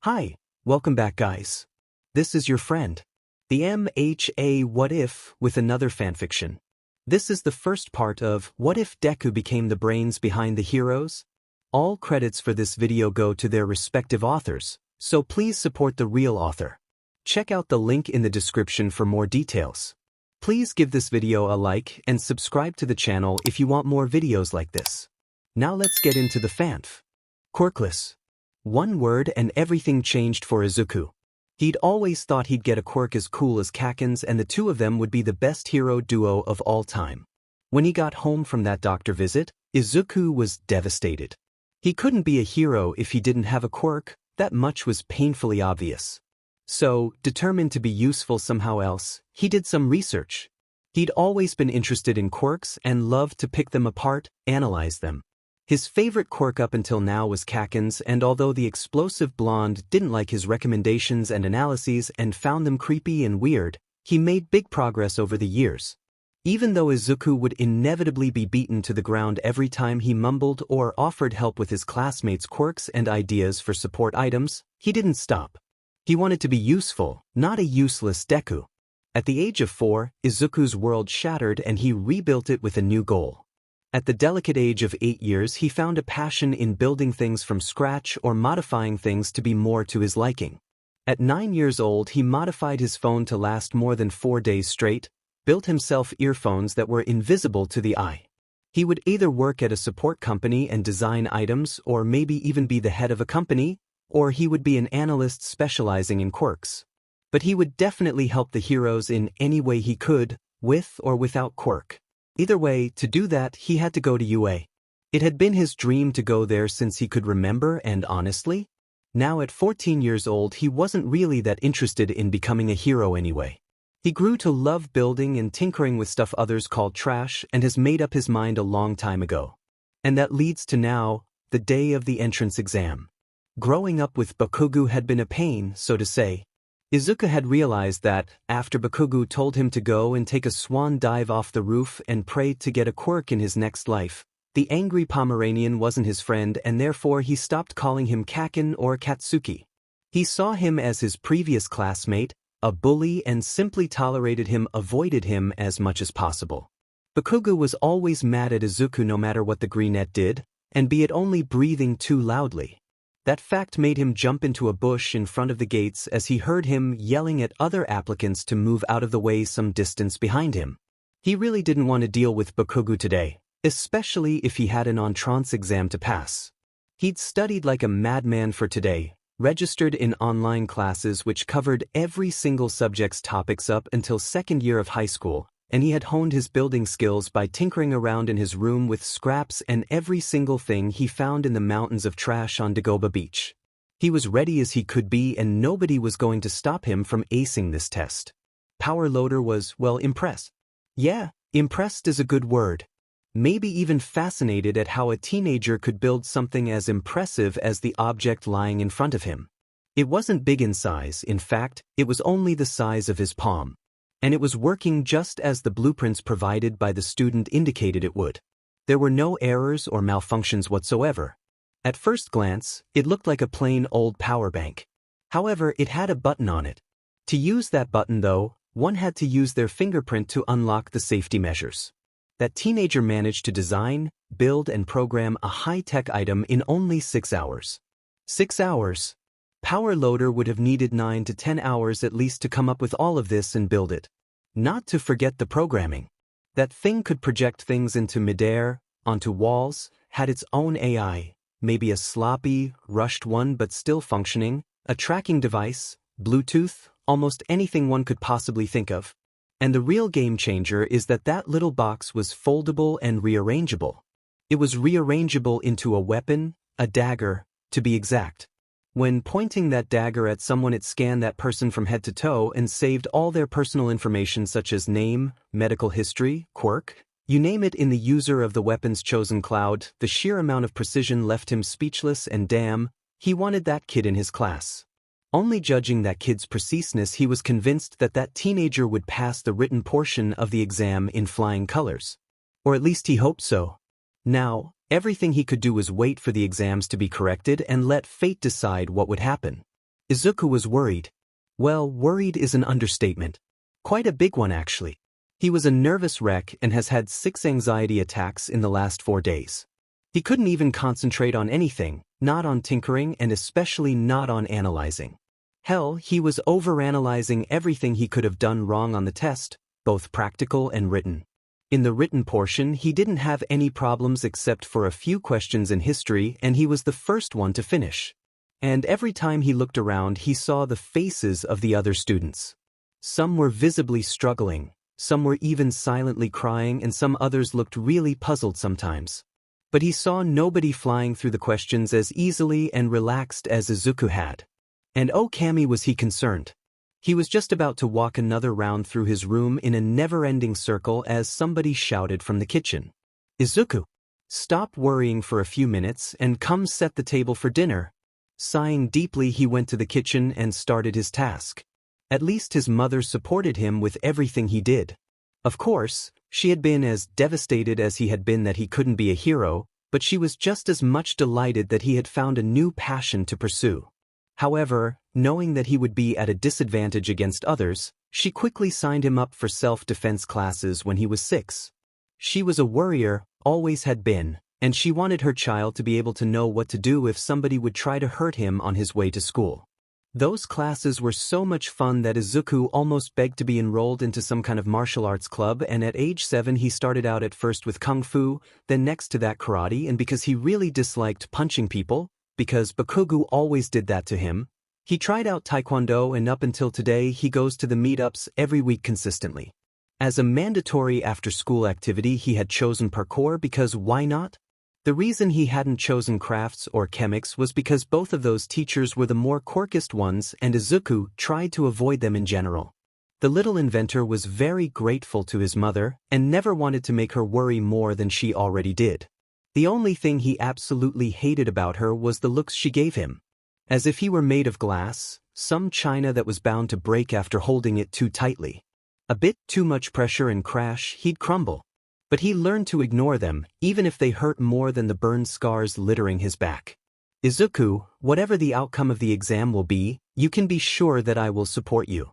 Hi, welcome back guys. This is your friend, the MHA What If with another fanfiction. This is the first part of What If Deku Became the Brains Behind the Heroes? All credits for this video go to their respective authors, so please support the real author. Check out the link in the description for more details. Please give this video a like and subscribe to the channel if you want more videos like this. Now let's get into the fanf. Quirkless. One word and everything changed for Izuku. He'd always thought he'd get a quirk as cool as Kaken's and the two of them would be the best hero duo of all time. When he got home from that doctor visit, Izuku was devastated. He couldn't be a hero if he didn't have a quirk, that much was painfully obvious. So, determined to be useful somehow else, he did some research. He'd always been interested in quirks and loved to pick them apart, analyze them. His favorite quirk up until now was Kaken's, and although the explosive blonde didn't like his recommendations and analyses and found them creepy and weird, he made big progress over the years. Even though Izuku would inevitably be beaten to the ground every time he mumbled or offered help with his classmates' quirks and ideas for support items, he didn't stop. He wanted to be useful, not a useless Deku. At the age of 4, Izuku's world shattered and he rebuilt it with a new goal. At the delicate age of 8 years, he found a passion in building things from scratch or modifying things to be more to his liking. At 9 years old, he modified his phone to last more than 4 days straight, built himself earphones that were invisible to the eye. He would either work at a support company and design items, or maybe even be the head of a company, or he would be an analyst specializing in quirks. But he would definitely help the heroes in any way he could, with or without quirk. Either way, to do that, he had to go to UA. It had been his dream to go there since he could remember, and honestly, now at 14 years old he wasn't really that interested in becoming a hero anyway. He grew to love building and tinkering with stuff others called trash and has made up his mind a long time ago. And that leads to now, the day of the entrance exam. Growing up with Bakugo had been a pain, so to say. Izuku had realized that, after Bakugo told him to go and take a swan dive off the roof and pray to get a quirk in his next life, the angry Pomeranian wasn't his friend and therefore he stopped calling him Kaken or Katsuki. He saw him as his previous classmate, a bully, and simply tolerated him, avoided him as much as possible. Bakugo was always mad at Izuku no matter what the greenette did, and be it only breathing too loudly. That fact made him jump into a bush in front of the gates as he heard him yelling at other applicants to move out of the way some distance behind him. He really didn't want to deal with Bakugo today, especially if he had an entrance exam to pass. He'd studied like a madman for today, registered in online classes which covered every single subject's topics up until second year of high school, and he had honed his building skills by tinkering around in his room with scraps and every single thing he found in the mountains of trash on Dagoba Beach. He was ready as he could be and nobody was going to stop him from acing this test. Power Loader was, well, impressed. Yeah, impressed is a good word. Maybe even fascinated at how a teenager could build something as impressive as the object lying in front of him. It wasn't big in size, in fact, it was only the size of his palm. And it was working just as the blueprints provided by the student indicated it would. There were no errors or malfunctions whatsoever. At first glance, it looked like a plain old power bank. However, it had a button on it. To use that button though, one had to use their fingerprint to unlock the safety measures. That teenager managed to design, build and program a high-tech item in only 6 hours. 6 hours? Power Loader would have needed 9 to 10 hours at least to come up with all of this and build it. Not to forget the programming. That thing could project things into midair, onto walls, had its own AI, maybe a sloppy, rushed one but still functioning, a tracking device, Bluetooth, almost anything one could possibly think of. And the real game changer is that that little box was foldable and rearrangeable. It was rearrangeable into a weapon, a dagger, to be exact. When pointing that dagger at someone, it scanned that person from head to toe and saved all their personal information such as name, medical history, quirk, you name it in the user of the weapon's chosen cloud. The sheer amount of precision left him speechless and damn, he wanted that kid in his class. Only judging that kid's preciseness, he was convinced that that teenager would pass the written portion of the exam in flying colors. Or at least he hoped so. Now, everything he could do was wait for the exams to be corrected and let fate decide what would happen. Izuku was worried. Well, worried is an understatement. Quite a big one actually. He was a nervous wreck and has had 6 anxiety attacks in the last 4 days. He couldn't even concentrate on anything, not on tinkering and especially not on analyzing. Hell, he was overanalyzing everything he could have done wrong on the test, both practical and written. In the written portion, he didn't have any problems except for a few questions in history, and he was the first one to finish. And every time he looked around, he saw the faces of the other students. Some were visibly struggling, some were even silently crying, and some others looked really puzzled sometimes. But he saw nobody flying through the questions as easily and relaxed as Izuku had. And oh Kami was he concerned. He was just about to walk another round through his room in a never-ending circle as somebody shouted from the kitchen. Izuku! Stop worrying for a few minutes and come set the table for dinner. Sighing deeply, he went to the kitchen and started his task. At least his mother supported him with everything he did. Of course, she had been as devastated as he had been that he couldn't be a hero, but she was just as much delighted that he had found a new passion to pursue. However, knowing that he would be at a disadvantage against others, she quickly signed him up for self-defense classes when he was 6. She was a worrier, always had been, and she wanted her child to be able to know what to do if somebody would try to hurt him on his way to school. Those classes were so much fun that Izuku almost begged to be enrolled into some kind of martial arts club, and at age 7 he started out at first with kung fu, then next to that karate, and because he really disliked punching people, because Bakugo always did that to him, he tried out taekwondo, and up until today he goes to the meetups every week consistently. As a mandatory after-school activity he had chosen parkour because why not? The reason he hadn't chosen crafts or chemics was because both of those teachers were the more quirkiest ones and Izuku tried to avoid them in general. The little inventor was very grateful to his mother and never wanted to make her worry more than she already did. The only thing he absolutely hated about her was the looks she gave him. As if he were made of glass, some china that was bound to break after holding it too tightly. A bit too much pressure and crash, he'd crumble. But he learned to ignore them, even if they hurt more than the burn scars littering his back. Izuku, whatever the outcome of the exam will be, you can be sure that I will support you.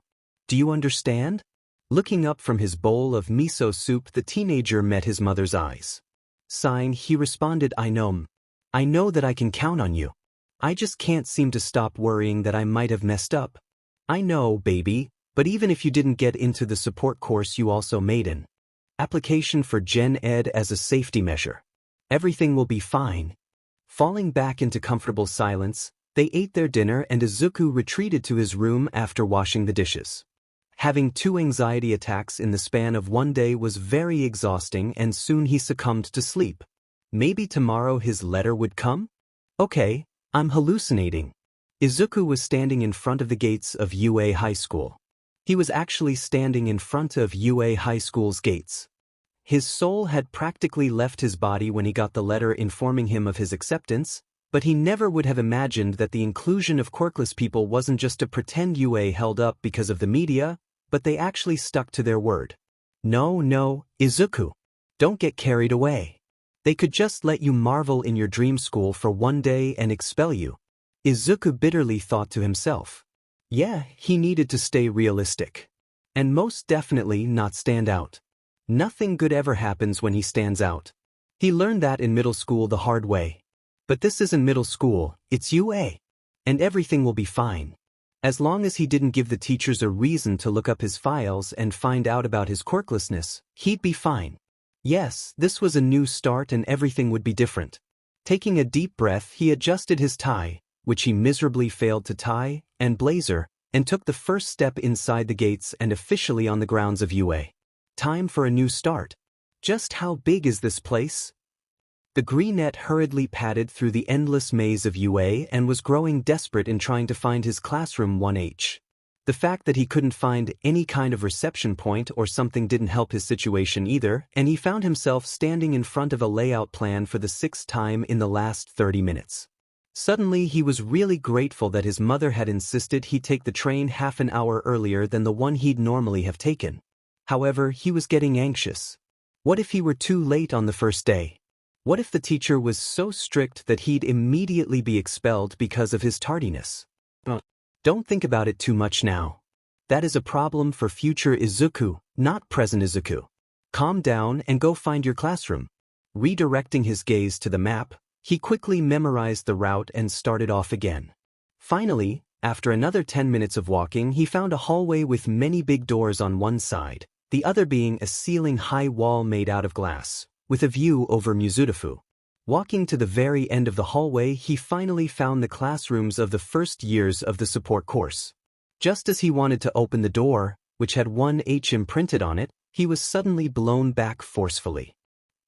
Do you understand? Looking up from his bowl of miso soup, the teenager met his mother's eyes. Sighing, he responded, I know that I can count on you. I just can't seem to stop worrying that I might have messed up. I know, baby, but even if you didn't get into the support course you also made an application for Gen Ed as a safety measure. Everything will be fine. Falling back into comfortable silence, they ate their dinner and Izuku retreated to his room after washing the dishes. Having 2 anxiety attacks in the span of 1 day was very exhausting, and soon he succumbed to sleep. Maybe tomorrow his letter would come? Okay, I'm hallucinating. Izuku was standing in front of the gates of UA High School. He was actually standing in front of UA High School's gates. His soul had practically left his body when he got the letter informing him of his acceptance, but he never would have imagined that the inclusion of quirkless people wasn't just a pretend UA held up because of the media, but they actually stuck to their word. No, Izuku. Don't get carried away. They could just let you marvel in your dream school for 1 day and expel you. Izuku bitterly thought to himself. Yeah, he needed to stay realistic. And most definitely not stand out. Nothing good ever happens when he stands out. He learned that in middle school the hard way. But this isn't middle school, it's UA. And everything will be fine. As long as he didn't give the teachers a reason to look up his files and find out about his quirklessness, he'd be fine. Yes, this was a new start and everything would be different. Taking a deep breath, he adjusted his tie, which he miserably failed to tie, and blazer, and took the first step inside the gates and officially on the grounds of UA. Time for a new start. Just how big is this place? The greenette hurriedly padded through the endless maze of UA and was growing desperate in trying to find his classroom 1H. The fact that he couldn't find any kind of reception point or something didn't help his situation either, and he found himself standing in front of a layout plan for the 6th time in the last 30 minutes. Suddenly he was really grateful that his mother had insisted he take the train half an hour earlier than the one he'd normally have taken. However, he was getting anxious. What if he were too late on the first day? What if the teacher was so strict that he'd immediately be expelled because of his tardiness? Don't think about it too much now. That is a problem for future Izuku, not present Izuku. Calm down and go find your classroom. Redirecting his gaze to the map, he quickly memorized the route and started off again. Finally, after another 10 minutes of walking, he found a hallway with many big doors on one side, the other being a ceiling-high wall made out of glass, with a view over Mizudafu. Walking to the very end of the hallway, he finally found the classrooms of the first years of the support course. Just as he wanted to open the door, which had one H imprinted on it, he was suddenly blown back forcefully.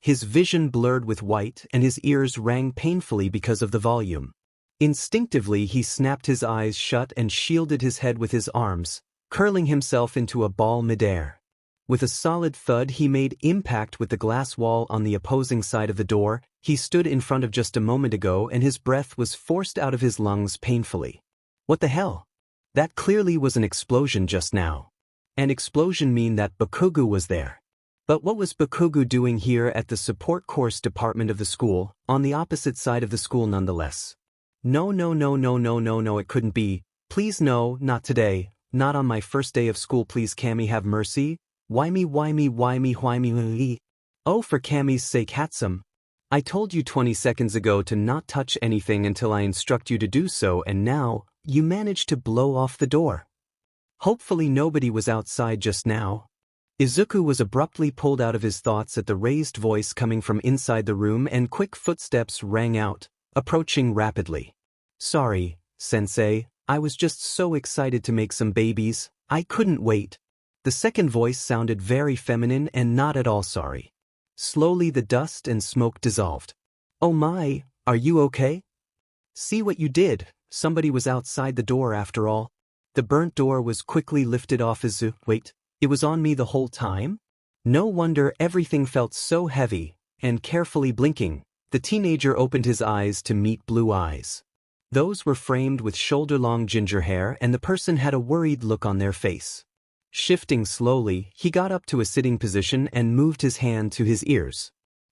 His vision blurred with white and his ears rang painfully because of the volume. Instinctively, he snapped his eyes shut and shielded his head with his arms, curling himself into a ball midair. With a solid thud, he made impact with the glass wall on the opposing side of the door he stood in front of just a moment ago, and his breath was forced out of his lungs painfully. What the hell? That clearly was an explosion just now. An explosion mean that Bakugo was there. But what was Bakugo doing here at the support course department of the school, on the opposite side of the school nonetheless? No, it couldn't be. Please no, not today, not on my first day of school, please Cammy have mercy. Why me? Oh, for Cammy's sake, Hatsume. I told you 20 seconds ago to not touch anything until I instruct you to do so, and now, you managed to blow off the door. Hopefully nobody was outside just now. Izuku was abruptly pulled out of his thoughts at the raised voice coming from inside the room, and quick footsteps rang out, approaching rapidly. Sorry, sensei, I was just so excited to make some babies, I couldn't wait. The second voice sounded very feminine and not at all sorry. Slowly the dust and smoke dissolved. Oh my, are you okay? See what you did, somebody was outside the door after all. The burnt door was quickly lifted off Izuku. Wait, it was on me the whole time? No wonder everything felt so heavy, and carefully blinking, the teenager opened his eyes to meet blue eyes. Those were framed with shoulder-long ginger hair, and the person had a worried look on their face. Shifting slowly, he got up to a sitting position and moved his hand to his ears.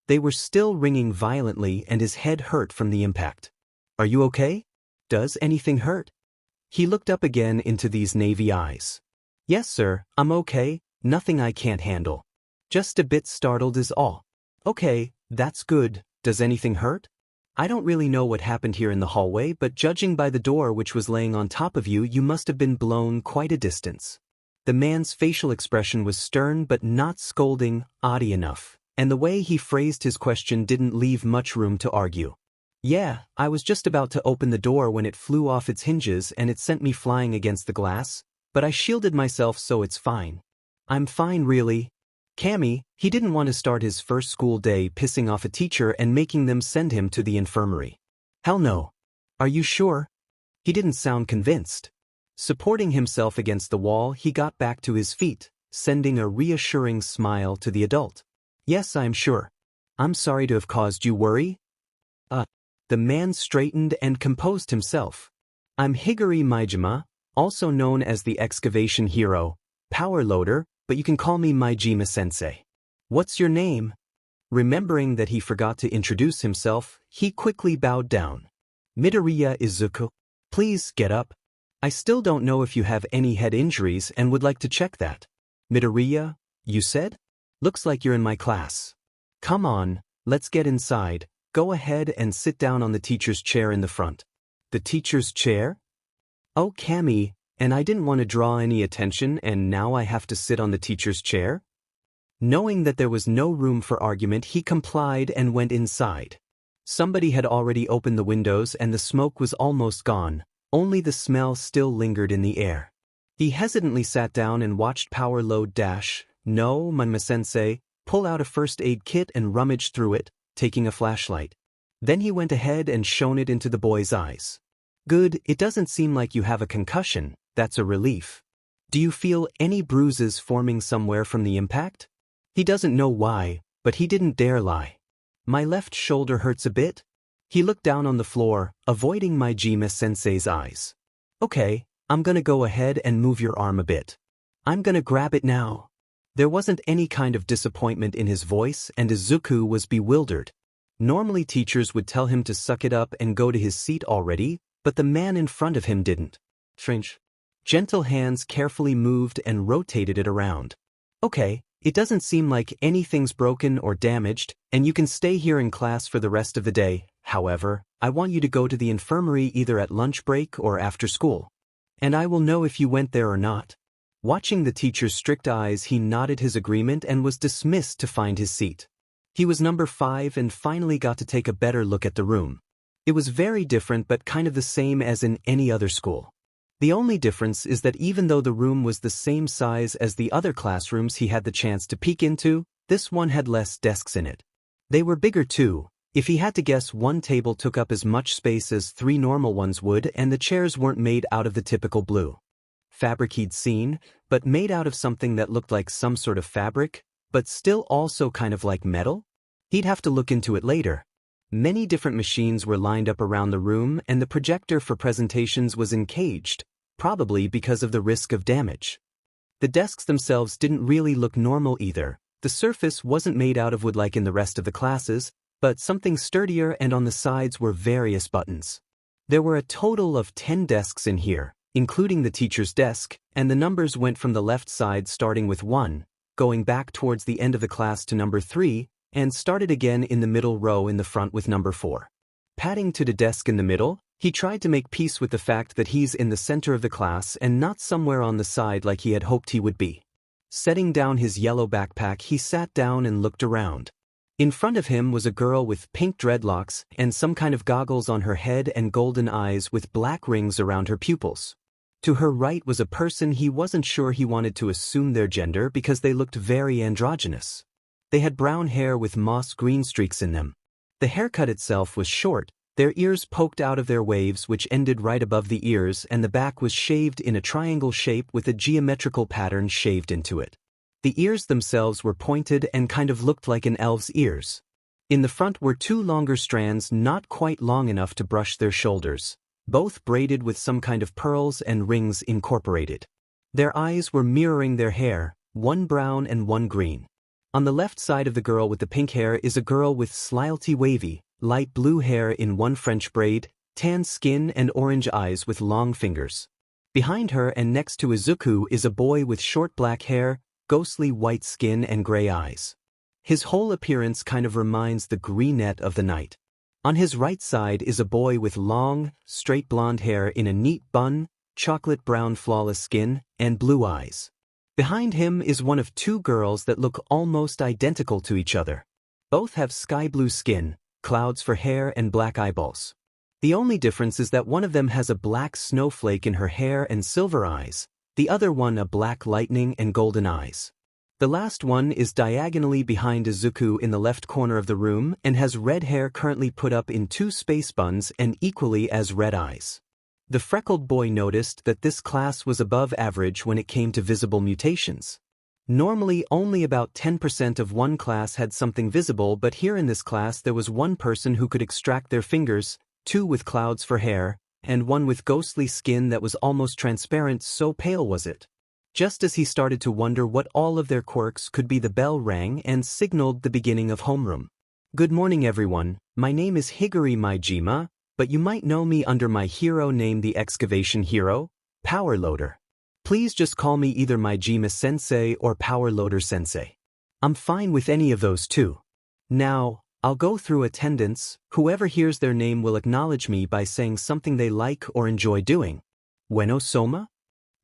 They were still ringing violently and his head hurt from the impact. Are you okay? Does anything hurt? He looked up again into these navy eyes. Yes, sir, I'm okay, nothing I can't handle. Just a bit startled is all. Okay, that's good. Does anything hurt? I don't really know what happened here in the hallway, but judging by the door which was laying on top of you, you must have been blown quite a distance. The man's facial expression was stern but not scolding, odd enough, and the way he phrased his question didn't leave much room to argue. Yeah, I was just about to open the door when it flew off its hinges and it sent me flying against the glass, but I shielded myself, so it's fine. I'm fine really. Cammy, he didn't want to start his first school day pissing off a teacher and making them send him to the infirmary. Hell no. Are you sure? He didn't sound convinced. Supporting himself against the wall, he got back to his feet, sending a reassuring smile to the adult. Yes, I'm sure. I'm sorry to have caused you worry. The man straightened and composed himself. I'm Higuri Maijima, also known as the excavation hero, power loader, but you can call me Maijima-sensei. What's your name? Remembering that he forgot to introduce himself, he quickly bowed down. Midoriya Izuku. Please get up. I still don't know if you have any head injuries and would like to check that. Midoriya, you said? Looks like you're in my class. Come on, let's get inside. Go ahead and sit down on the teacher's chair in the front. The teacher's chair? Oh, Cammy, and I didn't want to draw any attention and now I have to sit on the teacher's chair? Knowing that there was no room for argument, he complied and went inside. Somebody had already opened the windows and the smoke was almost gone, only the smell still lingered in the air. He hesitantly sat down and watched Power Load dash, no, Maijima-sensei, pull out a first aid kit and rummage through it, taking a flashlight. Then he went ahead and shone it into the boy's eyes. Good, it doesn't seem like you have a concussion, that's a relief. Do you feel any bruises forming somewhere from the impact? He doesn't know why, but he didn't dare lie. My left shoulder hurts a bit. He looked down on the floor, avoiding Maijima-sensei's eyes. Okay, I'm gonna go ahead and move your arm a bit. I'm gonna grab it now. There wasn't any kind of disappointment in his voice, and Izuku was bewildered. Normally teachers would tell him to suck it up and go to his seat already, but the man in front of him didn't. Strange. Gentle hands carefully moved and rotated it around. Okay, it doesn't seem like anything's broken or damaged, and you can stay here in class for the rest of the day. However, I want you to go to the infirmary either at lunch break or after school. And I will know if you went there or not. Watching the teacher's strict eyes, he nodded his agreement and was dismissed to find his seat. He was number 5 and finally got to take a better look at the room. It was very different but kind of the same as in any other school. The only difference is that even though the room was the same size as the other classrooms he had the chance to peek into, this one had less desks in it. They were bigger too. If he had to guess, one table took up as much space as 3 normal ones would, and the chairs weren't made out of the typical blue fabric he'd seen, but made out of something that looked like some sort of fabric, but still also kind of like metal? He'd have to look into it later. Many different machines were lined up around the room, and the projector for presentations was encaged, probably because of the risk of damage. The desks themselves didn't really look normal either. The surface wasn't made out of wood like in the rest of the classes, but something sturdier, and on the sides were various buttons. There were a total of 10 desks in here, including the teacher's desk, and the numbers went from the left side starting with 1, going back towards the end of the class to number 3, and started again in the middle row in the front with number 4. Padding to the desk in the middle, he tried to make peace with the fact that he's in the center of the class and not somewhere on the side like he had hoped he would be. Setting down his yellow backpack, he sat down and looked around. In front of him was a girl with pink dreadlocks and some kind of goggles on her head and golden eyes with black rings around her pupils. To her right was a person he wasn't sure he wanted to assume their gender because they looked very androgynous. They had brown hair with moss green streaks in them. The haircut itself was short, their ears poked out of their waves which ended right above the ears, and the back was shaved in a triangle shape with a geometrical pattern shaved into it. The ears themselves were pointed and kind of looked like an elf's ears. In the front were 2 longer strands not quite long enough to brush their shoulders, both braided with some kind of pearls and rings incorporated. Their eyes were mirroring their hair, one brown and one green. On the left side of the girl with the pink hair is a girl with slightly wavy, light blue hair in one French braid, tan skin and orange eyes with long fingers. Behind her and next to Izuku is a boy with short black hair, ghostly white skin and gray eyes. His whole appearance kind of reminds the greenette of the night. On his right side is a boy with long, straight blonde hair in a neat bun, chocolate brown flawless skin, and blue eyes. Behind him is one of 2 girls that look almost identical to each other. Both have sky blue skin, clouds for hair and black eyeballs. The only difference is that one of them has a black snowflake in her hair and silver eyes, the other one a black lightning and golden eyes. The last one is diagonally behind Izuku in the left corner of the room and has red hair currently put up in 2 space buns and equally as red eyes. The freckled boy noticed that this class was above average when it came to visible mutations. Normally only about 10% of one class had something visible, but here in this class there was 1 person who could extract their fingers, 2 with clouds for hair, and 1 with ghostly skin that was almost transparent, so pale was it. Just as he started to wonder what all of their quirks could be, the bell rang and signaled the beginning of homeroom. Good morning everyone, my name is Higuri Maijima, but you might know me under my hero name, the excavation hero, Power Loader. Please just call me either Maijima-sensei or Power Loader-sensei. I'm fine with any of those too. Now, I'll go through attendance. Whoever hears their name will acknowledge me by saying something they like or enjoy doing. Ueno Soma?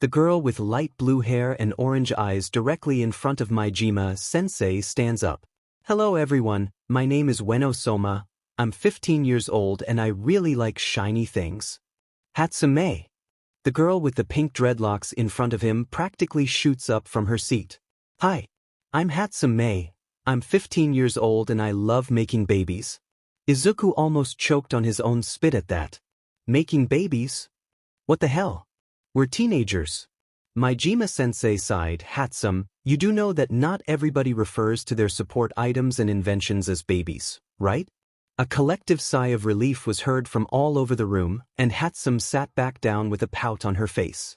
The girl with light blue hair and orange eyes directly in front of Maijima-sensei stands up. Hello everyone, my name is Ueno Soma. I'm 15 years old and I really like shiny things. Hatsume. The girl with the pink dreadlocks in front of him practically shoots up from her seat. Hi, I'm Hatsume. I'm 15 years old and I love making babies. Izuku almost choked on his own spit at that. Making babies? What the hell? We're teenagers. Maijima-sensei sighed. Hatsume, you do know that not everybody refers to their support items and inventions as babies, right? A collective sigh of relief was heard from all over the room, and Hatsume sat back down with a pout on her face.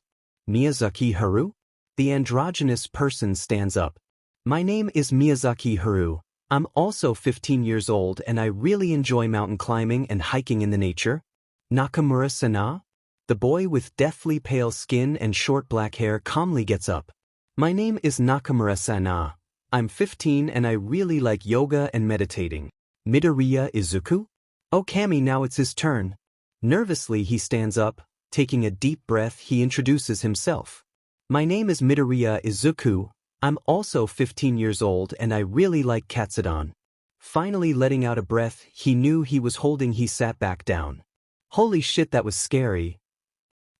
Miyazaki Haru? The androgynous person stands up. My name is Miyazaki Haru. I'm also 15 years old and I really enjoy mountain climbing and hiking in the nature. Nakamura-sana? The boy with deathly pale skin and short black hair calmly gets up. My name is Nakamura-sana. I'm 15 and I really like yoga and meditating. Midoriya Izuku? Oh Kami, now it's his turn. Nervously he stands up, taking a deep breath he introduces himself. My name is Midoriya Izuku. I'm also 15 years old and I really like Katsudon. Finally letting out a breath he knew he was holding, he sat back down. Holy shit, that was scary.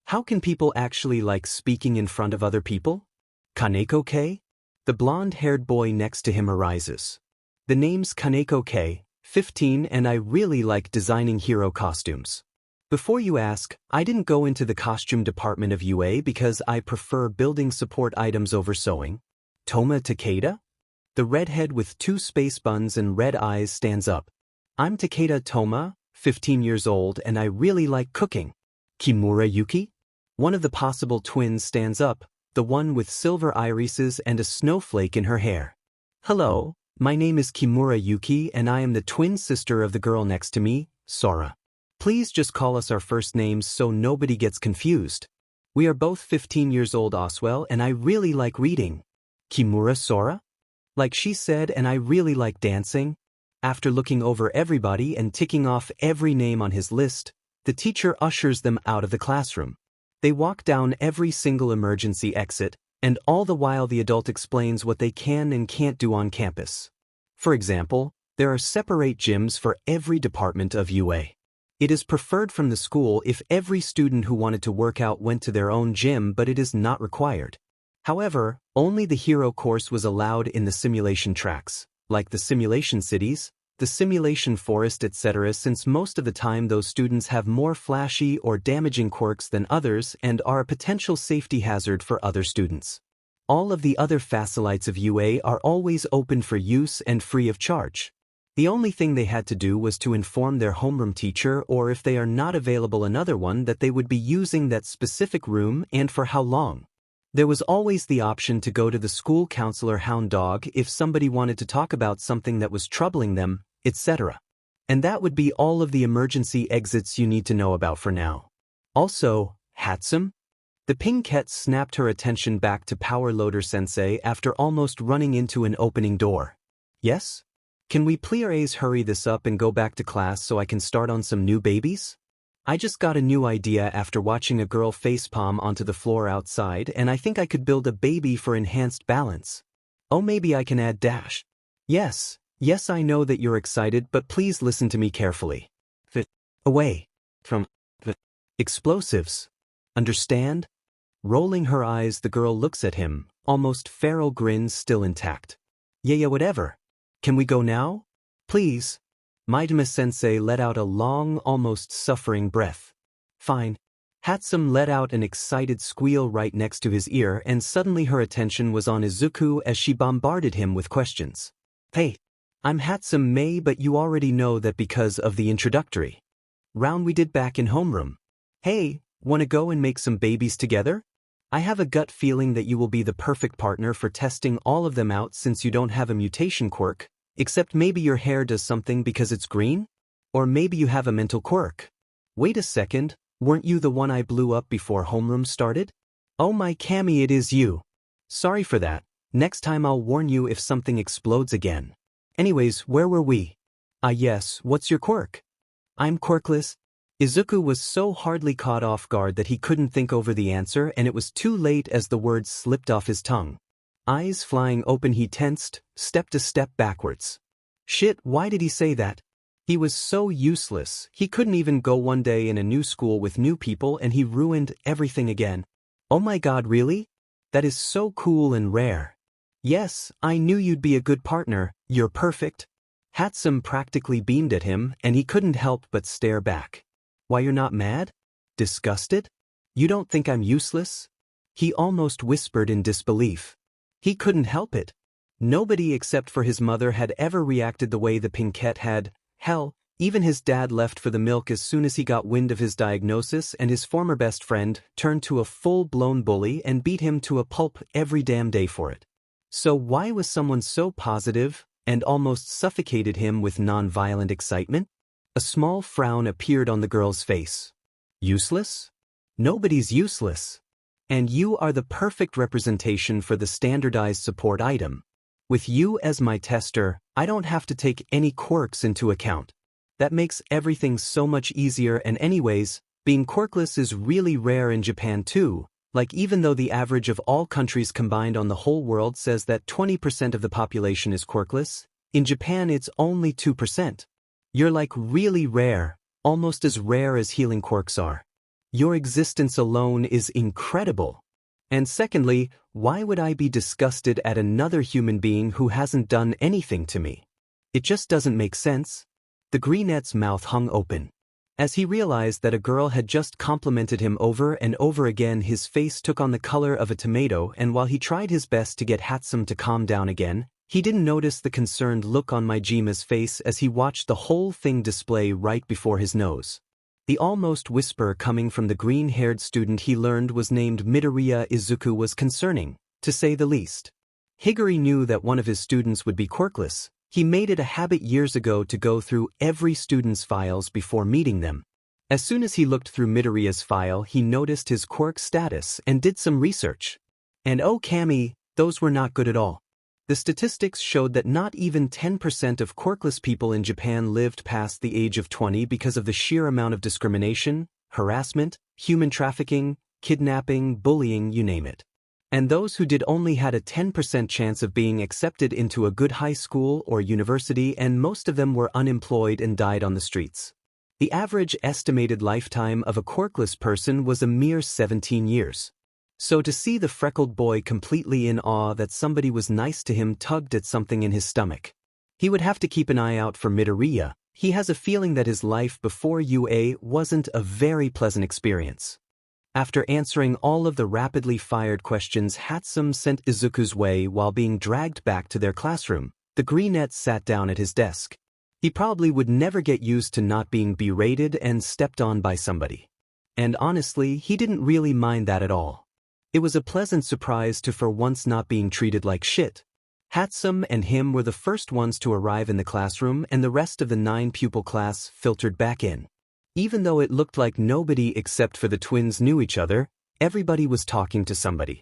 How can people actually like speaking in front of other people? Kaneko-K? The blonde-haired boy next to him arises. The name's Kaneko-K, 15 and I really like designing hero costumes. Before you ask, I didn't go into the costume department of UA because I prefer building support items over sewing. Toma Takeda? The redhead with 2 space buns and red eyes stands up. I'm Takeda Toma, 15 years old and I really like cooking. Kimura Yuki? One of the possible twins stands up, the one with silver irises and a snowflake in her hair. Hello, my name is Kimura Yuki and I am the twin sister of the girl next to me, Sora. Please just call us our first names so nobody gets confused. We are both 15 years old Oswell and I really like reading. Kimura Sora? Like she said, and I really like dancing. After looking over everybody and ticking off every name on his list, the teacher ushers them out of the classroom. They walk down every single emergency exit, and all the while the adult explains what they can and can't do on campus. For example, there are separate gyms for every department of UA. It is preferred from the school if every student who wanted to work out went to their own gym, but it is not required. However, only the hero course was allowed in the simulation tracks, like the simulation cities, the simulation forest, etc., since most of the time those students have more flashy or damaging quirks than others and are a potential safety hazard for other students. All of the other facilities of UA are always open for use and free of charge. The only thing they had to do was to inform their homeroom teacher, or if they are not available another one, that they would be using that specific room and for how long. There was always the option to go to the school counselor Hound Dog if somebody wanted to talk about something that was troubling them, etc. And that would be all of the emergency exits you need to know about for now. Also, Hatsume? The pink-cat snapped her attention back to Power Loader Sensei after almost running into an opening door. Yes? Can we please hurry this up and go back to class so I can start on some new babies? I just got a new idea after watching a girl facepalm onto the floor outside, and I think I could build a baby for enhanced balance. Oh, maybe I can add dash. Yes, I know that you're excited, but please listen to me carefully. Away from explosives. Understand? Rolling her eyes, the girl looks at him, almost feral grin still intact. Yeah, whatever. Can we go now? Please. Maidama-sensei let out a long, almost suffering breath. Fine. Hatsume let out an excited squeal right next to his ear, and suddenly her attention was on Izuku as she bombarded him with questions. Hey, I'm Hatsume, but you already know that because of the introductory round we did back in homeroom. Hey, wanna go and make some babies together? I have a gut feeling that you will be the perfect partner for testing all of them out since you don't have a mutation quirk, except maybe your hair does something because it's green? Or maybe you have a mental quirk. Wait a second, weren't you the one I blew up before homeroom started? Oh my Kami, it is you. Sorry for that, next time I'll warn you if something explodes again. Anyways, where were we? Yes, what's your quirk? I'm Quirkless. Izuku was so hardly caught off guard that he couldn't think over the answer, and it was too late as the words slipped off his tongue. Eyes flying open, he tensed, step to step backwards. Shit, why did he say that? He was so useless, he couldn't even go one day in a new school with new people and he ruined everything again. Oh my god, really? That is so cool and rare. Yes, I knew you'd be a good partner, you're perfect. Hatsume practically beamed at him, and he couldn't help but stare back. Why, you're not mad? Disgusted? You don't think I'm useless? He almost whispered in disbelief. He couldn't help it. Nobody except for his mother had ever reacted the way the Pinkette had. Hell, even his dad left for the milk as soon as he got wind of his diagnosis, and his former best friend turned to a full-blown bully and beat him to a pulp every damn day for it. So why was someone so positive and almost suffocated him with non-violent excitement? A small frown appeared on the girl's face. Useless? Nobody's useless. And you are the perfect representation for the standardized support item. With you as my tester, I don't have to take any quirks into account. That makes everything so much easier, and anyways, being quirkless is really rare in Japan too. Like, even though the average of all countries combined on the whole world says that 20% of the population is quirkless, in Japan it's only 2%. You're like really rare, almost as rare as healing quirks are. Your existence alone is incredible. And secondly, why would I be disgusted at another human being who hasn't done anything to me? It just doesn't make sense. The greenette's mouth hung open. As he realized that a girl had just complimented him over and over again, his face took on the color of a tomato, and while he tried his best to get Hatsume to calm down again, he didn't notice the concerned look on Mijima's face as he watched the whole thing display right before his nose. The almost whisper coming from the green-haired student he learned was named Midoriya Izuku was concerning, to say the least. Higuri knew that one of his students would be quirkless. He made it a habit years ago to go through every student's files before meeting them. As soon as he looked through Midoriya's file, he noticed his quirk status and did some research. And oh Kami, those were not good at all. The statistics showed that not even 10% of quirkless people in Japan lived past the age of 20 because of the sheer amount of discrimination, harassment, human trafficking, kidnapping, bullying, you name it. And those who did only had a 10% chance of being accepted into a good high school or university, and most of them were unemployed and died on the streets. The average estimated lifetime of a quirkless person was a mere 17 years. So to see the freckled boy completely in awe that somebody was nice to him tugged at something in his stomach. He would have to keep an eye out for Midoriya. He has a feeling that his life before UA wasn't a very pleasant experience. After answering all of the rapidly fired questions Hatsume sent Izuku's way while being dragged back to their classroom, the greenette sat down at his desk. He probably would never get used to not being berated and stepped on by somebody. And honestly, he didn't really mind that at all. It was a pleasant surprise to for once not being treated like shit. Hatsume and him were the first ones to arrive in the classroom, and the rest of the 9-pupil class filtered back in. Even though it looked like nobody except for the twins knew each other, everybody was talking to somebody.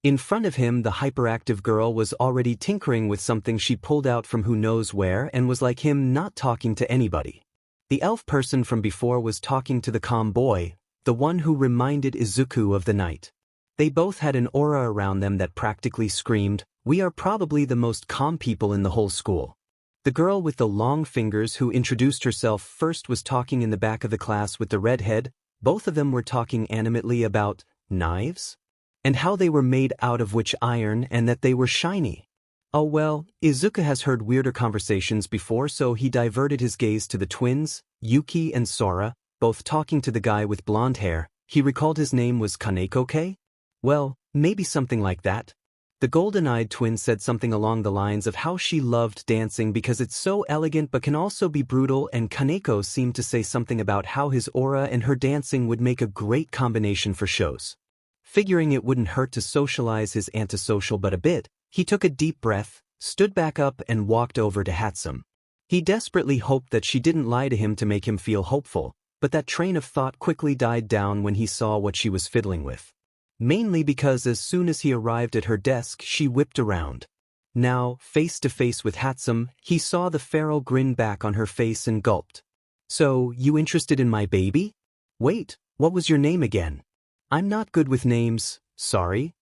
In front of him, the hyperactive girl was already tinkering with something she pulled out from who knows where and was like him, not talking to anybody. The elf person from before was talking to the calm boy, the one who reminded Izuku of the night. They both had an aura around them that practically screamed, "We are probably the most calm people in the whole school." The girl with the long fingers who introduced herself first was talking in the back of the class with the red head. Both of them were talking animatedly about knives and how they were made out of which iron and that they were shiny. Oh well, Izuku has heard weirder conversations before, so he diverted his gaze to the twins, Yuki and Sora, both talking to the guy with blonde hair. He recalled his name was Kaneko-ke? Well, maybe something like that. The golden-eyed twin said something along the lines of how she loved dancing because it's so elegant but can also be brutal, and Kaneko seemed to say something about how his aura and her dancing would make a great combination for shows. Figuring it wouldn't hurt to socialize his antisocial but a bit, he took a deep breath, stood back up and walked over to Hatsume. He desperately hoped that she didn't lie to him to make him feel hopeful, but that train of thought quickly died down when he saw what she was fiddling with. Mainly because as soon as he arrived at her desk, she whipped around. Now, face to face with Hatsume, he saw the feral grin back on her face and gulped. "So, you interested in my baby? Wait, what was your name again?" "I'm not good with names, sorry."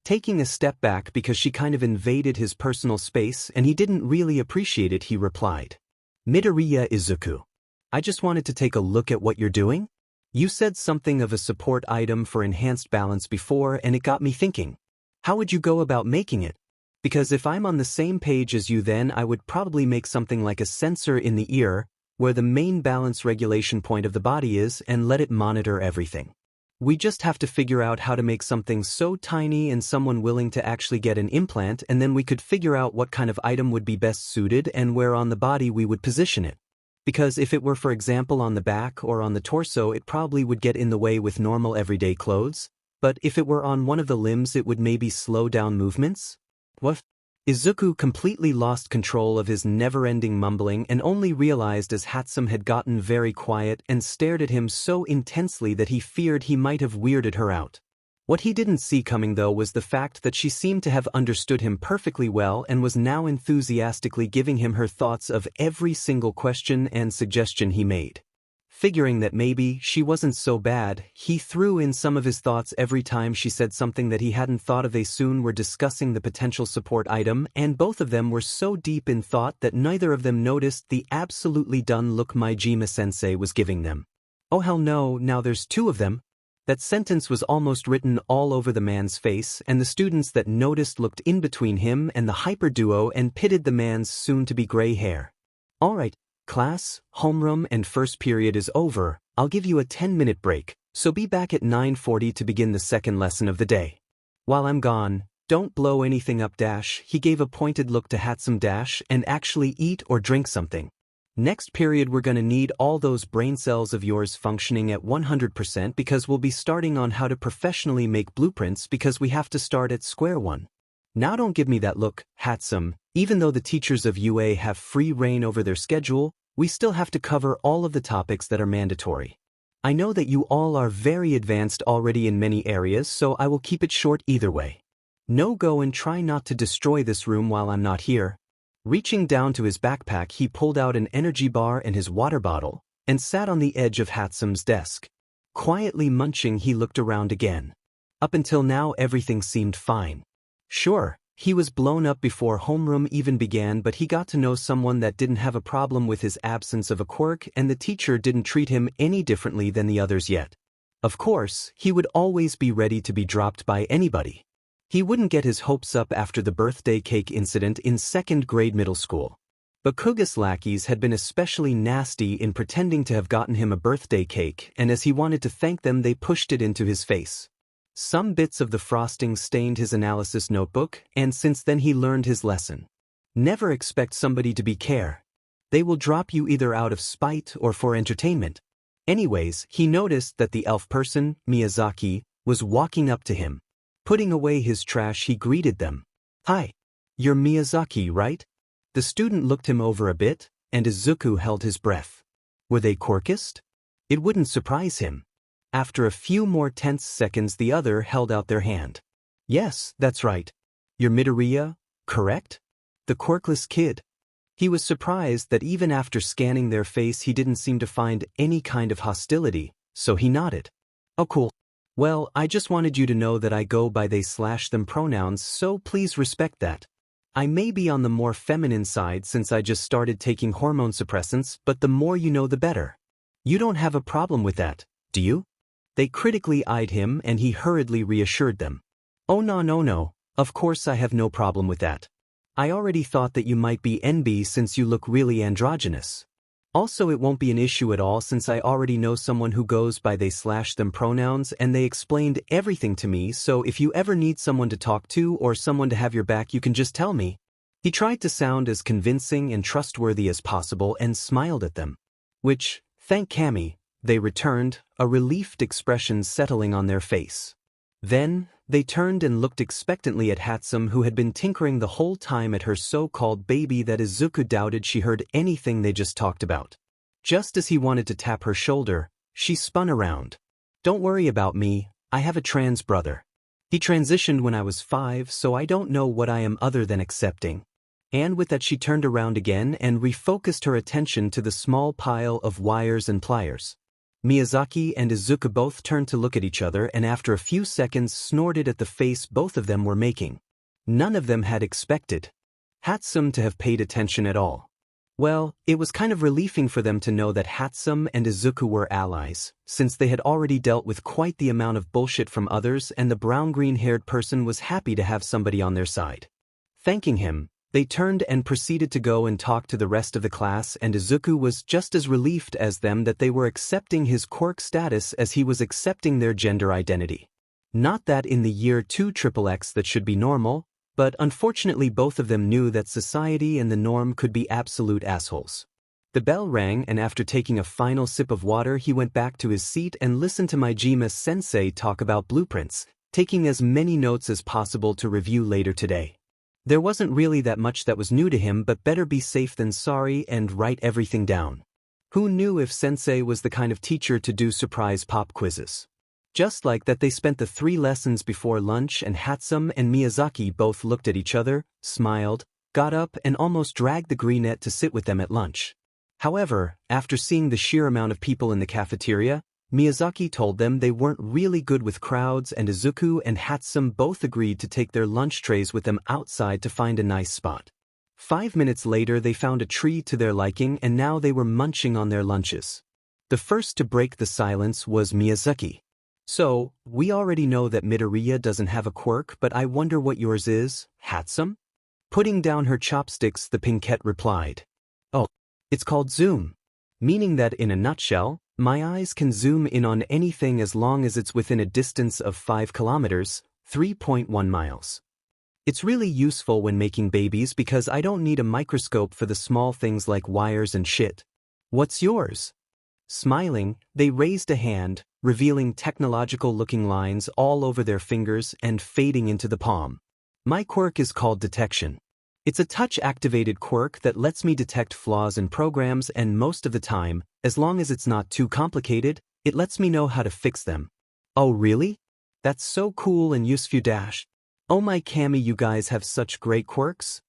Taking a step back because she kind of invaded his personal space and he didn't really appreciate it, he replied. "Midoriya Izuku. I just wanted to take a look at what you're doing. You said something of a support item for enhanced balance before, and it got me thinking. How would you go about making it? Because if I'm on the same page as you, then I would probably make something like a sensor in the ear, where the main balance regulation point of the body is, and let it monitor everything. We just have to figure out how to make something so tiny and someone willing to actually get an implant, and then we could figure out what kind of item would be best suited and where on the body we would position it. Because if it were, for example, on the back or on the torso, it probably would get in the way with normal everyday clothes, but if it were on one of the limbs, it would maybe slow down movements." "What?" Izuku completely lost control of his never-ending mumbling and only realized as Hatsume had gotten very quiet and stared at him so intensely that he feared he might have weirded her out. What he didn't see coming though was the fact that she seemed to have understood him perfectly well and was now enthusiastically giving him her thoughts of every single question and suggestion he made. Figuring that maybe she wasn't so bad, he threw in some of his thoughts every time she said something that he hadn't thought of. They soon were discussing the potential support item, and both of them were so deep in thought that neither of them noticed the absolutely done look Majima-sensei was giving them. Oh hell no, now there's two of them. That sentence was almost written all over the man's face, and the students that noticed looked in between him and the hyper duo and pitted the man's soon-to-be gray hair. Alright. Class, homeroom and first period is over. I'll give you a 10-minute break, so be back at 9:40 to begin the second lesson of the day. While I'm gone, don't blow anything up dash. He gave a pointed look to Hatsume dash and actually eat or drink something. Next period we're gonna need all those brain cells of yours functioning at 100% because we'll be starting on how to professionally make blueprints because we have to start at square one. Now don't give me that look, Hatsume. Even though the teachers of UA have free reign over their schedule, we still have to cover all of the topics that are mandatory. I know that you all are very advanced already in many areas, so I will keep it short either way. No, go and try not to destroy this room while I'm not here. Reaching down to his backpack, he pulled out an energy bar and his water bottle, and sat on the edge of Hatsume's desk. Quietly munching, he looked around again. Up until now everything seemed fine. Sure, he was blown up before homeroom even began, but he got to know someone that didn't have a problem with his absence of a quirk, and the teacher didn't treat him any differently than the others yet. Of course, he would always be ready to be dropped by anybody. He wouldn't get his hopes up after the birthday cake incident in second grade middle school. Bakuga's lackeys had been especially nasty in pretending to have gotten him a birthday cake, and as he wanted to thank them they pushed it into his face. Some bits of the frosting stained his analysis notebook, and since then he learned his lesson. Never expect somebody to be care. They will drop you either out of spite or for entertainment. Anyways, he noticed that the elf person, Miyazaki, was walking up to him. Putting away his trash, he greeted them. Hi. You're Miyazaki, right? The student looked him over a bit, and Izuku held his breath. Were they quirkist? It wouldn't surprise him. After a few more tense seconds the other held out their hand. Yes, that's right. You're Midoriya, correct? The quirkless kid. He was surprised that even after scanning their face he didn't seem to find any kind of hostility, so he nodded. Oh cool. Well, I just wanted you to know that I go by they/them pronouns, so please respect that. I may be on the more feminine side since I just started taking hormone suppressants, but the more you know the better. You don't have a problem with that, do you? They critically eyed him and he hurriedly reassured them. Oh no, of course I have no problem with that. I already thought that you might be NB since you look really androgynous. Also it won't be an issue at all since I already know someone who goes by they/them pronouns and they explained everything to me, so if you ever need someone to talk to or someone to have your back you can just tell me. He tried to sound as convincing and trustworthy as possible and smiled at them. Which, thank Kami, they returned, a relieved expression settling on their face. Then, they turned and looked expectantly at Hatsume, who had been tinkering the whole time at her so-called baby that Izuku doubted she heard anything they just talked about. Just as he wanted to tap her shoulder, she spun around. Don't worry about me, I have a trans brother. He transitioned when I was 5, so I don't know what I am other than accepting. And with that she turned around again and refocused her attention to the small pile of wires and pliers. Miyazaki and Izuku both turned to look at each other and after a few seconds snorted at the face both of them were making. None of them had expected Hatsume to have paid attention at all. Well, it was kind of relieving for them to know that Hatsume and Izuku were allies, since they had already dealt with quite the amount of bullshit from others and the brown-green-haired person was happy to have somebody on their side. Thanking him, they turned and proceeded to go and talk to the rest of the class, and Izuku was just as relieved as them that they were accepting his quirk status as he was accepting their gender identity. Not that in the year 2 XXX that should be normal, but unfortunately both of them knew that society and the norm could be absolute assholes. The bell rang and after taking a final sip of water he went back to his seat and listened to Majima-sensei talk about blueprints, taking as many notes as possible to review later today. There wasn't really that much that was new to him, but better be safe than sorry and write everything down. Who knew if Sensei was the kind of teacher to do surprise pop quizzes? Just like that, they spent the 3 lessons before lunch, and Hatsume and Miyazaki both looked at each other, smiled, got up and almost dragged the greenette to sit with them at lunch. However, after seeing the sheer amount of people in the cafeteria, Miyazaki told them they weren't really good with crowds, and Izuku and Hatsume both agreed to take their lunch trays with them outside to find a nice spot. 5 minutes later they found a tree to their liking, and now they were munching on their lunches. The first to break the silence was Miyazaki. So, we already know that Midoriya doesn't have a quirk, but I wonder what yours is, Hatsume? Putting down her chopsticks, the pinkette replied. Oh, it's called zoom. Meaning that in a nutshell, my eyes can zoom in on anything as long as it's within a distance of 5 kilometers, 3.1 miles. It's really useful when making babies because I don't need a microscope for the small things like wires and shit. What's yours? Smiling, they raised a hand, revealing technological-looking lines all over their fingers and fading into the palm. My quirk is called detection. It's a touch-activated quirk that lets me detect flaws in programs, and most of the time, as long as it's not too complicated, it lets me know how to fix them. Oh really? That's so cool and useful dash. Oh my Kami, you guys have such great quirks?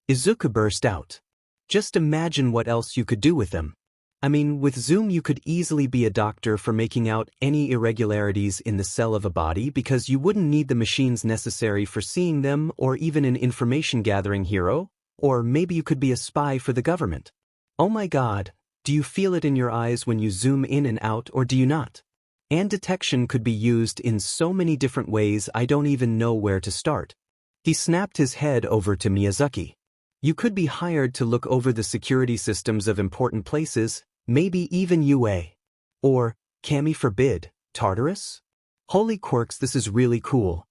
Izuku burst out. Just imagine what else you could do with them. I mean, with Zoom you could easily be a doctor for making out any irregularities in the cell of a body because you wouldn't need the machines necessary for seeing them, or even an information-gathering hero, or maybe you could be a spy for the government. Oh my god, do you feel it in your eyes when you zoom in and out, or do you not? And detection could be used in so many different ways I don't even know where to start. He snapped his head over to Miyazaki. You could be hired to look over the security systems of important places, maybe even UA. Or, Kami forbid, Tartarus? Holy quirks, this is really cool.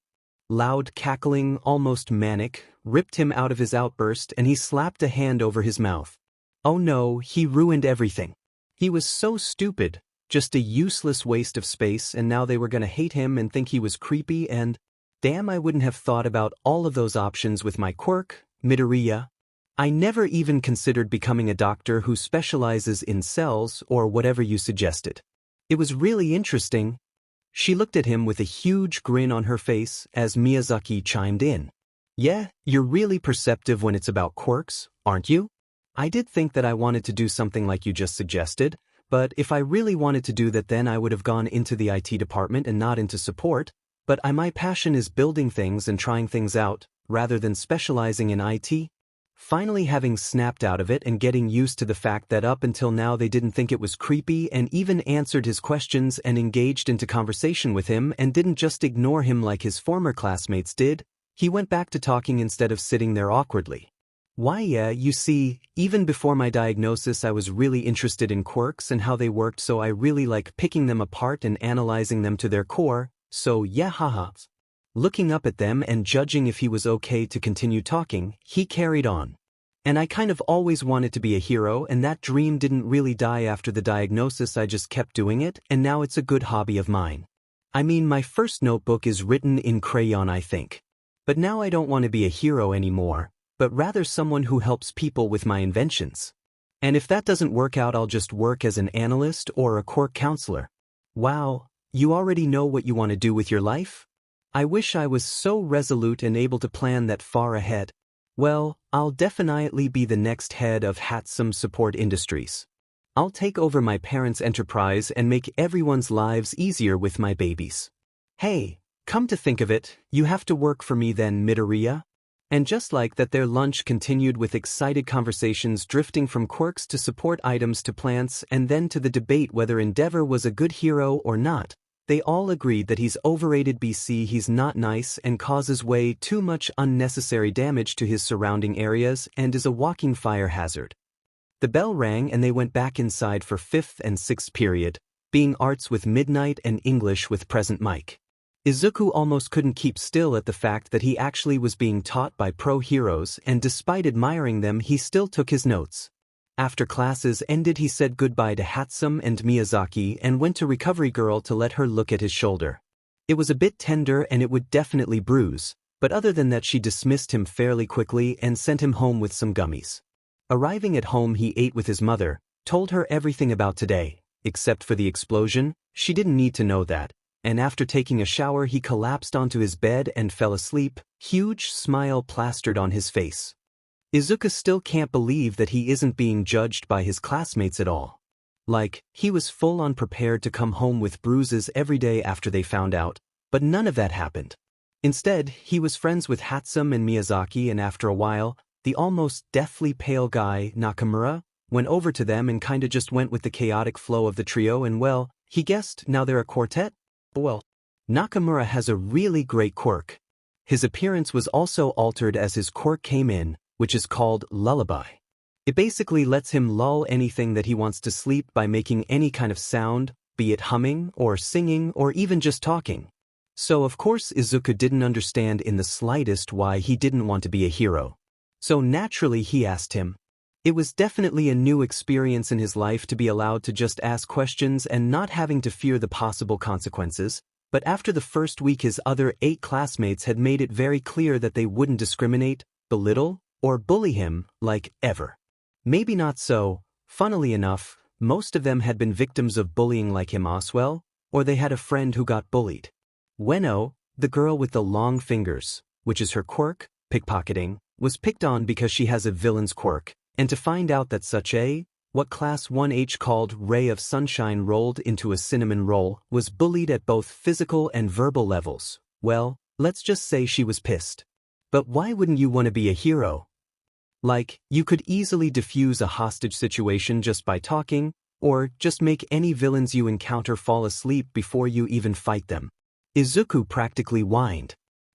Loud cackling, almost manic, ripped him out of his outburst, and he slapped a hand over his mouth. Oh no, he ruined everything. He was so stupid, just a useless waste of space, and now they were gonna hate him and think he was creepy, and damn, I wouldn't have thought about all of those options with my quirk, Midoriya. I never even considered becoming a doctor who specializes in cells or whatever you suggested. It was really interesting. She looked at him with a huge grin on her face as Miyazaki chimed in. Yeah, you're really perceptive when it's about quirks, aren't you? I did think that I wanted to do something like you just suggested, but if I really wanted to do that, then I would have gone into the IT department and not into support, but my passion is building things and trying things out, rather than specializing in IT. Finally having snapped out of it and getting used to the fact that up until now they didn't think it was creepy and even answered his questions and engaged into conversation with him and didn't just ignore him like his former classmates did, he went back to talking instead of sitting there awkwardly. Why yeah, you see, even before my diagnosis I was really interested in quirks and how they worked, so I really like picking them apart and analyzing them to their core, so yeah haha. Looking up at them and judging if he was okay to continue talking, he carried on. And I kind of always wanted to be a hero, and that dream didn't really die after the diagnosis. I just kept doing it, and now it's a good hobby of mine. I mean, my first notebook is written in crayon, I think. But now I don't want to be a hero anymore, but rather someone who helps people with my inventions. And if that doesn't work out, I'll just work as an analyst or a quirk counselor. Wow, you already know what you want to do with your life? I wish I was so resolute and able to plan that far ahead. Well, I'll definitely be the next head of Hatsume Support Industries. I'll take over my parents' enterprise and make everyone's lives easier with my babies. Hey, come to think of it, you have to work for me then, Midoriya? And just like that, their lunch continued with excited conversations drifting from quirks to support items to plants and then to the debate whether Endeavor was a good hero or not. They all agreed that he's overrated. He's not nice and causes way too much unnecessary damage to his surrounding areas and is a walking fire hazard. The bell rang and they went back inside for 5th and 6th period, being arts with Midnight and English with present Mike. Izuku almost couldn't keep still at the fact that he actually was being taught by pro heroes, and despite admiring them he still took his notes. After classes ended, he said goodbye to Hatsume and Miyazaki and went to Recovery Girl to let her look at his shoulder. It was a bit tender and it would definitely bruise, But other than that she dismissed him fairly quickly and sent him home with some gummies. Arriving at home he ate with his mother, told her everything about today, except for the explosion. She didn't need to know that, and after taking a shower he collapsed onto his bed and fell asleep, huge smile plastered on his face. Izuku still can't believe that he isn't being judged by his classmates at all. Like, he was full-on prepared to come home with bruises every day after they found out, but none of that happened. Instead, he was friends with Hatsume and Miyazaki, and after a while, the almost deathly pale guy, Nakamura, went over to them and kinda just went with the chaotic flow of the trio, and well, he guessed now they're a quartet? Well, Nakamura has a really great quirk. His appearance was also altered as his quirk came in, which is called lullaby. It basically lets him lull anything that he wants to sleep by making any kind of sound, be it humming or singing or even just talking. So of course Izuku didn't understand in the slightest why he didn't want to be a hero. So naturally he asked him. It was definitely a new experience in his life to be allowed to just ask questions and not having to fear the possible consequences, but after the first week his other 8 classmates had made it very clear that they wouldn't discriminate, belittle, or bully him, like, ever. Maybe not so. Funnily enough, most of them had been victims of bullying like him as well, or they had a friend who got bullied. Weno, the girl with the long fingers, which is her quirk, pickpocketing, was picked on because she has a villain's quirk, and to find out that such a, what Class 1H called ray of sunshine rolled into a cinnamon roll, was bullied at both physical and verbal levels, well, let's just say she was pissed. But why wouldn't you want to be a hero? Like, you could easily defuse a hostage situation just by talking, or just make any villains you encounter fall asleep before you even fight them. Izuku practically whined.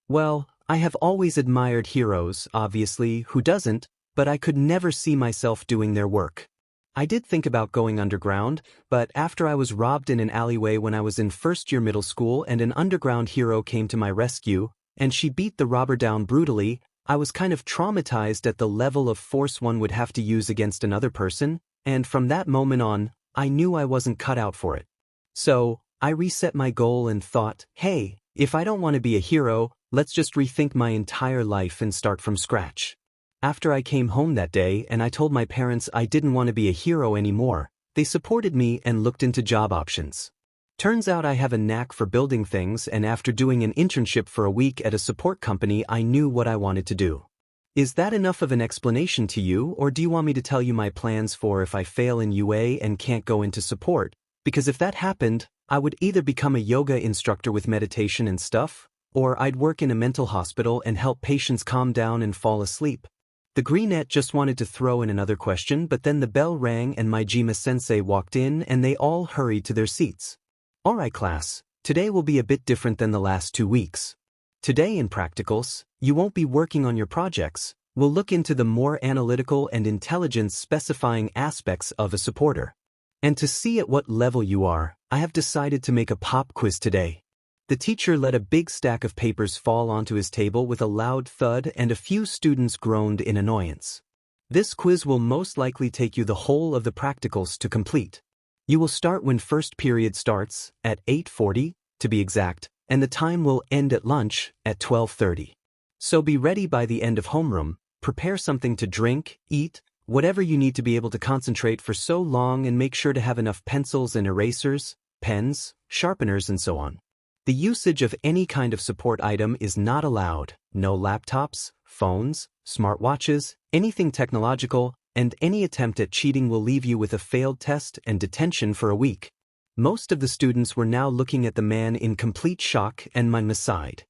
Well, I have always admired heroes, obviously, who doesn't, but I could never see myself doing their work. I did think about going underground, but after I was robbed in an alleyway when I was in first-year middle school and an underground hero came to my rescue, and she beat the robber down brutally, I was kind of traumatized at the level of force one would have to use against another person, and from that moment on, I knew I wasn't cut out for it. So, I reset my goal and thought, hey, if I don't want to be a hero, let's just rethink my entire life and start from scratch. After I came home that day and I told my parents I didn't want to be a hero anymore, they supported me and looked into job options. Turns out I have a knack for building things, and after doing an internship for a week at a support company I knew what I wanted to do. Is that enough of an explanation to you, or do you want me to tell you my plans for if I fail in UA and can't go into support? Because if that happened, I would either become a yoga instructor with meditation and stuff, or I'd work in a mental hospital and help patients calm down and fall asleep. The greenette just wanted to throw in another question, but then the bell rang and my Jima-sensei walked in and they all hurried to their seats. Alright class, today will be a bit different than the last 2 weeks. Today in practicals, you won't be working on your projects. We'll look into the more analytical and intelligence-specifying aspects of a supporter. And to see at what level you are, I have decided to make a pop quiz today. The teacher let a big stack of papers fall onto his table with a loud thud and a few students groaned in annoyance. This quiz will most likely take you the whole of the practicals to complete. You will start when first period starts, at 8:40, to be exact, and the time will end at lunch, at 12:30. So be ready by the end of homeroom, prepare something to drink, eat, whatever you need to be able to concentrate for so long, and make sure to have enough pencils and erasers, pens, sharpeners and so on. The usage of any kind of support item is not allowed, no laptops, phones, smartwatches, anything technological, and any attempt at cheating will leave you with a failed test and detention for a week. Most of the students were now looking at the man in complete shock and my side.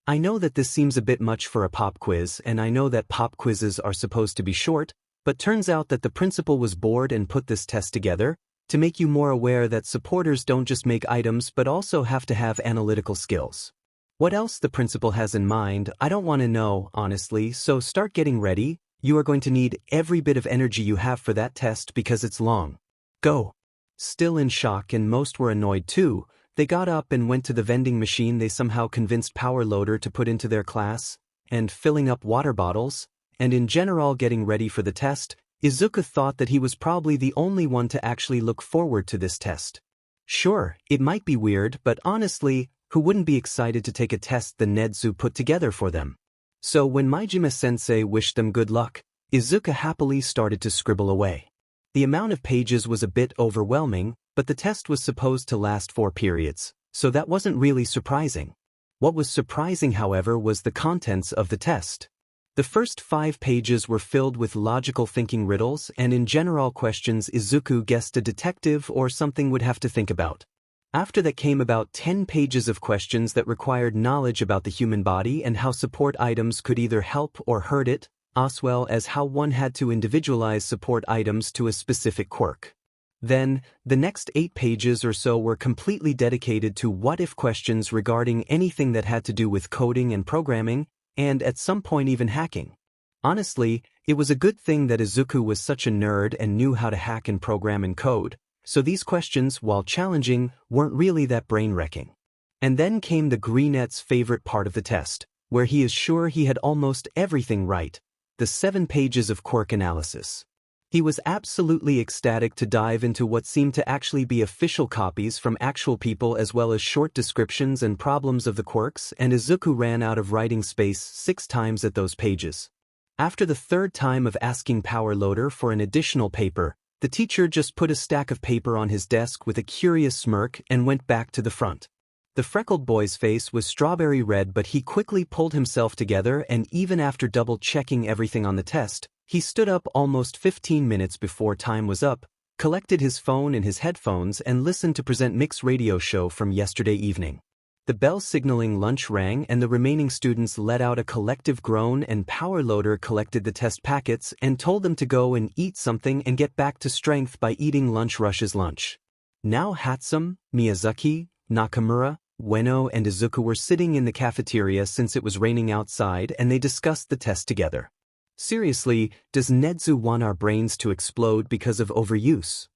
I know that this seems a bit much for a pop quiz, and I know that pop quizzes are supposed to be short, but turns out that the principal was bored and put this test together to make you more aware that supporters don't just make items but also have to have analytical skills. What else the principal has in mind, I don't want to know, honestly, so start getting ready. You are going to need every bit of energy you have for that test because it's long. Go. Still in shock, and most were annoyed too, they got up and went to the vending machine they somehow convinced Power Loader to put into their class, and filling up water bottles, and in general getting ready for the test. Izuku thought that he was probably the only one to actually look forward to this test. Sure, it might be weird, but honestly, who wouldn't be excited to take a test the Nedzu put together for them? So when Majima-sensei wished them good luck, Izuku happily started to scribble away. The amount of pages was a bit overwhelming, but the test was supposed to last 4 periods, so that wasn't really surprising. What was surprising, however, was the contents of the test. The first 5 pages were filled with logical thinking riddles, and in general questions Izuku guessed a detective or something would have to think about. After that came about 10 pages of questions that required knowledge about the human body and how support items could either help or hurt it, as well as how one had to individualize support items to a specific quirk. Then, the next 8 pages or so were completely dedicated to what-if questions regarding anything that had to do with coding and programming, and at some point even hacking. Honestly, it was a good thing that Izuku was such a nerd and knew how to hack and program and code, so these questions, while challenging, weren't really that brain-wrecking. And then came the Greenette's favorite part of the test, where he is sure he had almost everything right, the 7 pages of quirk analysis. He was absolutely ecstatic to dive into what seemed to actually be official copies from actual people as well as short descriptions and problems of the quirks, and Izuku ran out of writing space 6 times at those pages. After the 3rd time of asking Power Loader for an additional paper, the teacher just put a stack of paper on his desk with a curious smirk and went back to the front. The freckled boy's face was strawberry red, but he quickly pulled himself together, and even after double-checking everything on the test, he stood up almost 15 minutes before time was up, collected his phone and his headphones, and listened to Present Mix radio show from yesterday evening. The bell signaling lunch rang and the remaining students let out a collective groan, and Power Loader collected the test packets and told them to go and eat something and get back to strength by eating Lunch Rush's lunch. Now Hatsume, Miyazaki, Nakamura, Ueno and Izuku were sitting in the cafeteria since it was raining outside, and they discussed the test together. Seriously, does Nedzu want our brains to explode because of overuse?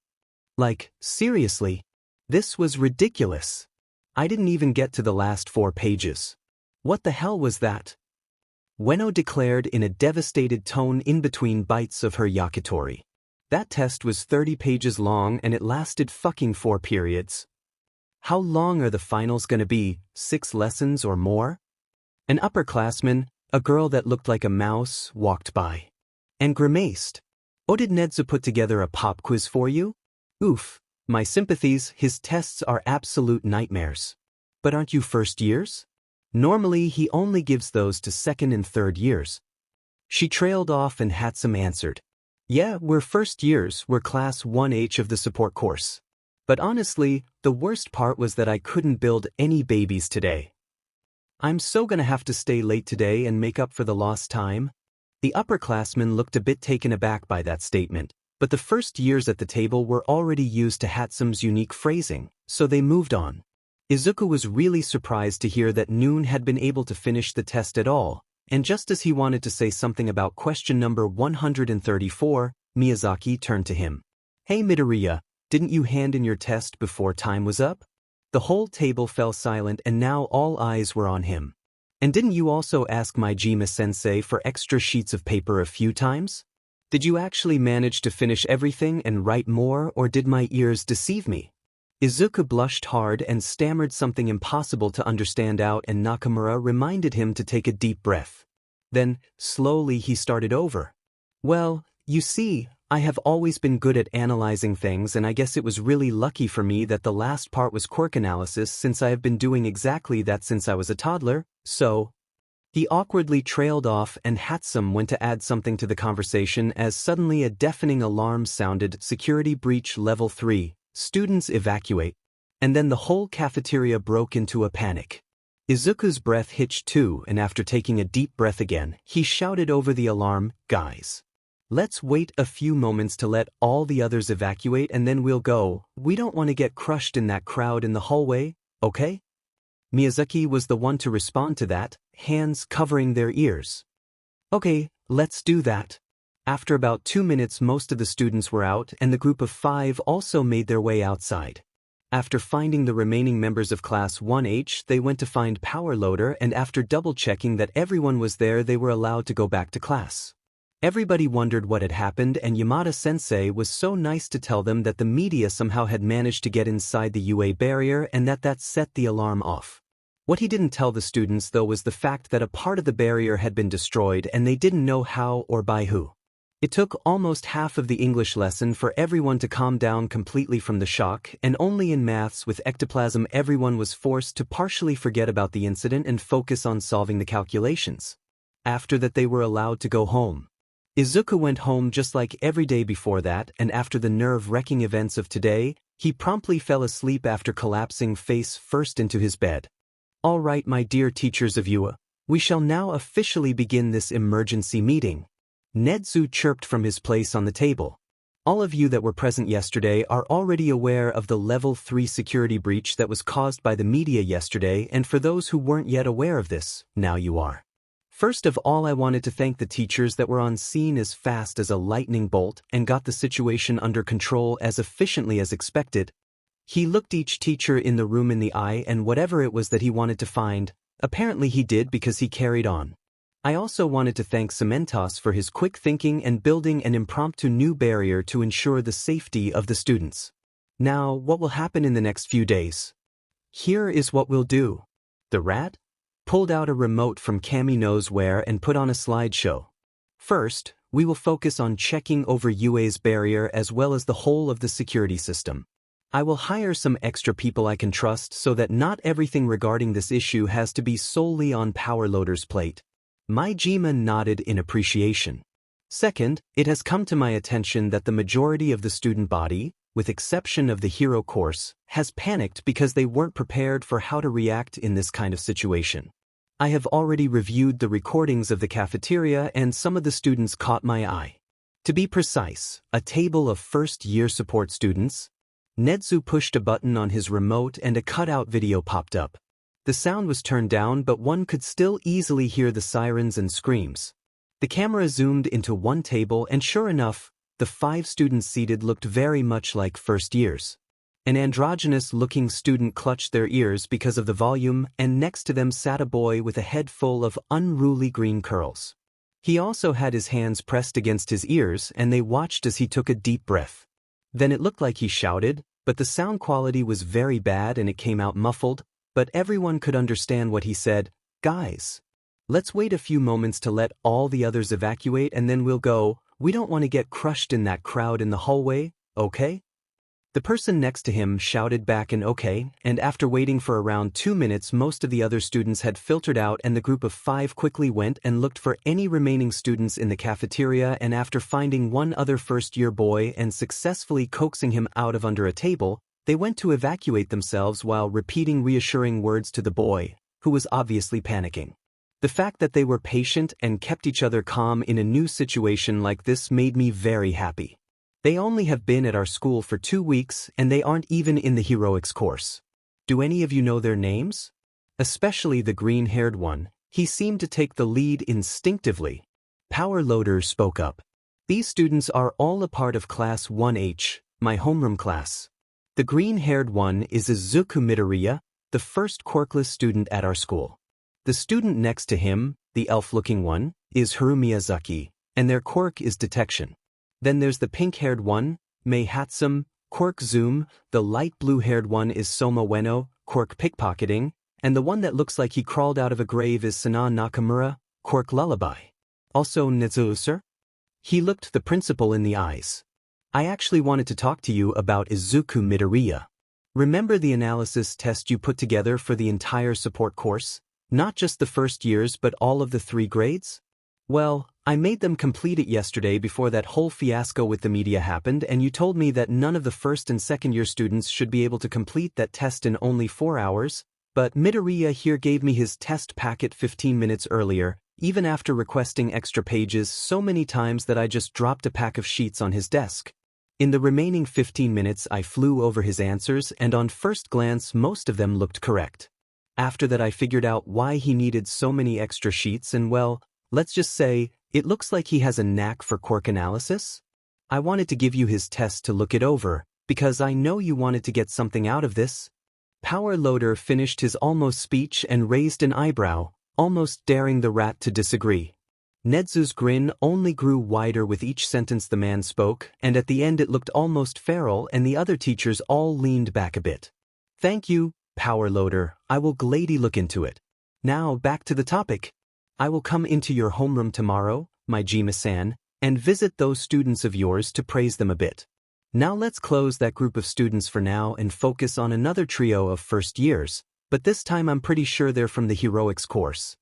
Like, seriously? This was ridiculous. I didn't even get to the last 4 pages. What the hell was that? Ueno declared in a devastated tone in between bites of her yakitori. That test was 30 pages long and it lasted fucking 4 periods. How long are the finals gonna be, 6 lessons or more? An upperclassman, a girl that looked like a mouse, walked by and grimaced. Oh, did Nedzu put together a pop quiz for you? Oof, my sympathies, his tests are absolute nightmares. But aren't you first years? Normally he only gives those to 2nd and 3rd years. She trailed off and Hatsume answered. Yeah, we're first years, we're class 1H of the support course. But honestly, the worst part was that I couldn't build any babies today. I'm so gonna have to stay late today and make up for the lost time. The upperclassmen looked a bit taken aback by that statement, but the first years at the table were already used to Hatsume's unique phrasing, so they moved on. Izuku was really surprised to hear that Noon had been able to finish the test at all, and just as he wanted to say something about question number 134, Miyazaki turned to him. Hey Midoriya, didn't you hand in your test before time was up? The whole table fell silent and now all eyes were on him. And didn't you also ask Majima-sensei for extra sheets of paper a few times? Did you actually manage to finish everything and write more, or did my ears deceive me? Izuku blushed hard and stammered something impossible to understand out, and Nakamura reminded him to take a deep breath. Then, slowly he started over. Well, you see, I have always been good at analyzing things, and I guess it was really lucky for me that the last part was quirk analysis, since I have been doing exactly that since I was a toddler, so... He awkwardly trailed off, and Hatsume went to add something to the conversation as suddenly a deafening alarm sounded. Security breach level 3, students evacuate. And then the whole cafeteria broke into a panic. Izuku's breath hitched too, and after taking a deep breath again, he shouted over the alarm, guys. Let's wait a few moments to let all the others evacuate and then we'll go. We don't want to get crushed in that crowd in the hallway, okay? Miyazaki was the one to respond to that, hands covering their ears. Okay, let's do that. After about 2 minutes most of the students were out and the group of 5 also made their way outside. After finding the remaining members of Class 1H, they went to find Power Loader, and after double-checking that everyone was there they were allowed to go back to class. Everybody wondered what had happened, and Yamada-sensei was so nice to tell them that the media somehow had managed to get inside the UA barrier and that set the alarm off. What he didn't tell the students though was the fact that a part of the barrier had been destroyed and they didn't know how or by who. It took almost half of the English lesson for everyone to calm down completely from the shock, and only in maths with ectoplasm everyone was forced to partially forget about the incident and focus on solving the calculations. After that they were allowed to go home. Izuku went home just like every day before that, and after the nerve-wracking events of today, he promptly fell asleep after collapsing face first into his bed. All right, my dear teachers of UA, we shall now officially begin this emergency meeting. Nedzu chirped from his place on the table. All of you that were present yesterday are already aware of the level 3 security breach that was caused by the media yesterday, and for those who weren't yet aware of this, now you are. First of all, I wanted to thank the teachers that were on scene as fast as a lightning bolt and got the situation under control as efficiently as expected. He looked each teacher in the room in the eye, and whatever it was that he wanted to find, apparently he did because he carried on. I also wanted to thank Cementos for his quick thinking and building an impromptu new barrier to ensure the safety of the students. Now, what will happen in the next few days? Here is what we'll do. The rat pulled out a remote from Kami knows where and put on a slideshow. First, we will focus on checking over UA's barrier as well as the whole of the security system. I will hire some extra people I can trust so that not everything regarding this issue has to be solely on Powerloader's plate. Maijima nodded in appreciation. Second, it has come to my attention that the majority of the student body, with exception of the hero course, has panicked because they weren't prepared for how to react in this kind of situation. I have already reviewed the recordings of the cafeteria and some of the students caught my eye. To be precise, a table of first-year support students. Nedzu pushed a button on his remote and a cutout video popped up. The sound was turned down, but one could still easily hear the sirens and screams. The camera zoomed into one table, and sure enough, the 5 students seated looked very much like first years. An androgynous-looking student clutched their ears because of the volume, and next to them sat a boy with a head full of unruly green curls. He also had his hands pressed against his ears, and they watched as he took a deep breath. Then it looked like he shouted, but the sound quality was very bad and it came out muffled, but everyone could understand what he said. Guys, let's wait a few moments to let all the others evacuate and then we'll go. We don't want to get crushed in that crowd in the hallway, okay? The person next to him shouted back an okay, and after waiting for around 2 minutes most of the other students had filtered out and the group of 5 quickly went and looked for any remaining students in the cafeteria, and after finding one other first-year boy and successfully coaxing him out of under a table, they went to evacuate themselves while repeating reassuring words to the boy, who was obviously panicking. The fact that they were patient and kept each other calm in a new situation like this made me very happy. They only have been at our school for 2 weeks and they aren't even in the heroics course. Do any of you know their names? Especially the green-haired one, he seemed to take the lead instinctively. Powerloader spoke up. These students are all a part of Class 1H, my homeroom class. The green-haired one is Izuku Midoriya, the first quirkless student at our school. The student next to him, the elf-looking one, is Miyazaki, and their quirk is detection. Then there's the pink-haired one, Mei Hatsume, quirk zoom, the light blue-haired one is Soma Ueno, quirk pickpocketing, and the one that looks like he crawled out of a grave is Sana Nakamura, quirk lullaby. Also Nedzu, sir? He looked the principal in the eyes. I actually wanted to talk to you about Izuku Midoriya. Remember the analysis test you put together for the entire support course? Not just the first years but all of the 3 grades? Well, I made them complete it yesterday before that whole fiasco with the media happened, and you told me that none of the first and second year students should be able to complete that test in only 4 hours, but Midoriya here gave me his test packet 15 minutes earlier, even after requesting extra pages so many times that I just dropped a pack of sheets on his desk. In the remaining 15 minutes I flew over his answers, and on first glance most of them looked correct. After that I figured out why he needed so many extra sheets, and well, let's just say, it looks like he has a knack for quirk analysis. I wanted to give you his test to look it over, because I know you wanted to get something out of this. Powerloader finished his almost speech and raised an eyebrow, almost daring the rat to disagree. Nedzu's grin only grew wider with each sentence the man spoke, and at the end it looked almost feral and the other teachers all leaned back a bit. Thank you, Power loader, I will gladly look into it. Now back to the topic. I will come into your homeroom tomorrow, my Jima-san, and visit those students of yours to praise them a bit. Now let's close that group of students for now and focus on another trio of first years, but this time I'm pretty sure they're from the heroics course.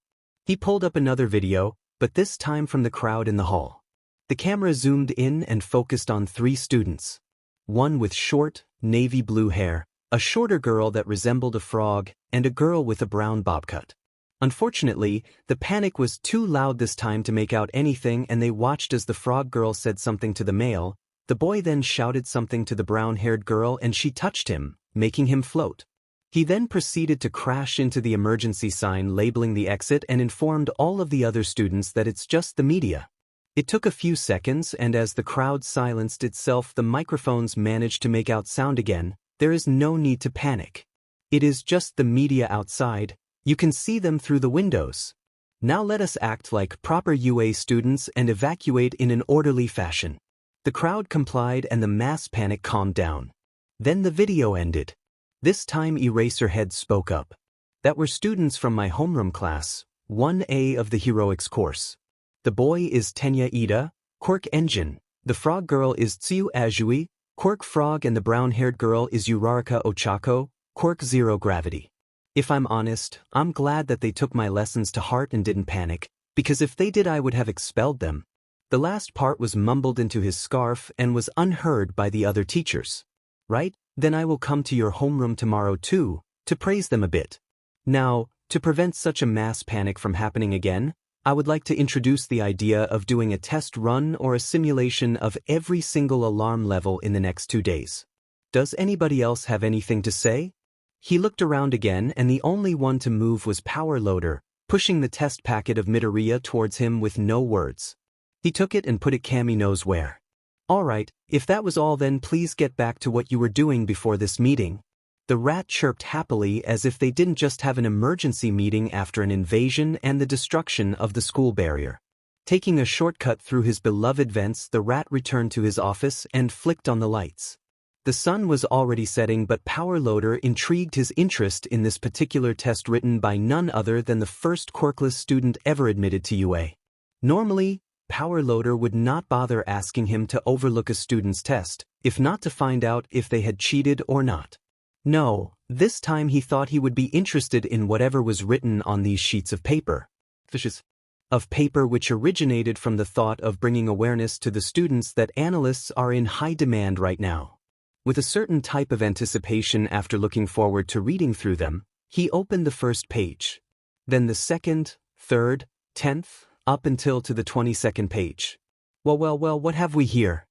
He pulled up another video, but this time from the crowd in the hall. The camera zoomed in and focused on 3 students. One with short, navy blue hair, a shorter girl that resembled a frog, and a girl with a brown bob cut. Unfortunately, the panic was too loud this time to make out anything, and they watched as the frog girl said something to the male. The boy then shouted something to the brown-haired girl and she touched him, making him float. He then proceeded to crash into the emergency sign labeling the exit and informed all of the other students that it's just the media. It took a few seconds, and as the crowd silenced itself, the microphones managed to make out sound again. There is no need to panic. It is just the media outside. You can see them through the windows. Now let us act like proper UA students and evacuate in an orderly fashion. The crowd complied and the mass panic calmed down. Then the video ended. This time Eraserhead spoke up. That were students from my homeroom class, 1A of the heroics course. The boy is Tenya Ida, Quirk Engine. The frog girl is Tsuyu Azui, Quirk Frog, and the brown-haired girl is Uraraka Ochako, Quirk Zero Gravity. If I'm honest, I'm glad that they took my lessons to heart and didn't panic, because if they did I would have expelled them. The last part was mumbled into his scarf and was unheard by the other teachers. Right? Then I will come to your homeroom tomorrow too, to praise them a bit. Now, to prevent such a mass panic from happening again, I would like to introduce the idea of doing a test run or a simulation of every single alarm level in the next 2 days. Does anybody else have anything to say? He looked around again and the only one to move was Power Loader, pushing the test packet of Midoriya towards him with no words. He took it and put it Kami knows where. Alright, if that was all then please get back to what you were doing before this meeting. The rat chirped happily as if they didn't just have an emergency meeting after an invasion and the destruction of the school barrier. Taking a shortcut through his beloved vents, the rat returned to his office and flicked on the lights. The sun was already setting, but Power Loader intrigued his interest in this particular test written by none other than the first Quirkless student ever admitted to UA. Normally, Power Loader would not bother asking him to overlook a student's test, if not to find out if they had cheated or not. No, this time he thought he would be interested in whatever was written on these sheets of paper. Fishes of paper, which originated from the thought of bringing awareness to the students that analysts are in high demand right now. With a certain type of anticipation after looking forward to reading through them, he opened the first page. Then the second, third, 10th, up until to the 22nd page. Well, what have we here?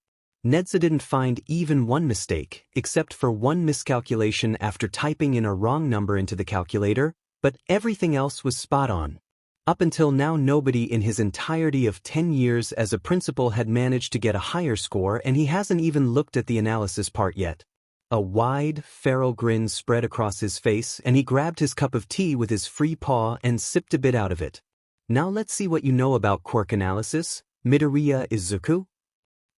Nedza didn't find even one mistake, except for one miscalculation after typing in a wrong number into the calculator, but everything else was spot on. Up until now, nobody in his entirety of 10 years as a principal had managed to get a higher score, and he hasn't even looked at the analysis part yet. A wide, feral grin spread across his face, and he grabbed his cup of tea with his free paw and sipped a bit out of it. Now let's see what you know about quirk analysis. Midoriya is Zuku?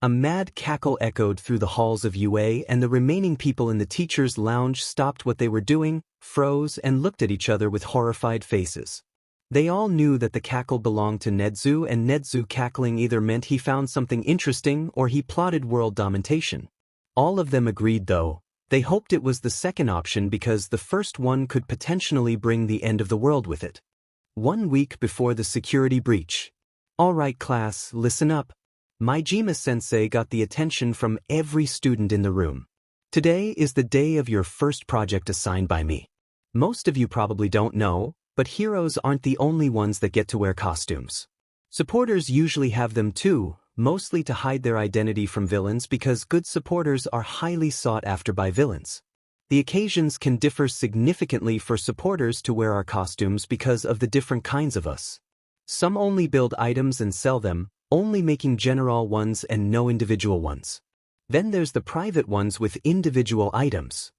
A mad cackle echoed through the halls of UA, and the remaining people in the teacher's lounge stopped what they were doing, froze, and looked at each other with horrified faces. They all knew that the cackle belonged to Nedzu, and Nedzu cackling either meant he found something interesting or he plotted world domination. All of them agreed, though. They hoped it was the second option because the first one could potentially bring the end of the world with it. 1 week before the security breach. Alright class, listen up. Maijima-sensei got the attention from every student in the room. Today is the day of your first project assigned by me. Most of you probably don't know, but heroes aren't the only ones that get to wear costumes. Supporters usually have them too, mostly to hide their identity from villains because good supporters are highly sought after by villains. The occasions can differ significantly for supporters to wear our costumes because of the different kinds of us. Some only build items and sell them, only making general ones and no individual ones. Then there's the private ones with individual items.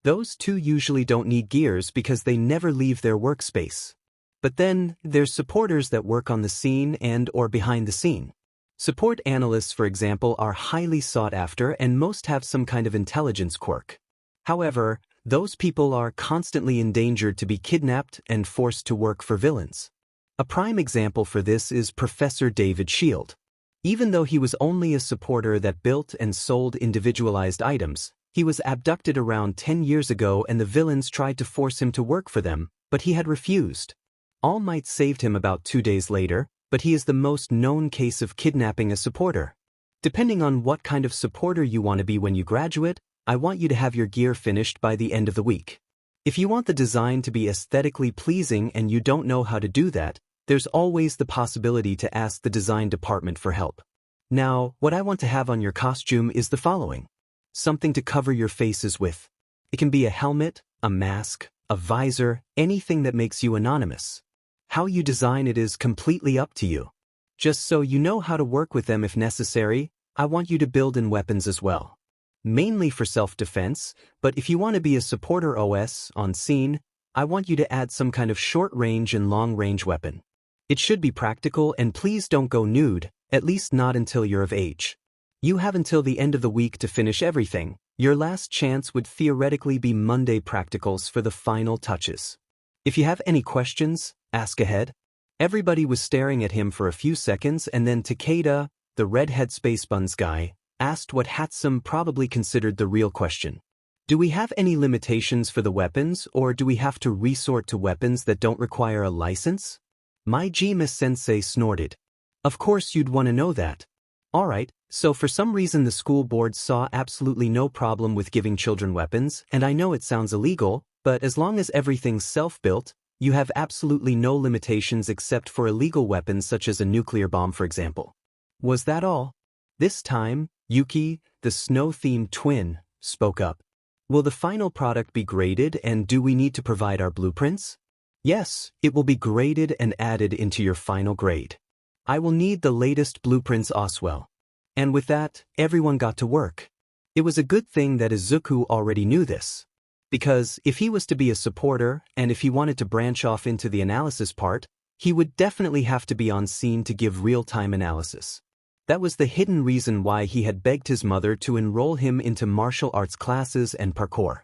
Those two usually don't need gears because they never leave their workspace. But then, there's supporters that work on the scene and or behind the scene. Support analysts, for example, are highly sought after and most have some kind of intelligence quirk. However, Those people are constantly endangered to be kidnapped and forced to work for villains. A prime example for this is Professor David Shield. Even though he was only a supporter that built and sold individualized items, he was abducted around 10 years ago and the villains tried to force him to work for them, but he had refused. All Might saved him about 2 days later, but he is the most known case of kidnapping a supporter. Depending on what kind of supporter you want to be when you graduate, I want you to have your gear finished by the end of the week. If you want the design to be aesthetically pleasing and you don't know how to do that, there's always the possibility to ask the design department for help. Now, what I want to have on your costume is the following. Something to cover your faces with. It can be a helmet, a mask, a visor, anything that makes you anonymous. How you design it is completely up to you. Just so you know how to work with them if necessary, I want you to build in weapons as well. Mainly for self-defense, but if you want to be a supporter OS on scene, I want you to add some kind of short-range and long-range weapon. It should be practical and please don't go nude, at least not until you're of age. You have until the end of the week to finish everything. Your last chance would theoretically be Monday practicals for the final touches. If you have any questions, ask ahead. Everybody was staring at him for a few seconds and then Takeda, the redhead space buns guy, asked what Hatsume probably considered the real question. Do we have any limitations for the weapons or do we have to resort to weapons that don't require a license? My Majima-sensei snorted. Of course you'd want to know that. Alright, so for some reason the school board saw absolutely no problem with giving children weapons, and I know it sounds illegal, but as long as everything's self-built, you have absolutely no limitations except for illegal weapons such as a nuclear bomb for example. Was that all? This time, Yuki, the snow-themed twin, spoke up. Will the final product be graded and do we need to provide our blueprints? Yes, it will be graded and added into your final grade. I will need the latest blueprints Oswell. And with that, everyone got to work. It was a good thing that Izuku already knew this. Because if he was to be a supporter and if he wanted to branch off into the analysis part, he would definitely have to be on scene to give real-time analysis. That was the hidden reason why he had begged his mother to enroll him into martial arts classes and parkour.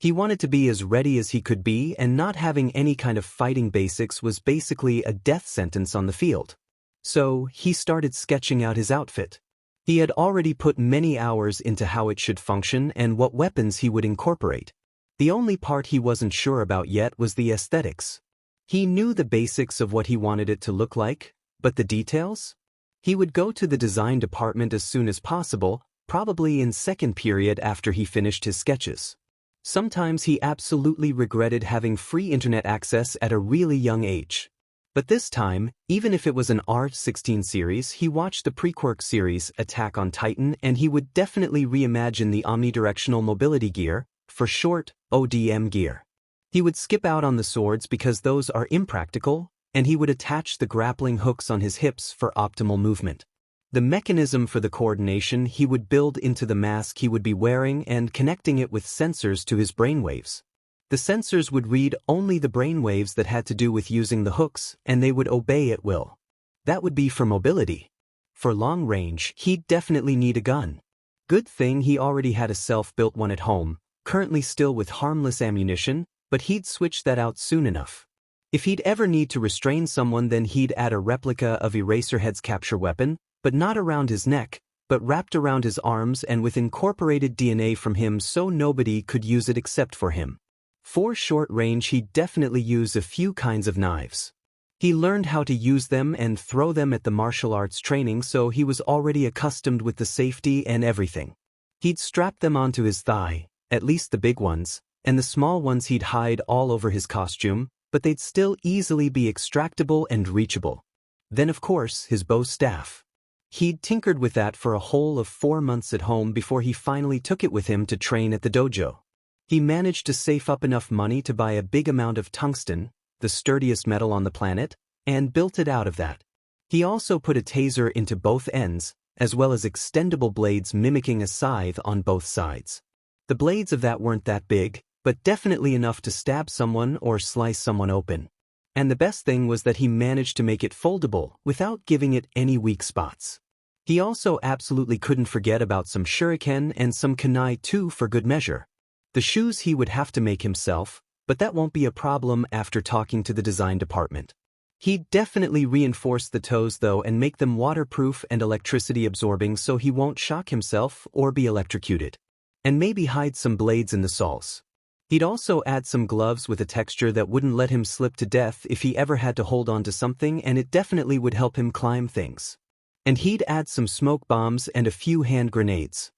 He wanted to be as ready as he could be, and not having any kind of fighting basics was basically a death sentence on the field. So, he started sketching out his outfit. He had already put many hours into how it should function and what weapons he would incorporate. The only part he wasn't sure about yet was the aesthetics. He knew the basics of what he wanted it to look like, but the details? He would go to the design department as soon as possible, probably in second period after he finished his sketches. Sometimes he absolutely regretted having free internet access at a really young age. But this time, even if it was an R16 series, he watched the pre-Quirk series, Attack on Titan, and he would definitely reimagine the omnidirectional mobility gear, for short, ODM gear. He would skip out on the swords because those are impractical, and he would attach the grappling hooks on his hips for optimal movement. The mechanism for the coordination he would build into the mask he would be wearing and connecting it with sensors to his brainwaves. The sensors would read only the brainwaves that had to do with using the hooks, and they would obey at will. That would be for mobility. For long range, he'd definitely need a gun. Good thing he already had a self-built one at home, currently still with harmless ammunition, but he'd switch that out soon enough. If he'd ever need to restrain someone, then he'd add a replica of Eraserhead's capture weapon, but not around his neck, but wrapped around his arms and with incorporated DNA from him so nobody could use it except for him. For short range, he'd definitely use a few kinds of knives. He learned how to use them and throw them at the martial arts training, so he was already accustomed with the safety and everything. He'd strap them onto his thigh, at least the big ones, and the small ones he'd hide all over his costume, but they'd still easily be extractable and reachable. Then of course, his bow staff. He'd tinkered with that for a whole of 4 months at home before he finally took it with him to train at the dojo. He managed to save up enough money to buy a big amount of tungsten, the sturdiest metal on the planet, and built it out of that. He also put a taser into both ends, as well as extendable blades mimicking a scythe on both sides. The blades of that weren't that big, but definitely enough to stab someone or slice someone open. And the best thing was that he managed to make it foldable without giving it any weak spots. He also absolutely couldn't forget about some shuriken and some kunai too for good measure. The shoes he would have to make himself, but that won't be a problem after talking to the design department. He'd definitely reinforce the toes though and make them waterproof and electricity absorbing so he won't shock himself or be electrocuted. And maybe hide some blades in the soles. He'd also add some gloves with a texture that wouldn't let him slip to death if he ever had to hold on to something, and it definitely would help him climb things. And he'd add some smoke bombs and a few hand grenades.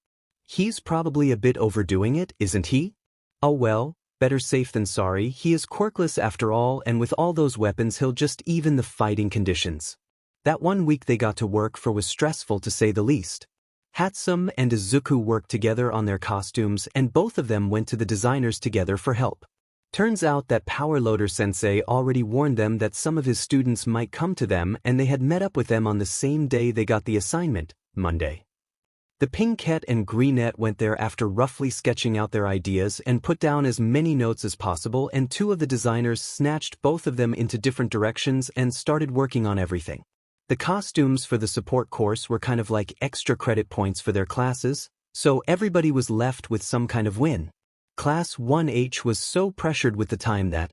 He's probably a bit overdoing it, isn't he? Oh well, better safe than sorry. He is Quirkless after all, and with all those weapons he'll just even the fighting conditions. That 1 week they got to work for was stressful to say the least. Hatsume and Izuku worked together on their costumes, and both of them went to the designers together for help. Turns out that Power Loader Sensei already warned them that some of his students might come to them, and they had met up with them on the same day they got the assignment, Monday. The Pinkette and Greenette went there after roughly sketching out their ideas and put down as many notes as possible, and two of the designers snatched both of them into different directions and started working on everything. The costumes for the support course were kind of like extra credit points for their classes, so everybody was left with some kind of win. Class 1H was so pressured with the time that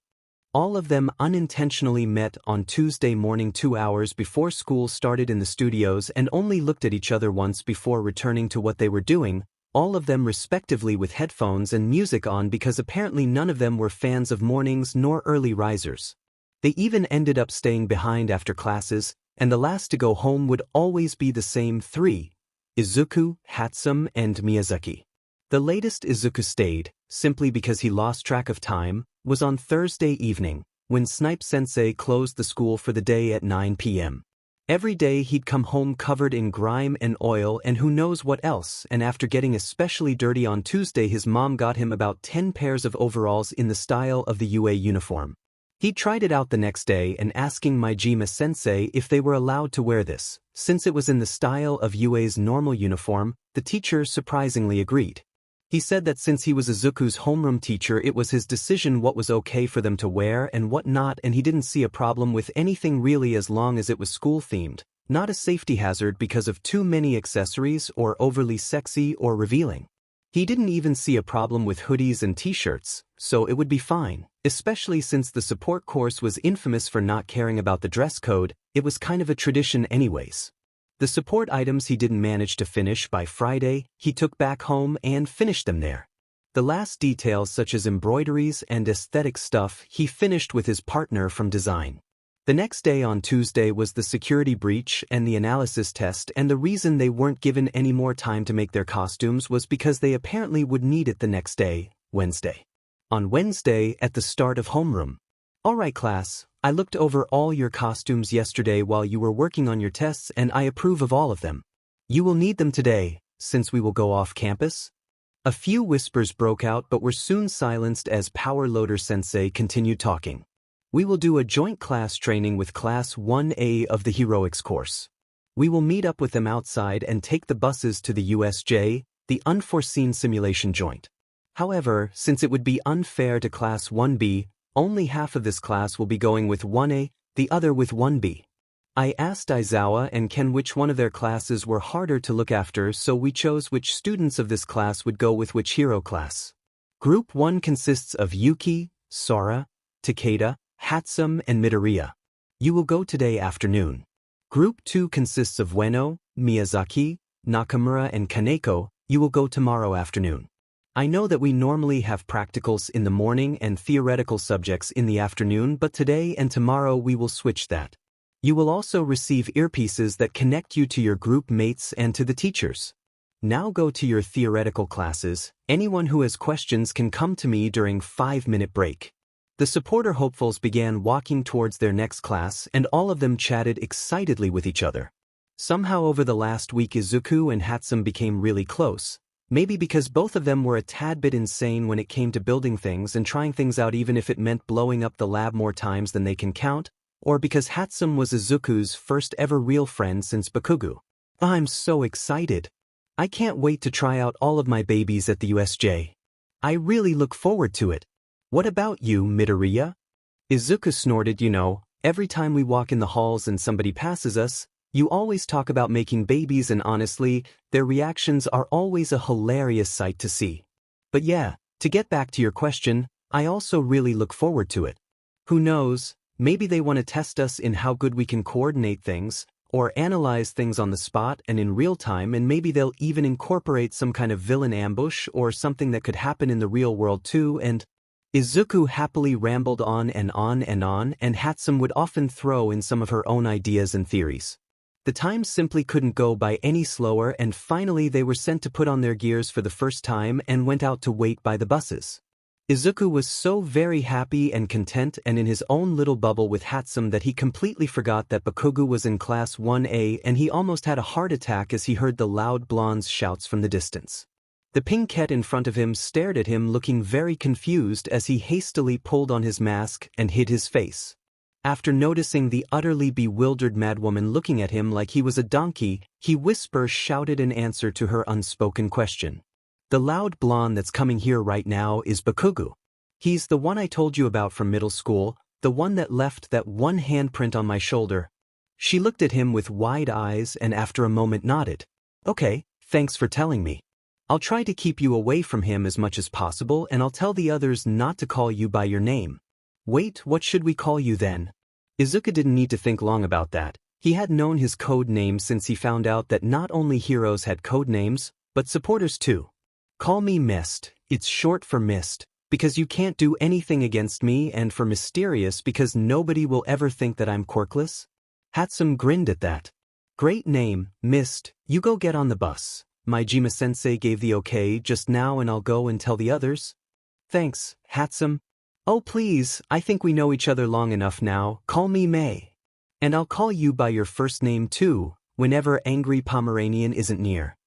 all of them unintentionally met on Tuesday morning 2 hours before school started in the studios and only looked at each other once before returning to what they were doing, all of them respectively with headphones and music on because apparently none of them were fans of mornings nor early risers. They even ended up staying behind after classes, and the last to go home would always be the same three: Izuku, Hatsume, and Miyazaki. The latest Izuku stayed, simply because he lost track of time, was on Thursday evening, when Snipe Sensei closed the school for the day at 9 p.m. Every day he'd come home covered in grime and oil and who knows what else, and after getting especially dirty on Tuesday his mom got him about 10 pairs of overalls in the style of the UA uniform. He tried it out the next day and asking Majima Sensei if they were allowed to wear this. Since it was in the style of UA's normal uniform, the teacher surprisingly agreed. He said that since he was Izuku's homeroom teacher it was his decision what was okay for them to wear and what not, and he didn't see a problem with anything really as long as it was school-themed, not a safety hazard because of too many accessories or overly sexy or revealing. He didn't even see a problem with hoodies and t-shirts, so it would be fine, especially since the support course was infamous for not caring about the dress code. It was kind of a tradition anyways. The support items he didn't manage to finish by Friday, he took back home and finished them there. The last details such as embroideries and aesthetic stuff he finished with his partner from design. The next day on Tuesday was the security breach and the analysis test, and the reason they weren't given any more time to make their costumes was because they apparently would need it the next day, Wednesday. On Wednesday, at the start of homeroom. Alright class, I looked over all your costumes yesterday while you were working on your tests and I approve of all of them. You will need them today, since we will go off campus. A few whispers broke out but were soon silenced as Power Loader Sensei continued talking. We will do a joint class training with Class 1A of the Heroics course. We will meet up with them outside and take the buses to the USJ, the unforeseen simulation joint. However, since it would be unfair to Class 1B, only half of this class will be going with 1A, the other with 1B. I asked Aizawa and Ken which one of their classes were harder to look after, so we chose which students of this class would go with which hero class. Group 1 consists of Yuki, Sora, Takeda, Hatsume, and Midoriya. You will go today afternoon. Group 2 consists of Ueno, Miyazaki, Nakamura, and Kaneko. You will go tomorrow afternoon. I know that we normally have practicals in the morning and theoretical subjects in the afternoon, but today and tomorrow we will switch that. You will also receive earpieces that connect you to your group mates and to the teachers. Now go to your theoretical classes. Anyone who has questions can come to me during 5-minute break. The supporter hopefuls began walking towards their next class, and all of them chatted excitedly with each other. Somehow over the last week Izuku and Hatsume became really close, maybe because both of them were a tad bit insane when it came to building things and trying things out even if it meant blowing up the lab more times than they can count, or because Hatsume was Izuku's first ever real friend since Bakugo. I'm so excited. I can't wait to try out all of my babies at the USJ. I really look forward to it. What about you, Midoriya? Izuku snorted. You know, every time we walk in the halls and somebody passes us, you always talk about making babies, and honestly, their reactions are always a hilarious sight to see. But yeah, To get back to your question, I also really look forward to it. Who knows, maybe they want to test us in how good we can coordinate things, or analyze things on the spot and in real time, and maybe they'll even incorporate some kind of villain ambush or something that could happen in the real world too. And Izuku happily rambled on and on and on, and Hatsume would often throw in some of her own ideas and theories. The time simply couldn't go by any slower, and finally they were sent to put on their gears for the first time and went out to wait by the buses. Izuku was so very happy and content and in his own little bubble with Hatsume that he completely forgot that Bakugo was in Class 1A, and he almost had a heart attack as he heard the loud blonde's shouts from the distance. The pinkette in front of him stared at him looking very confused as he hastily pulled on his mask and hid his face. After noticing the utterly bewildered madwoman looking at him like he was a donkey, he shouted an answer to her unspoken question. The loud blonde that's coming here right now is Bakugo. He's the one I told you about from middle school, the one that left that one handprint on my shoulder. She looked at him with wide eyes and after a moment nodded. Okay, thanks for telling me. I'll try to keep you away from him as much as possible, and I'll tell the others not to call you by your name. Wait, what should we call you then? Izuku didn't need to think long about that. He had known his code name since he found out that not only heroes had code names, but supporters too. Call me Mist, it's short for Mist, because you can't do anything against me, and for Mysterious because nobody will ever think that I'm Quirkless. Hatsume grinned at that. Great name, Mist, you go get on the bus. My Jima-sensei gave the okay just now and I'll go and tell the others. Thanks, Hatsume. Oh please, I think we know each other long enough now, call me May. And I'll call you by your first name too, whenever Angry Pomeranian isn't near.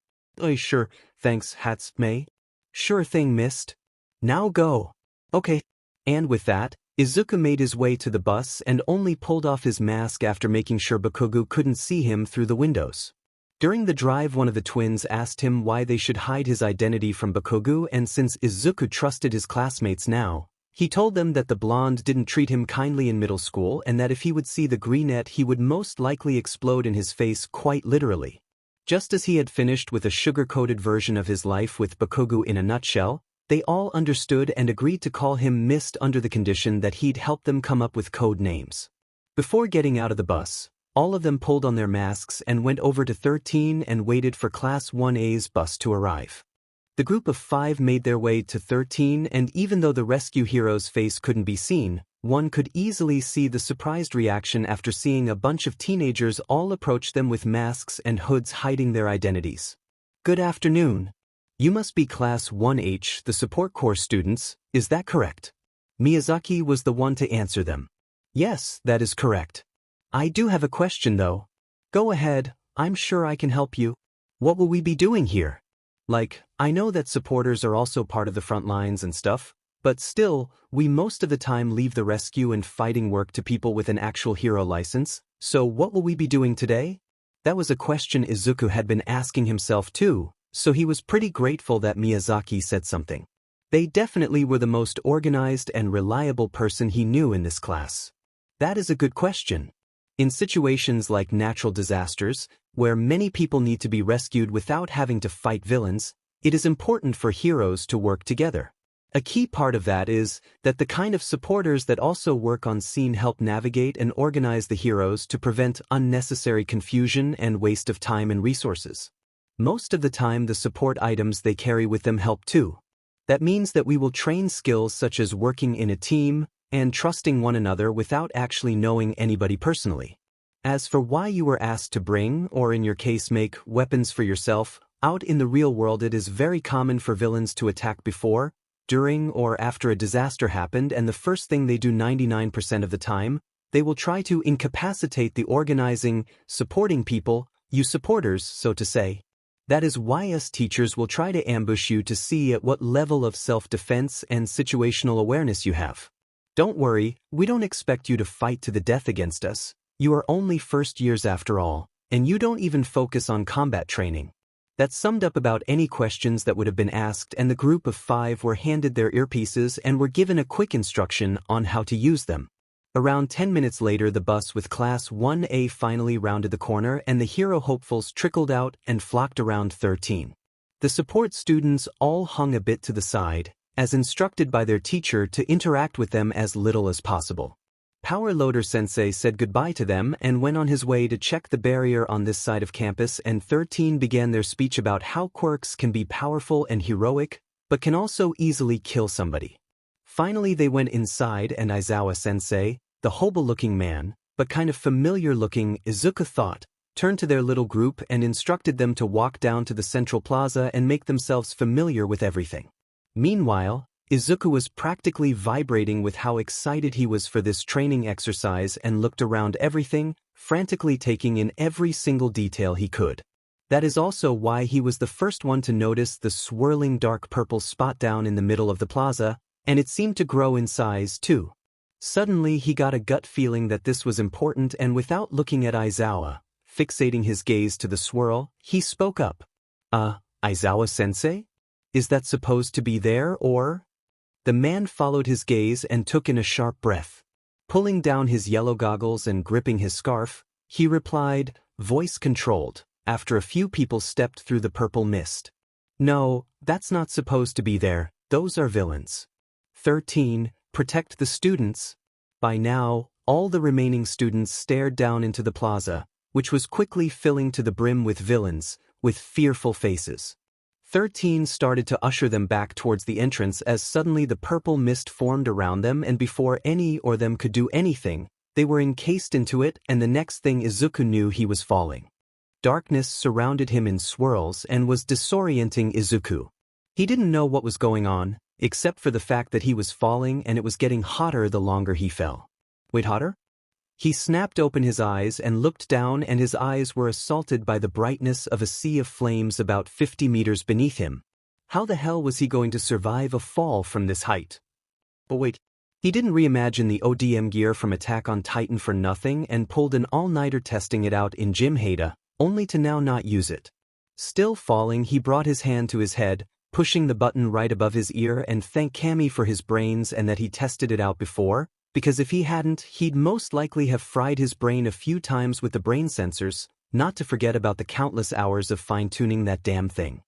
Oh sure, thanks Hatsume. Sure thing, Mist. Now go. Okay. And with that, Izuku made his way to the bus and only pulled off his mask after making sure Bakugo couldn't see him through the windows. During the drive, one of the twins asked him why they should hide his identity from Bakugo, and since Izuku trusted his classmates now, he told them that the blonde didn't treat him kindly in middle school and that if he would see the greenette he would most likely explode in his face, quite literally. Just as he had finished with a sugar-coated version of his life with Bakugo in a nutshell, they all understood and agreed to call him Mist under the condition that he'd help them come up with code names. Before getting out of the bus, all of them pulled on their masks and went over to 13 and waited for Class 1A's bus to arrive. The group of 5 made their way to 13, and even though the rescue hero's face couldn't be seen, one could easily see the surprised reaction after seeing a bunch of teenagers all approach them with masks and hoods hiding their identities. Good afternoon. You must be Class 1H, the support corps students, is that correct? Miyazaki was the one to answer them. Yes, that is correct. I do have a question though. Go ahead, I'm sure I can help you. What will we be doing here? Like, I know that supporters are also part of the front lines and stuff, but still, we most of the time leave the rescue and fighting work to people with an actual hero license, so what will we be doing today? That was a question Izuku had been asking himself too, so he was pretty grateful that Miyazaki said something. They definitely were the most organized and reliable person he knew in this class. That is a good question. In situations like natural disasters, where many people need to be rescued without having to fight villains, it is important for heroes to work together. A key part of that is that the kind of supporters that also work on scene help navigate and organize the heroes to prevent unnecessary confusion and waste of time and resources. Most of the time the support items they carry with them help too. That means that we will train skills such as working in a team, and trusting one another without actually knowing anybody personally. As for why you were asked to bring, or in your case make, weapons for yourself, out in the real world it is very common for villains to attack before, during, or after a disaster happened, and the first thing they do 99% of the time, they will try to incapacitate the organizing, supporting people, you supporters, so to say. That is why us teachers will try to ambush you to see at what level of self-defense and situational awareness you have. Don't worry, we don't expect you to fight to the death against us. You are only first years after all, and you don't even focus on combat training. That summed up about any questions that would have been asked, and the group of 5 were handed their earpieces and were given a quick instruction on how to use them. Around 10 minutes later, the bus with Class 1A finally rounded the corner and the hero hopefuls trickled out and flocked around 13. The support students all hung a bit to the side, as instructed by their teacher to interact with them as little as possible. Power Loader Sensei said goodbye to them and went on his way to check the barrier on this side of campus, and 13 began their speech about how quirks can be powerful and heroic, but can also easily kill somebody. Finally they went inside, and Aizawa Sensei, the hobo-looking man, but kind of familiar-looking Izuku thought, turned to their little group and instructed them to walk down to the central plaza and make themselves familiar with everything. Meanwhile, Izuku was practically vibrating with how excited he was for this training exercise and looked around everything, frantically taking in every single detail he could. That is also why he was the first one to notice the swirling dark purple spot down in the middle of the plaza, and it seemed to grow in size too. Suddenly he got a gut feeling that this was important, and without looking at Aizawa, fixating his gaze to the swirl, he spoke up. Aizawa-sensei? Is that supposed to be there, or? The man followed his gaze and took in a sharp breath. Pulling down his yellow goggles and gripping his scarf, he replied, voice controlled, after a few people stepped through the purple mist. No, that's not supposed to be there, those are villains. 13. Protect the students. By now, all the remaining students stared down into the plaza, which was quickly filling to the brim with villains, with fearful faces. 13 started to usher them back towards the entrance as suddenly the purple mist formed around them, and before any or them could do anything, they were encased into it, and the next thing Izuku knew, he was falling. Darkness surrounded him in swirls and was disorienting Izuku. He didn't know what was going on, except for the fact that he was falling and it was getting hotter the longer he fell. Wait, hotter? He snapped open his eyes and looked down, and his eyes were assaulted by the brightness of a sea of flames about 50 meters beneath him. How the hell was he going to survive a fall from this height? But wait, he didn't reimagine the ODM gear from Attack on Titan for nothing and pulled an all-nighter testing it out in Gym Hada, only to now not use it. Still falling, he brought his hand to his head, pushing the button right above his ear, and thanked Kami for his brains and that he tested it out before, because if he hadn't, he'd most likely have fried his brain a few times with the brain sensors, not to forget about the countless hours of fine-tuning that damn thing.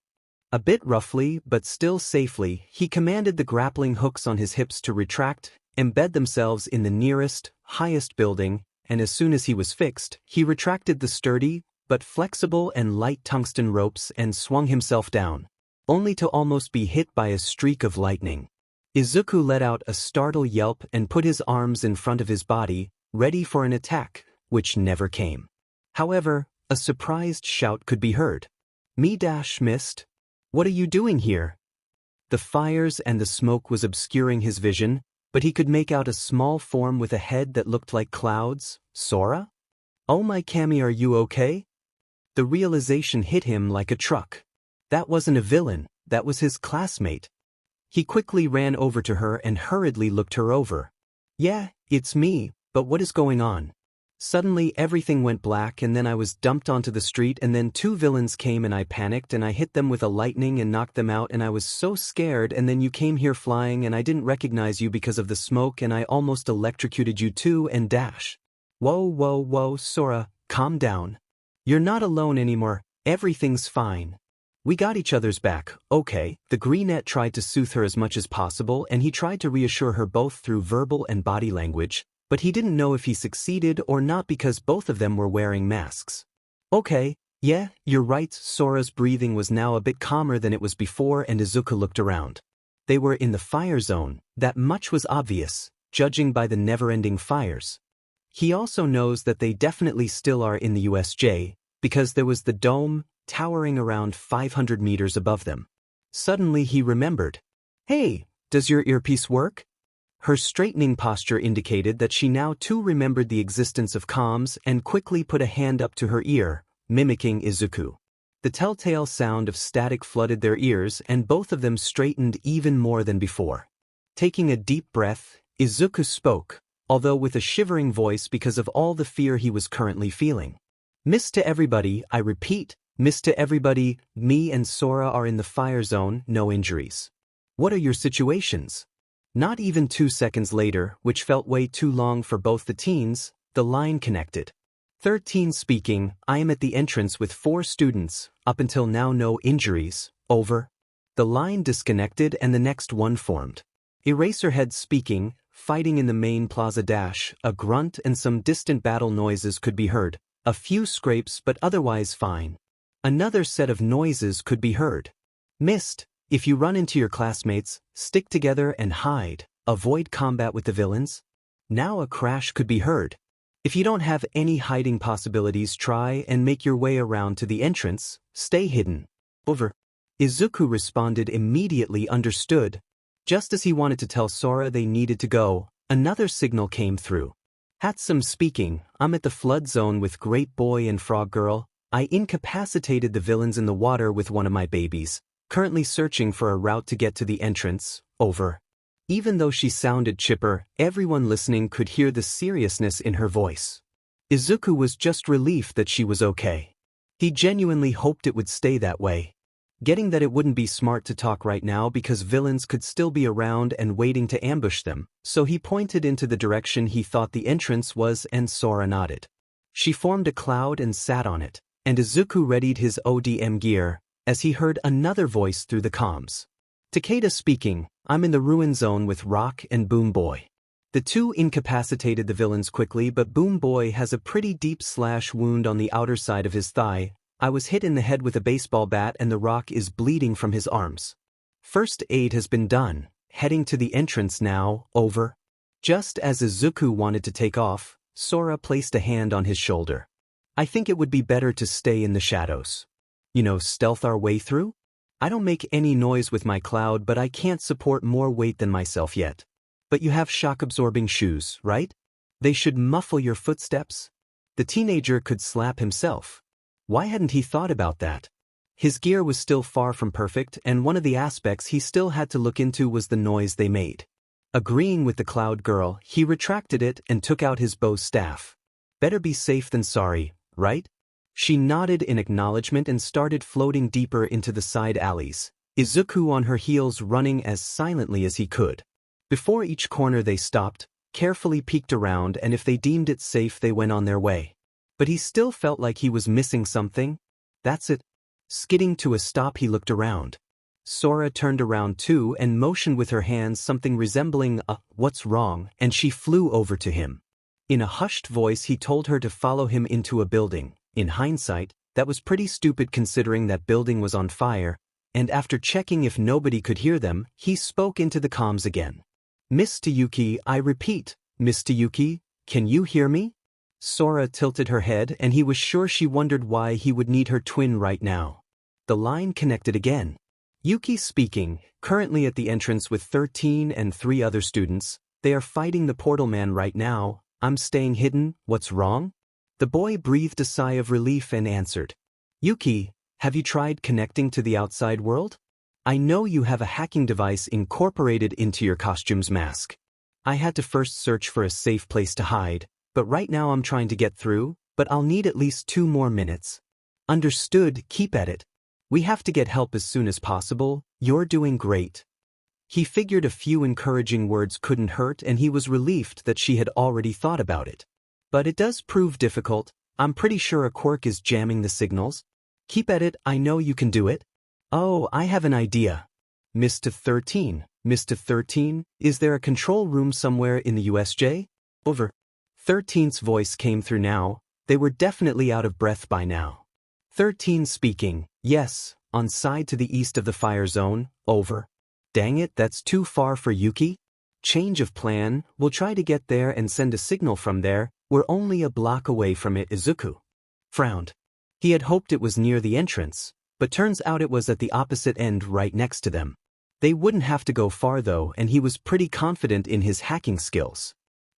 A bit roughly, but still safely, he commanded the grappling hooks on his hips to retract, embed themselves in the nearest, highest building, and as soon as he was fixed, he retracted the sturdy, but flexible and light tungsten ropes and swung himself down, only to almost be hit by a streak of lightning. Izuku let out a startled yelp and put his arms in front of his body, ready for an attack, which never came. However, a surprised shout could be heard. Mist? What are you doing here? The fires and the smoke was obscuring his vision, but he could make out a small form with a head that looked like clouds. Sora? Oh my Kami, are you okay? The realization hit him like a truck. That wasn't a villain, that was his classmate. He quickly ran over to her and hurriedly looked her over. Yeah, it's me, but what is going on? Suddenly everything went black, and then I was dumped onto the street, and then two villains came and I panicked and I hit them with a lightning and knocked them out, and I was so scared, and then you came here flying and I didn't recognize you because of the smoke, and I almost electrocuted you too, and dash. Whoa, Sora, calm down. You're not alone anymore, everything's fine. We got each other's back, okay? The Greenette tried to soothe her as much as possible, and he tried to reassure her both through verbal and body language, but he didn't know if he succeeded or not because both of them were wearing masks. Okay, yeah, you're right. Sora's breathing was now a bit calmer than it was before, and Izuku looked around. They were in the fire zone, that much was obvious, judging by the never-ending fires. He also knows that they definitely still are in the USJ, because there was the dome, towering around 500 meters above them. Suddenly he remembered. Hey, does your earpiece work? Her straightening posture indicated that she now too remembered the existence of comms and quickly put a hand up to her ear, mimicking Izuku. The telltale sound of static flooded their ears, and both of them straightened even more than before. Taking a deep breath, Izuku spoke, although with a shivering voice because of all the fear he was currently feeling. Miss to everybody, I repeat, miss to everybody, me and Sora are in the fire zone, no injuries. What are your situations? Not even 2 seconds later, which felt way too long for both the teens, the line connected. 13 speaking, I am at the entrance with 4 students, up until now no injuries, over. The line disconnected and the next one formed. Eraserhead speaking, fighting in the main plaza dash, a grunt and some distant battle noises could be heard, a few scrapes but otherwise fine. Another set of noises could be heard. Missed, if you run into your classmates, stick together and hide, avoid combat with the villains. Now a crash could be heard. If you don't have any hiding possibilities, try and make your way around to the entrance, stay hidden. Over. Izuku responded immediately, understood. Just as he wanted to tell Sora they needed to go, another signal came through. Hatsume speaking, I'm at the flood zone with Great Boy and Frog Girl. I incapacitated the villains in the water with one of my babies, currently searching for a route to get to the entrance, over. Even though she sounded chipper, everyone listening could hear the seriousness in her voice. Izuku was just relieved that she was okay. He genuinely hoped it would stay that way. Getting that it wouldn't be smart to talk right now because villains could still be around and waiting to ambush them, so he pointed into the direction he thought the entrance was and Sora nodded. She formed a cloud and sat on it, and Izuku readied his ODM gear, as he heard another voice through the comms. Takeda speaking, I'm in the ruin zone with Rock and Boom Boy. The two incapacitated the villains quickly, but Boom Boy has a pretty deep slash wound on the outer side of his thigh. I was hit in the head with a baseball bat and the Rock is bleeding from his arms. First aid has been done, heading to the entrance now, over. Just as Izuku wanted to take off, Sora placed a hand on his shoulder. I think it would be better to stay in the shadows. Stealth our way through? I don't make any noise with my cloud, but I can't support more weight than myself yet. But you have shock-absorbing shoes, right? They should muffle your footsteps. The teenager could slap himself. Why hadn't he thought about that? His gear was still far from perfect, and one of the aspects he still had to look into was the noise they made. Agreeing with the cloud girl, he retracted it and took out his bow staff. Better be safe than sorry, right? She nodded in acknowledgement and started floating deeper into the side alleys, Izuku on her heels running as silently as he could. Before each corner they stopped, carefully peeked around, and if they deemed it safe they went on their way. But he still felt like he was missing something. That's it. Skidding to a stop, he looked around. Sora turned around too and motioned with her hands something resembling a "what's wrong," and she flew over to him. In a hushed voice he told her to follow him into a building. In hindsight, that was pretty stupid considering that building was on fire, and after checking if nobody could hear them, he spoke into the comms again. Miss Tayuki, I repeat, Miss Tayuki, can you hear me? Sora tilted her head and he was sure she wondered why he would need her twin right now. The line connected again. Yuki speaking, currently at the entrance with 13 and 3 other students. They are fighting the portal man right now. I'm staying hidden, what's wrong? The boy breathed a sigh of relief and answered. Yuki, have you tried connecting to the outside world? I know you have a hacking device incorporated into your costume's mask. I had to first search for a safe place to hide, but right now I'm trying to get through, but I'll need at least 2 more minutes. Understood, keep at it. We have to get help as soon as possible. You're doing great. He figured a few encouraging words couldn't hurt and he was relieved that she had already thought about it. But it does prove difficult. I'm pretty sure a quirk is jamming the signals. Keep at it, I know you can do it. Oh, I have an idea. Mr. 13, Mr. 13, is there a control room somewhere in the USJ? Over. 13's voice came through now. They were definitely out of breath by now. 13 speaking, yes, on side to the east of the fire zone, over. Dang it, that's too far for Yuki. Change of plan, we'll try to get there and send a signal from there. We're only a block away from it. Izuku frowned. He had hoped it was near the entrance, but turns out it was at the opposite end right next to them. They wouldn't have to go far though, and he was pretty confident in his hacking skills.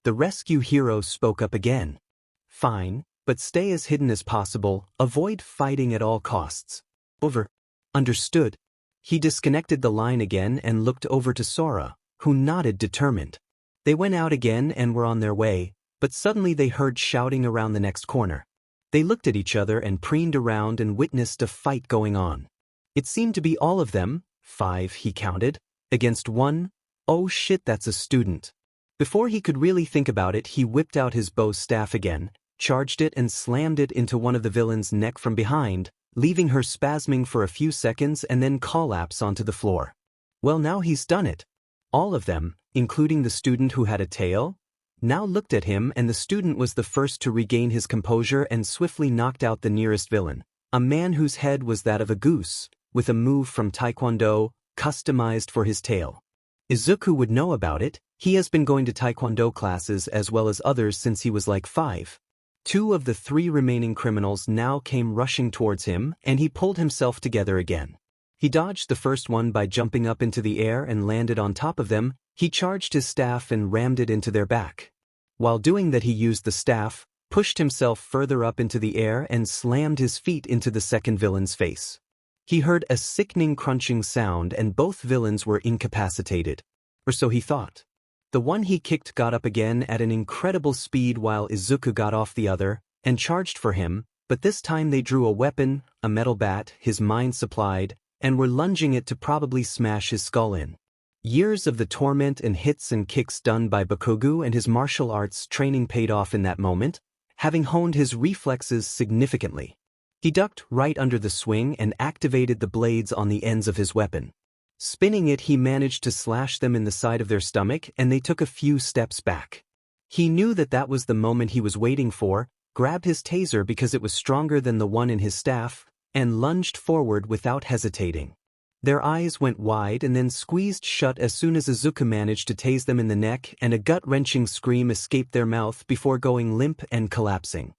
The rescue hero spoke up again. Fine, but stay as hidden as possible, avoid fighting at all costs. Over. Understood. He disconnected the line again and looked over to Sora, who nodded determined. They went out again and were on their way, but suddenly they heard shouting around the next corner. They looked at each other and preened around and witnessed a fight going on. It seemed to be all of them, 5 he counted, against 1. Oh shit, that's a student. Before he could really think about it, he whipped out his bow staff again, charged it and slammed it into one of the villain's neck from behind, leaving her spasming for a few seconds and then collapse onto the floor. Well, now he's done it. All of them, including the student who had a tail, now looked at him, and the student was the first to regain his composure and swiftly knocked out the nearest villain, a man whose head was that of a goose, with a move from Taekwondo, customized for his tail. Izuku would know about it. He has been going to Taekwondo classes as well as others since he was like 5. 2 of the 3 remaining criminals now came rushing towards him, and he pulled himself together again. He dodged the first one by jumping up into the air and landed on top of them. He charged his staff and rammed it into their back. While doing that, he used the staff, pushed himself further up into the air and slammed his feet into the second villain's face. He heard a sickening crunching sound and both villains were incapacitated. Or so he thought. The one he kicked got up again at an incredible speed while Izuku got off the other and charged for him, but this time they drew a weapon, a metal bat his mind supplied, and were lunging it to probably smash his skull in. Years of the torment and hits and kicks done by Bakugo and his martial arts training paid off in that moment, having honed his reflexes significantly. He ducked right under the swing and activated the blades on the ends of his weapon. Spinning it, he managed to slash them in the side of their stomach, and they took a few steps back. He knew that that was the moment he was waiting for, grabbed his taser because it was stronger than the one in his staff, and lunged forward without hesitating. Their eyes went wide and then squeezed shut as soon as Izuku managed to tase them in the neck, and a gut-wrenching scream escaped their mouth before going limp and collapsing.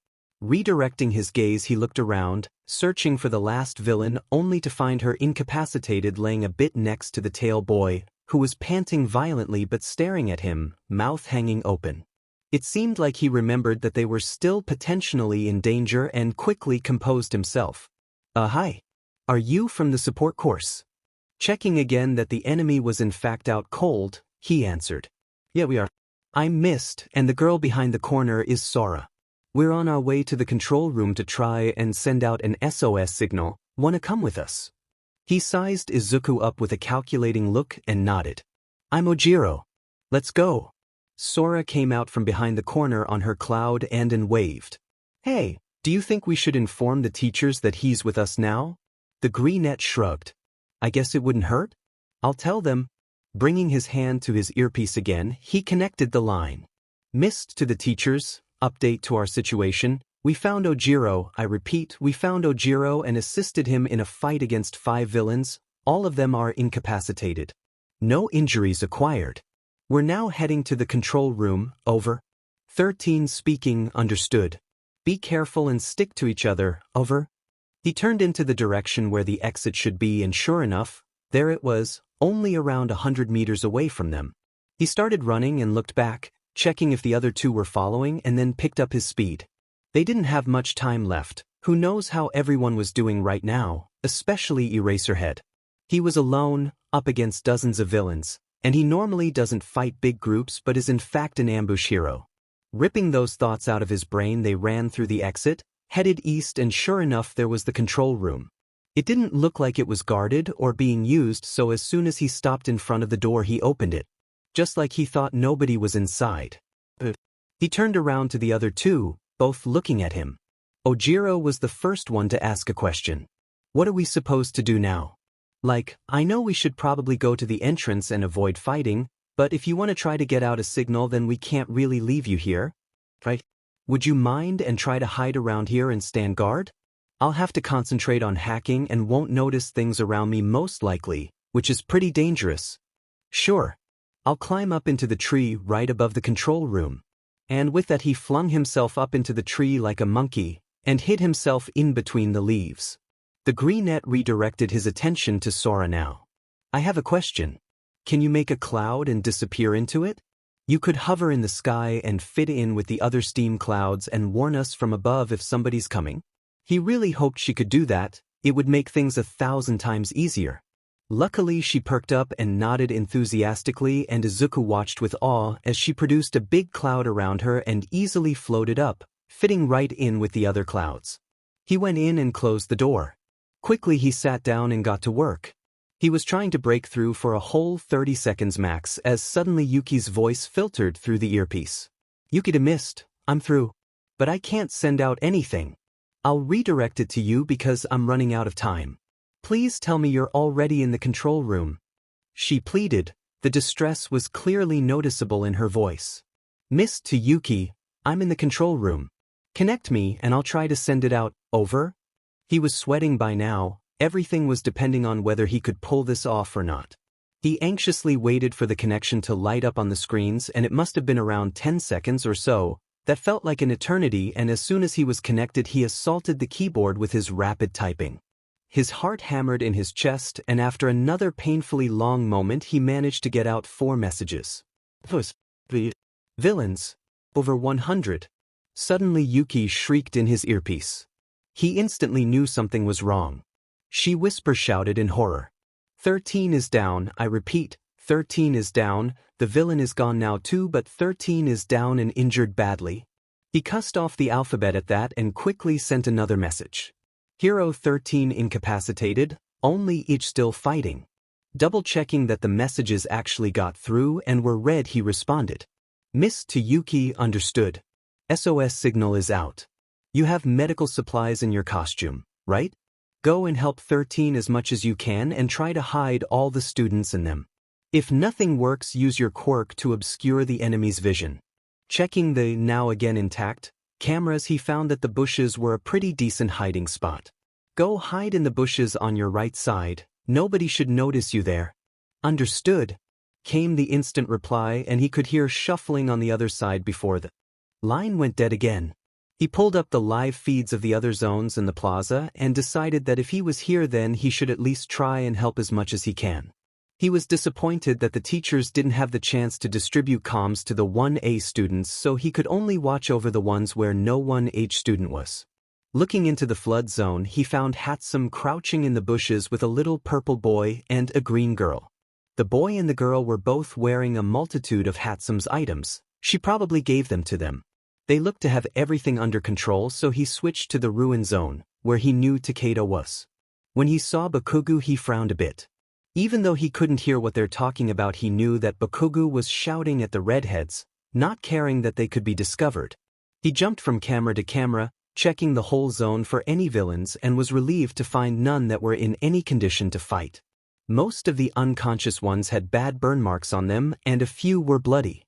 Redirecting his gaze, he looked around, searching for the last villain, only to find her incapacitated laying a bit next to the tail boy, who was panting violently but staring at him, mouth hanging open. It seemed like he remembered that they were still potentially in danger and quickly composed himself. Hi. Are you from the support course? Checking again that the enemy was in fact out cold, he answered. Yeah, we are. I'm Mist, and the girl behind the corner is Sora. We're on our way to the control room to try and send out an SOS signal. Wanna come with us? He sized Izuku up with a calculating look and nodded. I'm Ojiro. Let's go. Sora came out from behind the corner on her cloud and waved. Hey, do you think we should inform the teachers that he's with us now? The greenette shrugged. I guess it wouldn't hurt? I'll tell them. Bringing his hand to his earpiece again, he connected the line. Mist to the teachers. Update to our situation. We found Ojiro, I repeat, we found Ojiro and assisted him in a fight against 5 villains. All of them are incapacitated. No injuries acquired. We're now heading to the control room, over. 13 speaking, understood. Be careful and stick to each other, over. He turned into the direction where the exit should be, and sure enough, there it was, only around 100 meters away from them. He started running and looked back, checking if the other 2 were following, and then picked up his speed. They didn't have much time left. Who knows how everyone was doing right now, especially Eraserhead. He was alone, up against dozens of villains, and he normally doesn't fight big groups but is in fact an ambush hero. Ripping those thoughts out of his brain, they ran through the exit, headed east, and sure enough there was the control room. It didn't look like it was guarded or being used, so as soon as he stopped in front of the door he opened it. Just like he thought nobody was inside. He turned around to the other 2, both looking at him. Ojiro was the first one to ask a question. What are we supposed to do now? Like, I know we should probably go to the entrance and avoid fighting, but if you want to try to get out a signal then we can't really leave you here. Right? Would you mind and try to hide around here and stand guard? I'll have to concentrate on hacking and won't notice things around me most likely, which is pretty dangerous. Sure. I'll climb up into the tree right above the control room. And with that he flung himself up into the tree like a monkey, and hid himself in between the leaves. The greenette redirected his attention to Sora now. I have a question. Can you make a cloud and disappear into it? You could hover in the sky and fit in with the other steam clouds and warn us from above if somebody's coming. He really hoped she could do that. It would make things 1,000 times easier. Luckily she perked up and nodded enthusiastically, and Izuku watched with awe as she produced a big cloud around her and easily floated up, fitting right in with the other clouds. He went in and closed the door. Quickly he sat down and got to work. He was trying to break through for a whole 30 seconds max as suddenly Yuki's voice filtered through the earpiece. Yuki to Mist, I'm through. but I can't send out anything. I'll redirect it to you because I'm running out of time. Please tell me you're already in the control room. She pleaded. The distress was clearly noticeable in her voice. Miss to Yuki, I'm in the control room. Connect me and I'll try to send it out. Over? He was sweating by now. Everything was depending on whether he could pull this off or not. He anxiously waited for the connection to light up on the screens, and it must have been around 10 seconds or so. That felt like an eternity, and as soon as he was connected he assaulted the keyboard with his rapid typing. His heart hammered in his chest, and after another painfully long moment he managed to get out 4 messages. Villains. Over 100. Suddenly Yuki shrieked in his earpiece. He instantly knew something was wrong. She whisper-shouted in horror. 13 is down, I repeat, 13 is down, the villain is gone now too, but 13 is down and injured badly. He cussed off the alphabet at that and quickly sent another message. Hero 13 incapacitated, only each still fighting. Double-checking that the messages actually got through and were read, he responded. Miss to Yuki, understood. SOS signal is out. You have medical supplies in your costume, right? Go and help 13 as much as you can and try to hide all the students in them. If nothing works, use your quirk to obscure the enemy's vision. Checking the now again intact cameras, he found that the bushes were a pretty decent hiding spot. Go hide in the bushes on your right side. Nobody should notice you there. Understood, came the instant reply, and he could hear shuffling on the other side before the line went dead again. He pulled up the live feeds of the other zones in the plaza and decided that if he was here then he should at least try and help as much as he can. He was disappointed that the teachers didn't have the chance to distribute comms to the 1A students, so he could only watch over the ones where no 1H student was. Looking into the flood zone, he found Hatsume crouching in the bushes with a little purple boy and a green girl. The boy and the girl were both wearing a multitude of Hatsume's items. She probably gave them to them. They looked to have everything under control, so he switched to the ruin zone, where he knew Takeda was. When he saw Bakugu, he frowned a bit. Even though he couldn't hear what they're talking about, he knew that Bakugu was shouting at the redheads, not caring that they could be discovered. He jumped from camera to camera, checking the whole zone for any villains, and was relieved to find none that were in any condition to fight. Most of the unconscious ones had bad burn marks on them, and a few were bloody.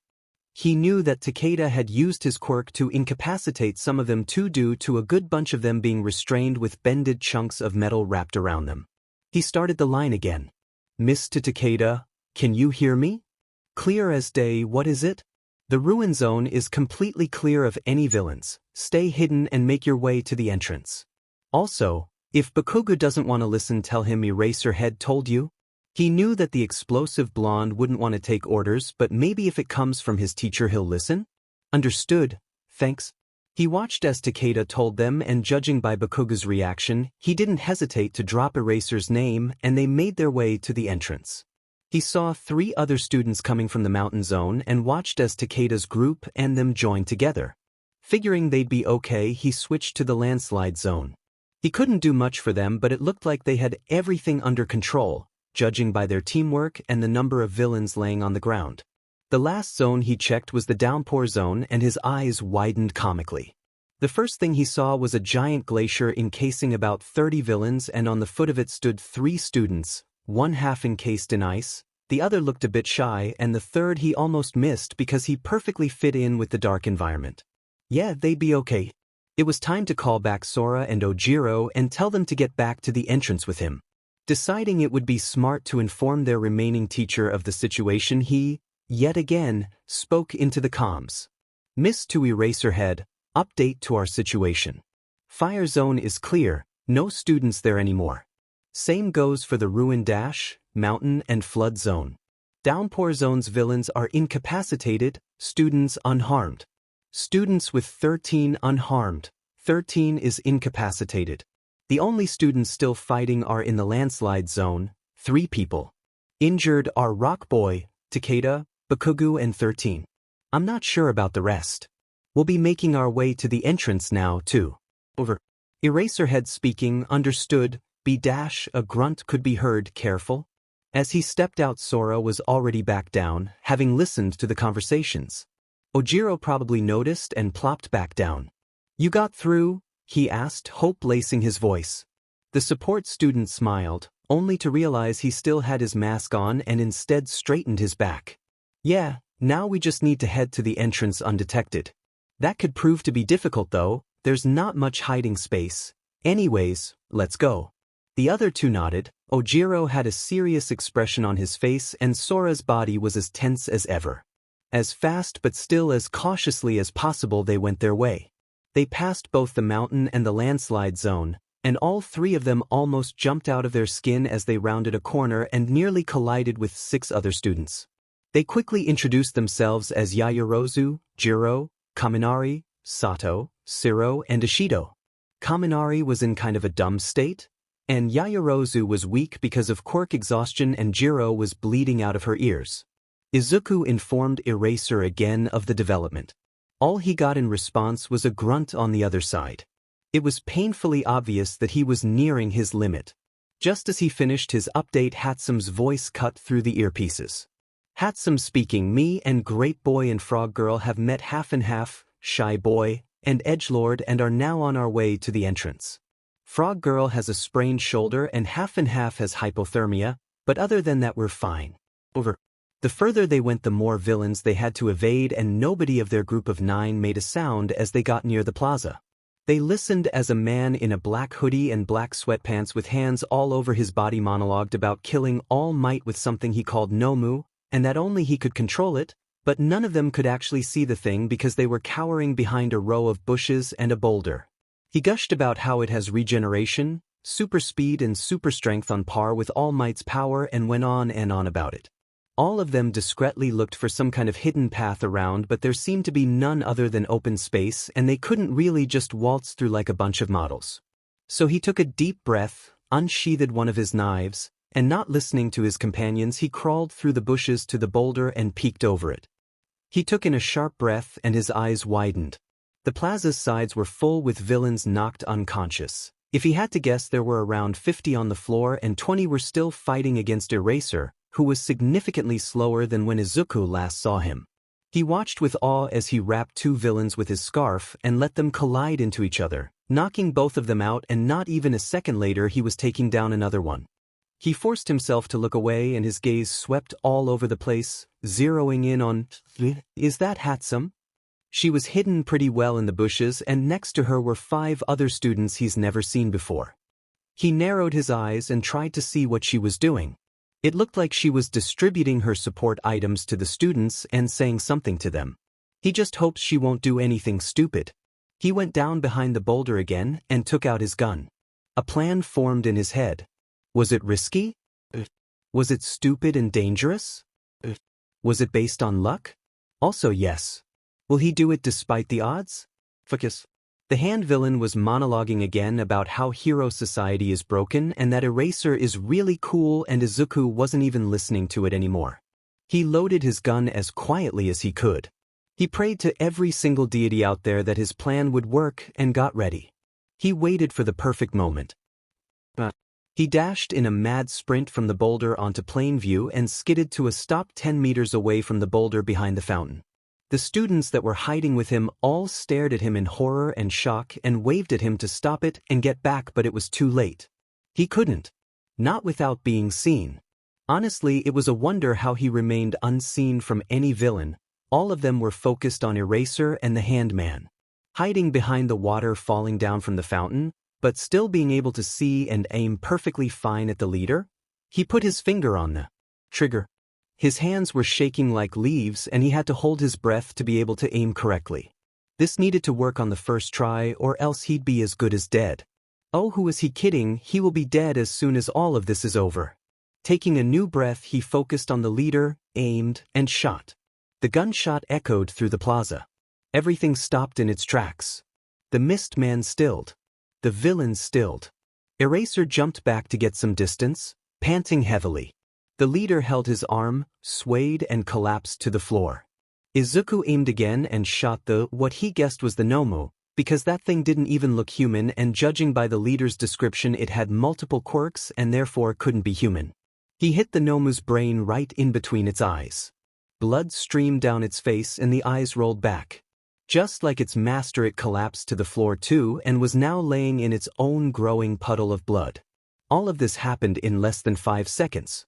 He knew that Takeda had used his quirk to incapacitate some of them too, due to a good bunch of them being restrained with bended chunks of metal wrapped around them. He started the line again. Mr. Takeda, can you hear me? Clear as day, what is it? The ruin zone is completely clear of any villains. Stay hidden and make your way to the entrance. Also, if Bakugu doesn't want to listen, tell him Eraserhead told you. He knew that the explosive blonde wouldn't want to take orders, but maybe if it comes from his teacher he'll listen? Understood, thanks. He watched as Takeda told them, and judging by Bakugu's reaction, he didn't hesitate to drop Eraser's name, and they made their way to the entrance. He saw 3 other students coming from the mountain zone and watched as Takeda's group and them joined together. Figuring they'd be okay, he switched to the landslide zone. He couldn't do much for them, but it looked like they had everything under control, judging by their teamwork and the number of villains laying on the ground. The last zone he checked was the downpour zone, and his eyes widened comically. The first thing he saw was a giant glacier encasing about 30 villains, and on the foot of it stood 3 students, one half encased in ice, the other looked a bit shy, and the third he almost missed because he perfectly fit in with the dark environment. Yeah, they'd be okay. It was time to call back Sora and Ojiro and tell them to get back to the entrance with him. Deciding it would be smart to inform their remaining teacher of the situation, he, yet again, spoke into the comms. Miss to Eraserhead, update to our situation. Fire zone is clear, no students there anymore. Same goes for the ruin dash, mountain and flood zone. Downpour zone's villains are incapacitated, students unharmed. Students with 13 unharmed, 13 is incapacitated. The only students still fighting are in the landslide zone, 3 people. Injured are Rock Boy, Takeda, Bakugu and 13. I'm not sure about the rest. We'll be making our way to the entrance now too. Over. Eraserhead speaking, understood, a grunt could be heard, careful. As he stepped out, Sora was already back down, having listened to the conversations. Ojiro probably noticed and plopped back down. You got through? He asked, hope lacing his voice. The support student smiled, only to realize he still had his mask on and instead straightened his back. Yeah, now we just need to head to the entrance undetected. That could prove to be difficult though, there's not much hiding space. Anyways, let's go. The other two nodded. Ojiro had a serious expression on his face and Sora's body was as tense as ever. As fast but still as cautiously as possible they went their way. They passed both the mountain and the landslide zone, and all three of them almost jumped out of their skin as they rounded a corner and nearly collided with 6 other students. They quickly introduced themselves as Yaoyorozu, Jiro, Kaminari, Sato, Siro, and Ishido. Kaminari was in kind of a dumb state, and Yaoyorozu was weak because of quirk exhaustion and Jiro was bleeding out of her ears. Izuku informed Eraser again of the development. All he got in response was a grunt on the other side. It was painfully obvious that he was nearing his limit. Just as he finished his update, Hatsume's voice cut through the earpieces. Hatsume speaking, me and Great Boy and Frog Girl have met half and half, Shy Boy, and Edgelord and are now on our way to the entrance. Frog Girl has a sprained shoulder and half has hypothermia, but other than that we're fine. Over. The further they went the more villains they had to evade and nobody of their group of 9 made a sound as they got near the plaza. They listened as a man in a black hoodie and black sweatpants with hands all over his body monologued about killing All Might with something he called Nomu, and that only he could control it, but none of them could actually see the thing because they were cowering behind a row of bushes and a boulder. He gushed about how it has regeneration, super speed and super strength on par with All Might's power and went on and on about it. All of them discreetly looked for some kind of hidden path around, but there seemed to be none other than open space and they couldn't really just waltz through like a bunch of models. So he took a deep breath, unsheathed one of his knives, and not listening to his companions he crawled through the bushes to the boulder and peeked over it. He took in a sharp breath and his eyes widened. The plaza's sides were full with villains knocked unconscious. If he had to guess, there were around 50 on the floor and 20 were still fighting against Eraser, who was significantly slower than when Izuku last saw him. He watched with awe as he wrapped 2 villains with his scarf and let them collide into each other, knocking both of them out, and not even a second later he was taking down another one. He forced himself to look away and his gaze swept all over the place, zeroing in on, is that Hatsume? She was hidden pretty well in the bushes and next to her were 5 other students he's never seen before. He narrowed his eyes and tried to see what she was doing. It looked like she was distributing her support items to the students and saying something to them. He just hopes she won't do anything stupid. He went down behind the boulder again and took out his gun. A plan formed in his head. Was it risky? Was it stupid and dangerous? Was it based on luck? Also yes. Will he do it despite the odds? Focus. The hand villain was monologuing again about how hero society is broken and that Eraser is really cool, and Izuku wasn't even listening to it anymore. He loaded his gun as quietly as he could. He prayed to every single deity out there that his plan would work and got ready. He waited for the perfect moment. He dashed in a mad sprint from the boulder onto plain view and skidded to a stop 10 meters away from the boulder behind the fountain. The students that were hiding with him all stared at him in horror and shock and waved at him to stop it and get back, but it was too late. He couldn't. Not without being seen. Honestly, it was a wonder how he remained unseen from any villain. All of them were focused on Eraser and the Hand Man. Hiding behind the water falling down from the fountain, but still being able to see and aim perfectly fine at the leader. He put his finger on the trigger. His hands were shaking like leaves and he had to hold his breath to be able to aim correctly. This needed to work on the first try or else he'd be as good as dead. Oh, who is he kidding? He will be dead as soon as all of this is over. Taking a new breath, he focused on the leader, aimed, and shot. The gunshot echoed through the plaza. Everything stopped in its tracks. The mist man stilled. The villain stilled. Eraser jumped back to get some distance, panting heavily. The leader held his arm, swayed and collapsed to the floor. Izuku aimed again and shot what he guessed was the Nomu, because that thing didn't even look human and judging by the leader's description it had multiple quirks and therefore couldn't be human. He hit the Nomu's brain right in between its eyes. Blood streamed down its face and the eyes rolled back. Just like its master, it collapsed to the floor too and was now laying in its own growing puddle of blood. All of this happened in less than 5 seconds.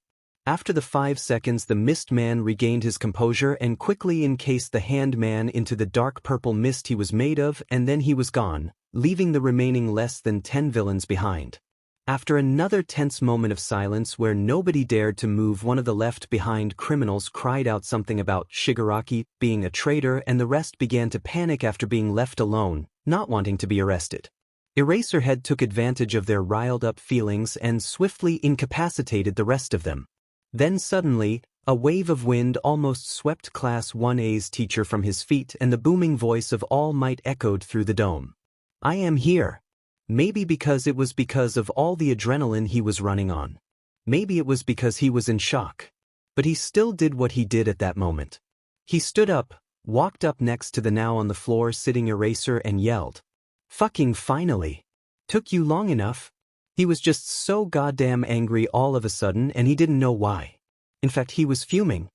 After the 5 seconds, the mist man regained his composure and quickly encased the hand man into the dark purple mist he was made of, and then he was gone, leaving the remaining less than 10 villains behind. After another tense moment of silence where nobody dared to move, one of the left-behind criminals cried out something about Shigaraki being a traitor, and the rest began to panic after being left alone, not wanting to be arrested. Eraserhead took advantage of their riled-up feelings and swiftly incapacitated the rest of them. Then suddenly, a wave of wind almost swept Class 1A's teacher from his feet, and the booming voice of All Might echoed through the dome. "I am here." Maybe because it was because of all the adrenaline he was running on. Maybe it was because he was in shock. But he still did what he did at that moment. He stood up, walked up next to the now on the floor sitting Eraser and yelled, "Fucking finally! Took you long enough?" He was just so goddamn angry all of a sudden, and he didn't know why. In fact, he was fuming.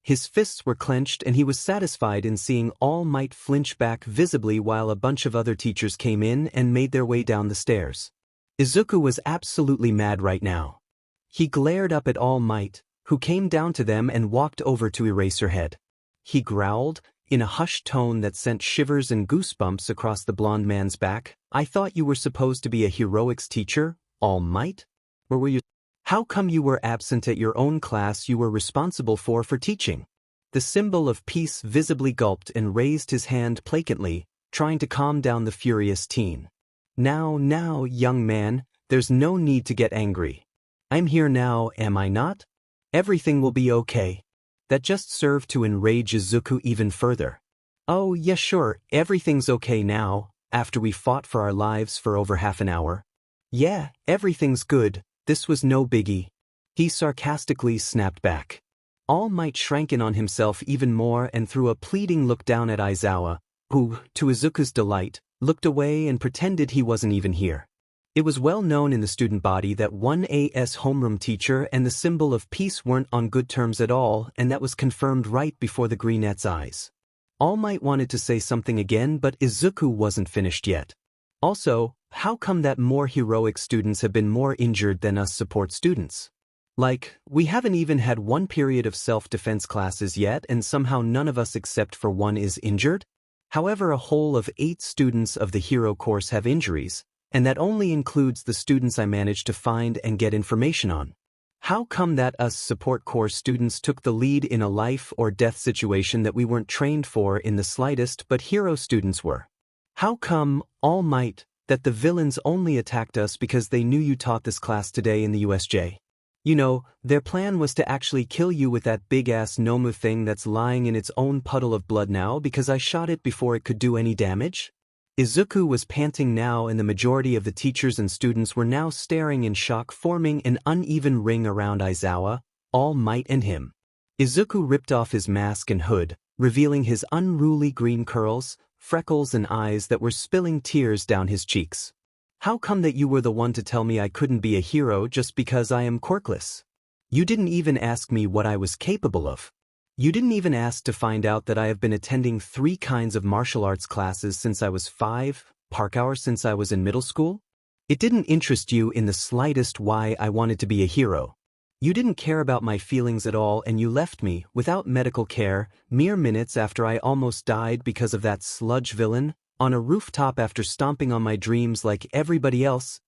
His fists were clenched, and he was satisfied in seeing All Might flinch back visibly while a bunch of other teachers came in and made their way down the stairs. Izuku was absolutely mad right now. He glared up at All Might, who came down to them and walked over to Eraserhead. He growled, in a hushed tone that sent shivers and goosebumps across the blonde man's back, "I thought you were supposed to be a heroics teacher, All Might? Or were you? How come you were absent at your own class you were responsible for teaching?" The symbol of peace visibly gulped and raised his hand placantly, trying to calm down the furious teen. Now, young man, there's no need to get angry. I'm here now, am I not? Everything will be okay." That just served to enrage Izuku even further. "Oh, yeah, sure, everything's okay now, after we fought for our lives for over half an hour. Yeah, everything's good. This was no biggie," he sarcastically snapped back. All Might shrank in on himself even more and threw a pleading look down at Aizawa, who, to Izuku's delight, looked away and pretended he wasn't even here. It was well known in the student body that 1A's homeroom teacher and the symbol of peace weren't on good terms at all, and that was confirmed right before the Greenette's eyes. All Might wanted to say something again, but Izuku wasn't finished yet. Also, how come that more heroic students have been more injured than us support students? Like, we haven't even had one period of self-defense classes yet, and somehow none of us except for one is injured? However, a whole of 8 students of the hero course have injuries, and that only includes the students I managed to find and get information on. How come that us support course students took the lead in a life or death situation that we weren't trained for in the slightest, but hero students were? How come, All Might, that the villains only attacked us because they knew you taught this class today in the USJ? You know, their plan was to actually kill you with that big-ass Nomu thing that's lying in its own puddle of blood now because I shot it before it could do any damage? Izuku was panting now, and the majority of the teachers and students were now staring in shock, forming an uneven ring around Aizawa, All Might, and him. Izuku ripped off his mask and hood, revealing his unruly green curls, freckles, and eyes that were spilling tears down his cheeks. "How come that you were the one to tell me I couldn't be a hero just because I am quirkless? You didn't even ask me what I was capable of. You didn't even ask to find out that I have been attending 3 kinds of martial arts classes since I was 5, parkour since I was in middle school? It didn't interest you in the slightest why I wanted to be a hero. You didn't care about my feelings at all, and you left me, without medical care, mere minutes after I almost died because of that sludge villain, on a rooftop after stomping on my dreams like everybody else."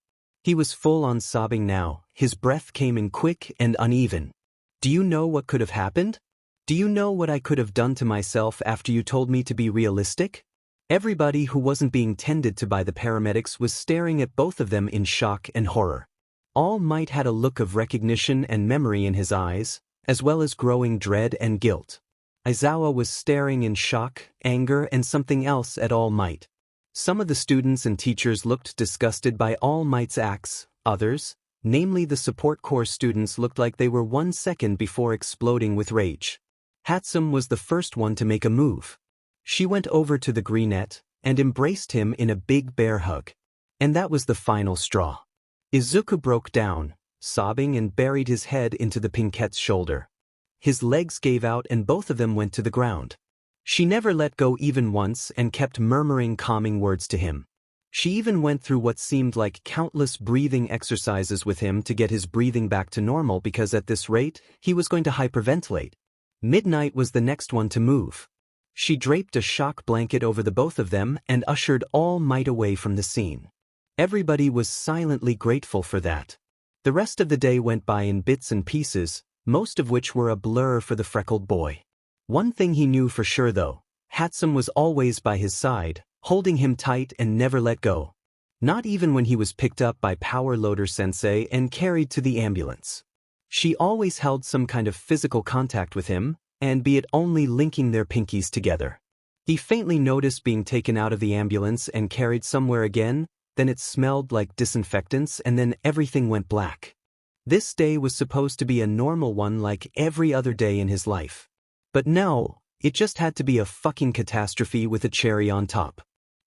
He was full on sobbing now, his breath came in quick and uneven. "Do you know what could have happened? Do you know what I could have done to myself after you told me to be realistic?" Everybody who wasn't being tended to by the paramedics was staring at both of them in shock and horror. All Might had a look of recognition and memory in his eyes, as well as growing dread and guilt. Aizawa was staring in shock, anger, and something else at All Might. Some of the students and teachers looked disgusted by All Might's acts, others, namely the support course students, looked like they were 1 second before exploding with rage. Hatsume was the first one to make a move. She went over to the Greenette and embraced him in a big bear hug. And that was the final straw. Izuku broke down, sobbing, and buried his head into the Pinkette's shoulder. His legs gave out and both of them went to the ground. She never let go even once and kept murmuring calming words to him. She even went through what seemed like countless breathing exercises with him to get his breathing back to normal because at this rate, he was going to hyperventilate. Midnight was the next one to move. She draped a shock blanket over the both of them and ushered All Might away from the scene. Everybody was silently grateful for that. The rest of the day went by in bits and pieces, most of which were a blur for the freckled boy. One thing he knew for sure though, Hatsume was always by his side, holding him tight and never let go. Not even when he was picked up by Power Loader Sensei and carried to the ambulance. She always held some kind of physical contact with him, and be it only linking their pinkies together. He faintly noticed being taken out of the ambulance and carried somewhere again, then it smelled like disinfectants and then everything went black. This day was supposed to be a normal one like every other day in his life. But no, it just had to be a fucking catastrophe with a cherry on top.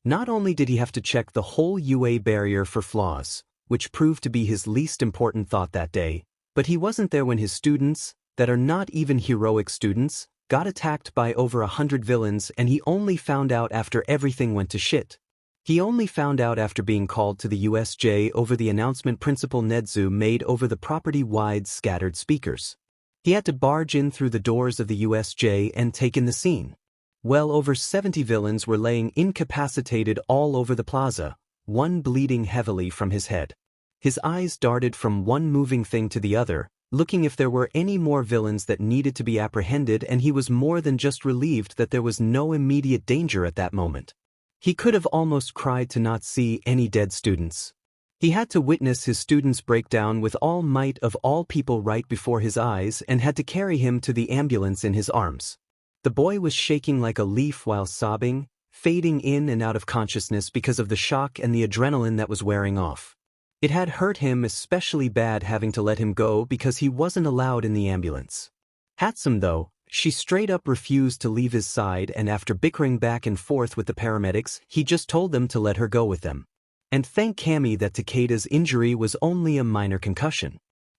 Not only did he have to check the whole UA barrier for flaws, which proved to be his least important thought that day, but he wasn't there when his students, that are not even heroic students, got attacked by over 100 villains and he only found out after everything went to shit. He only found out after being called to the USJ over the announcement Principal Nedzu made over the property-wide scattered speakers. He had to barge in through the doors of the USJ and take in the scene. Well over 70 villains were laying incapacitated all over the plaza, one bleeding heavily from his head. His eyes darted from one moving thing to the other, looking if there were any more villains that needed to be apprehended, and he was more than just relieved that there was no immediate danger at that moment. He could have almost cried to not see any dead students. He had to witness his students break down with all might of all people right before his eyes and had to carry him to the ambulance in his arms. The boy was shaking like a leaf while sobbing, fading in and out of consciousness because of the shock and the adrenaline that was wearing off. It had hurt him especially bad having to let him go because he wasn't allowed in the ambulance. Hatsume though, she straight up refused to leave his side, and after bickering back and forth with the paramedics, he just told them to let her go with them. And thank Kami that Takeda's injury was only a minor concussion.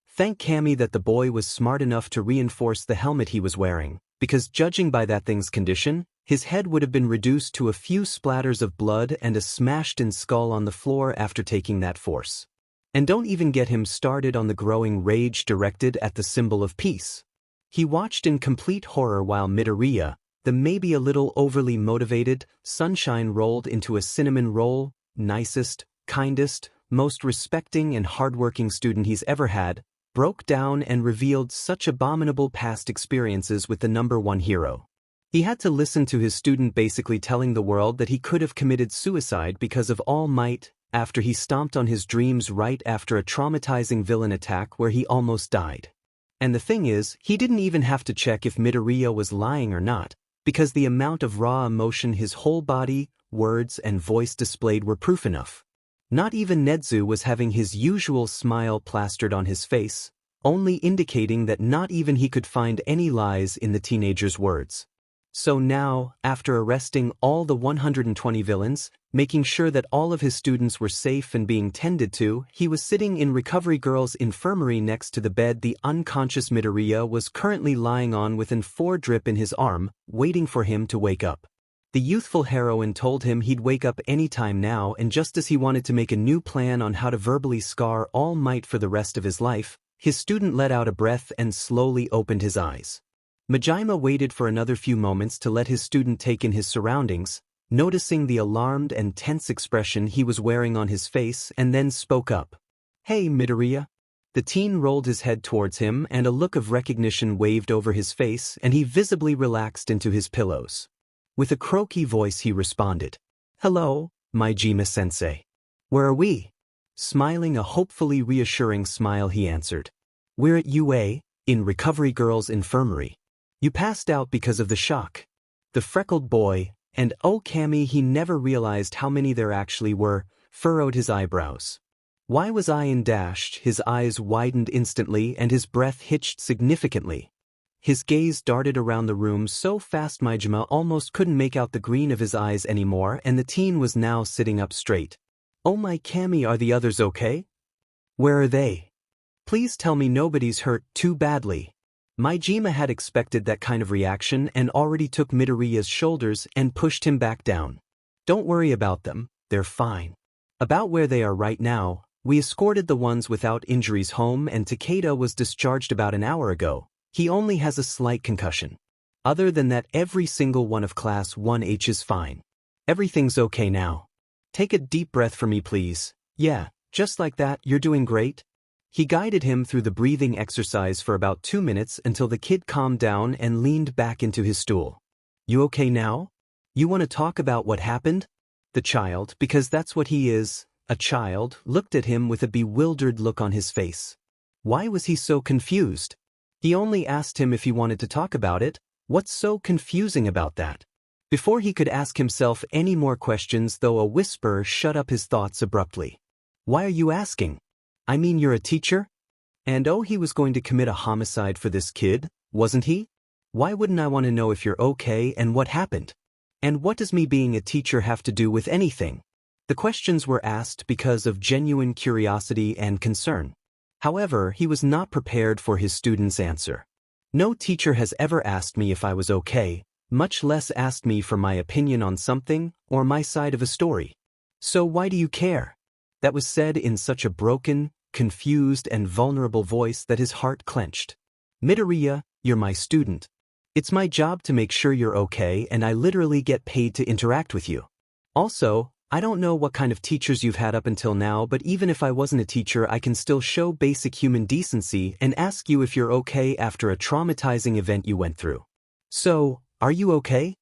Thank Kami that the boy was smart enough to reinforce the helmet he was wearing, because judging by that thing's condition, his head would have been reduced to a few splatters of blood and a smashed-in skull on the floor after taking that force. And don't even get him started on the growing rage directed at the symbol of peace. He watched in complete horror while Midoriya, the maybe a little overly motivated, sunshine rolled into a cinnamon roll, nicest, kindest, most respecting and hardworking student he's ever had, broke down and revealed such abominable past experiences with the #1 hero. He had to listen to his student basically telling the world that he could have committed suicide because of All Might, after he stomped on his dreams right after a traumatizing villain attack where he almost died. And the thing is, he didn't even have to check if Midoriya was lying or not, because the amount of raw emotion his whole body, words and voice displayed were proof enough. Not even Nedzu was having his usual smile plastered on his face, only indicating that not even he could find any lies in the teenager's words. So now, after arresting all the 120 villains, making sure that all of his students were safe and being tended to, he was sitting in Recovery Girl's infirmary next to the bed the unconscious Midoriya was currently lying on with an 4 drip in his arm, waiting for him to wake up. The youthful heroine told him he'd wake up any time now, and just as he wanted to make a new plan on how to verbally scar All Might for the rest of his life, his student let out a breath and slowly opened his eyes. Majima waited for another few moments to let his student take in his surroundings, noticing the alarmed and tense expression he was wearing on his face, and then spoke up. "Hey, Midoriya." The teen rolled his head towards him and a look of recognition waved over his face, and he visibly relaxed into his pillows. With a croaky voice he responded, "Hello, Majima-sensei. Where are we?" Smiling a hopefully reassuring smile he answered, "We're at UA, in Recovery Girl's infirmary. You passed out because of the shock." The freckled boy, and oh Kami, he never realized how many there actually were, furrowed his eyebrows. Why was I in dashed? His eyes widened instantly and his breath hitched significantly. His gaze darted around the room so fast Majima almost couldn't make out the green of his eyes anymore, and the teen was now sitting up straight. "Oh my Kami, are the others okay? Where are they? Please tell me nobody's hurt too badly." Majima had expected that kind of reaction and already took Midoriya's shoulders and pushed him back down. Don't worry about them, they're fine. About where they are right now, we escorted the ones without injuries home and Takeda was discharged about an hour ago. He only has a slight concussion. Other than that, every single one of Class 1H is fine. Everything's okay now. Take a deep breath for me, please. Yeah, just like that, you're doing great. He guided him through the breathing exercise for about 2 minutes until the kid calmed down and leaned back into his stool. You okay now? You want to talk about what happened? The child, because that's what he is, a child, looked at him with a bewildered look on his face. Why was he so confused? He only asked him if he wanted to talk about it. What's so confusing about that? Before he could ask himself any more questions, though, a whisper shut up his thoughts abruptly. Why are you asking? I mean, you're a teacher? And oh, he was going to commit a homicide for this kid, wasn't he? Why wouldn't I want to know if you're okay and what happened? And what does me being a teacher have to do with anything? The questions were asked because of genuine curiosity and concern. However, he was not prepared for his student's answer. No teacher has ever asked me if I was okay, much less asked me for my opinion on something or my side of a story. So why do you care? That was said in such a broken, confused and vulnerable voice that his heart clenched. Midoriya, you're my student. It's my job to make sure you're okay and I literally get paid to interact with you. Also, I don't know what kind of teachers you've had up until now, but even if I wasn't a teacher, I can still show basic human decency and ask you if you're okay after a traumatizing event you went through. So, are you okay?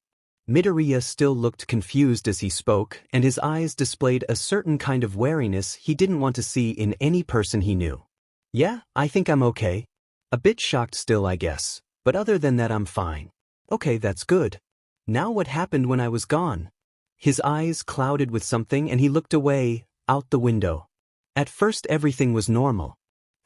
Midoriya still looked confused as he spoke, and his eyes displayed a certain kind of wariness he didn't want to see in any person he knew. Yeah, I think I'm okay. A bit shocked still, I guess, but other than that I'm fine. Okay, that's good. Now what happened when I was gone? His eyes clouded with something and he looked away, out the window. At first everything was normal.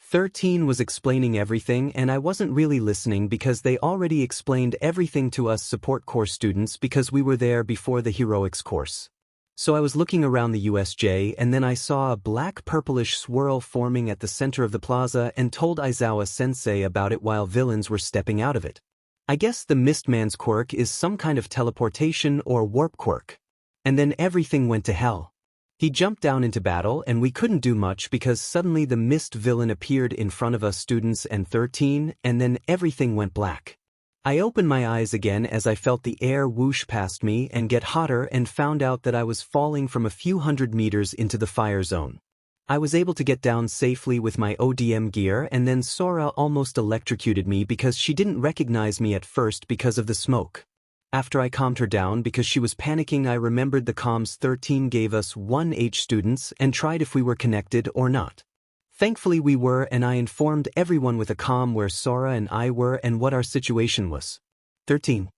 13 was explaining everything and I wasn't really listening because they already explained everything to us support course students because we were there before the heroics course. So I was looking around the USJ and then I saw a black purplish swirl forming at the center of the plaza and told Aizawa-sensei about it while villains were stepping out of it. I guess the Mistman's quirk is some kind of teleportation or warp quirk. And then everything went to hell. He jumped down into battle and we couldn't do much because suddenly the mist villain appeared in front of us students and 13 and then everything went black. I opened my eyes again as I felt the air whoosh past me and get hotter and found out that I was falling from a few hundred meters into the fire zone. I was able to get down safely with my ODM gear and then Sora almost electrocuted me because she didn't recognize me at first because of the smoke. After I calmed her down because she was panicking, I remembered the comms 13 gave us 1H students and tried if we were connected or not. Thankfully we were and I informed everyone with a comm where Sora and I were and what our situation was. 13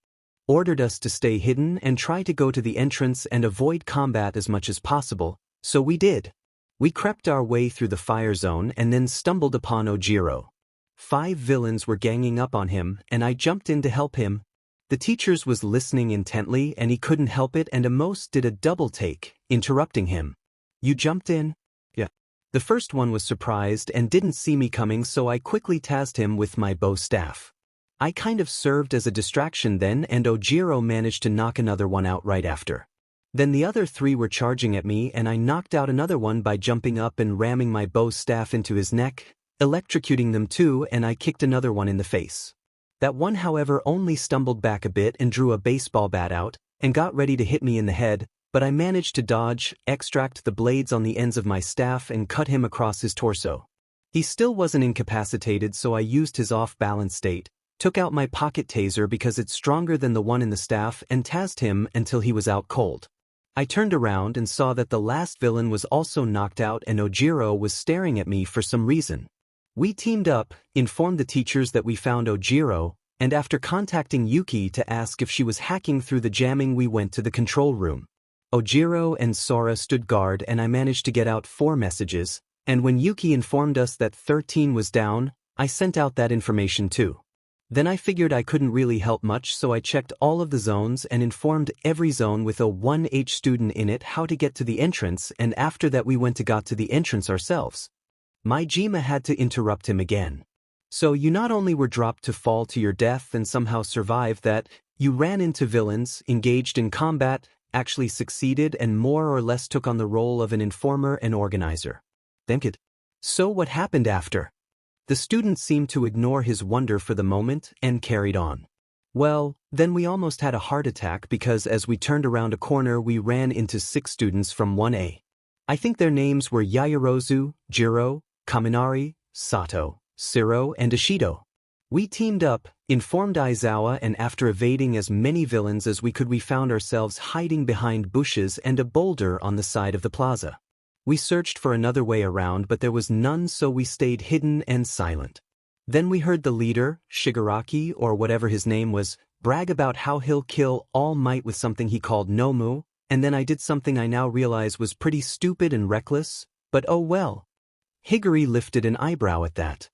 ordered us to stay hidden and try to go to the entrance and avoid combat as much as possible, so we did. We crept our way through the fire zone and then stumbled upon Ojiro. 5 villains were ganging up on him and I jumped in to help him. The teachers was listening intently and he couldn't help it and Amos did a double take, interrupting him. You jumped in? Yeah. The first one was surprised and didn't see me coming, so I quickly tasked him with my bow staff. I kind of served as a distraction then and Ojiro managed to knock another one out right after. Then the other 3 were charging at me and I knocked out another one by jumping up and ramming my bow staff into his neck, electrocuting them too, and I kicked another one in the face. That one, however, only stumbled back a bit and drew a baseball bat out and got ready to hit me in the head, but I managed to dodge, extract the blades on the ends of my staff and cut him across his torso. He still wasn't incapacitated, so I used his off-balance state, took out my pocket taser because it's stronger than the one in the staff and tasered him until he was out cold. I turned around and saw that the last villain was also knocked out and Ojiro was staring at me for some reason. We teamed up, informed the teachers that we found Ojiro, and after contacting Yuki to ask if she was hacking through the jamming, we went to the control room. Ojiro and Sora stood guard and I managed to get out 4 messages, and when Yuki informed us that 13 was down, I sent out that information too. Then I figured I couldn't really help much, so I checked all of the zones and informed every zone with a 1H student in it how to get to the entrance, and after that we got to the entrance ourselves. Majima had to interrupt him again. So you not only were dropped to fall to your death and somehow survived that, you ran into villains, engaged in combat, actually succeeded and more or less took on the role of an informer and organizer. Think it. So what happened after? The student seemed to ignore his wonder for the moment and carried on. Well, then we almost had a heart attack because as we turned around a corner we ran into 6 students from 1A. I think their names were Yayarozu, Jiro, Kaminari, Sato, Siro and Ishido. We teamed up, informed Aizawa and after evading as many villains as we could we found ourselves hiding behind bushes and a boulder on the side of the plaza. We searched for another way around but there was none so we stayed hidden and silent. Then we heard the leader, Shigaraki or whatever his name was, brag about how he'll kill All Might with something he called Nomu, and then I did something I now realize was pretty stupid and reckless, but oh well. Higuri lifted an eyebrow at that.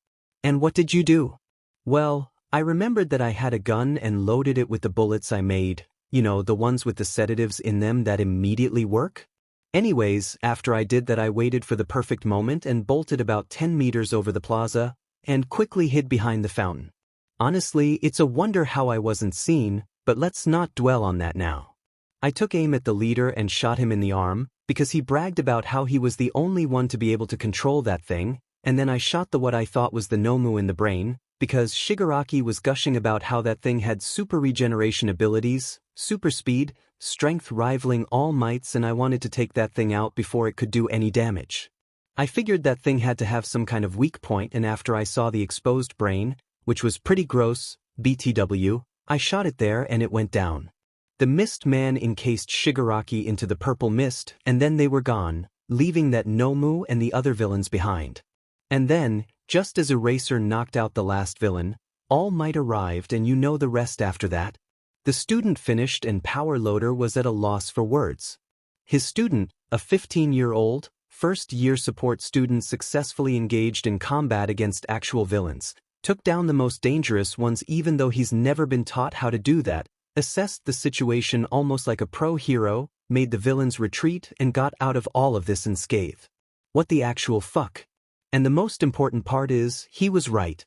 And what did you do? Well, I remembered that I had a gun and loaded it with the bullets I made, you know, the ones with the sedatives in them that immediately work. Anyways, after I did that I waited for the perfect moment and bolted about 10 meters over the plaza, and quickly hid behind the fountain. Honestly, it's a wonder how I wasn't seen, but let's not dwell on that now. I took aim at the leader and shot him in the arm, because he bragged about how he was the only one to be able to control that thing, and then I shot the what I thought was the Nomu in the brain, because Shigaraki was gushing about how that thing had super regeneration abilities, super speed, strength rivaling All Might's and I wanted to take that thing out before it could do any damage. I figured that thing had to have some kind of weak point and after I saw the exposed brain, which was pretty gross, BTW, I shot it there and it went down. The mist man encased Shigaraki into the purple mist and then they were gone, leaving that Nomu and the other villains behind. And then, just as Eraser knocked out the last villain, All Might arrived and you know the rest after that. The student finished and Power Loader was at a loss for words. His student, a 15-year-old, first-year support student successfully engaged in combat against actual villains, took down the most dangerous ones even though he's never been taught how to do that, assessed the situation almost like a pro hero, made the villains retreat and got out of all of this unscathed. What the actual fuck? And the most important part is, he was right.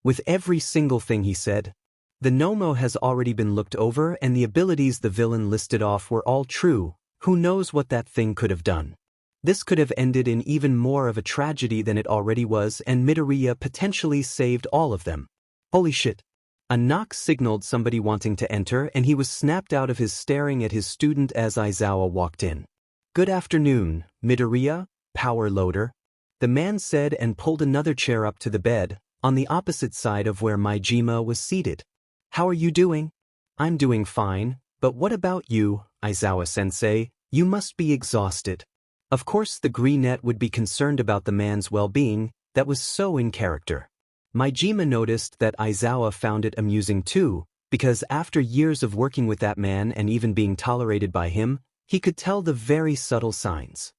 With every single thing he said. The Nomo has already been looked over and the abilities the villain listed off were all true, who knows what that thing could have done. This could have ended in even more of a tragedy than it already was and Midoriya potentially saved all of them. Holy shit. A knock signaled somebody wanting to enter and he was snapped out of his staring at his student as Aizawa walked in. Good afternoon, Midoriya, Power Loader. The man said and pulled another chair up to the bed, on the opposite side of where Majima was seated. How are you doing? I'm doing fine, but what about you, Aizawa-sensei? You must be exhausted. Of course the Greenette would be concerned about the man's well-being, that was so in character. Majima noticed that Aizawa found it amusing too, because after years of working with that man and even being tolerated by him, he could tell the very subtle signs.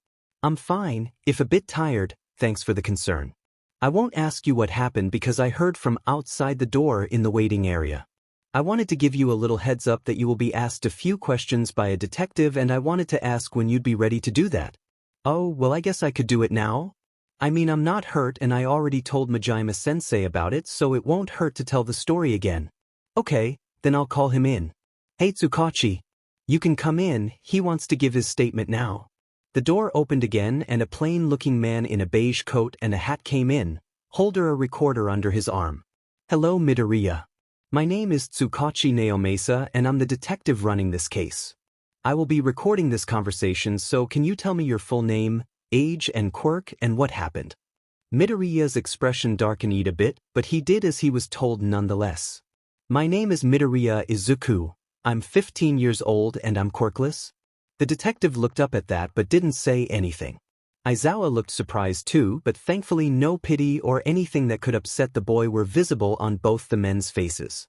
I'm fine, if a bit tired. Thanks for the concern. I won't ask you what happened because I heard from outside the door in the waiting area. I wanted to give you a little heads up that you will be asked a few questions by a detective and I wanted to ask when you'd be ready to do that. Oh, well I guess I could do it now? I mean I'm not hurt and I already told Majima-sensei about it so it won't hurt to tell the story again. Okay, then I'll call him in. Hey Tsukachi. You can come in, he wants to give his statement now. The door opened again and a plain-looking man in a beige coat and a hat came in, holding a recorder under his arm. Hello Midoriya. My name is Tsukachi Naomasa and I'm the detective running this case. I will be recording this conversation so can you tell me your full name, age and quirk and what happened? Midoriya's expression darkened a bit, but he did as he was told nonetheless. My name is Midoriya Izuku. I'm 15 years old and I'm quirkless. The detective looked up at that but didn't say anything. Aizawa looked surprised too, but thankfully no pity or anything that could upset the boy were visible on both the men's faces.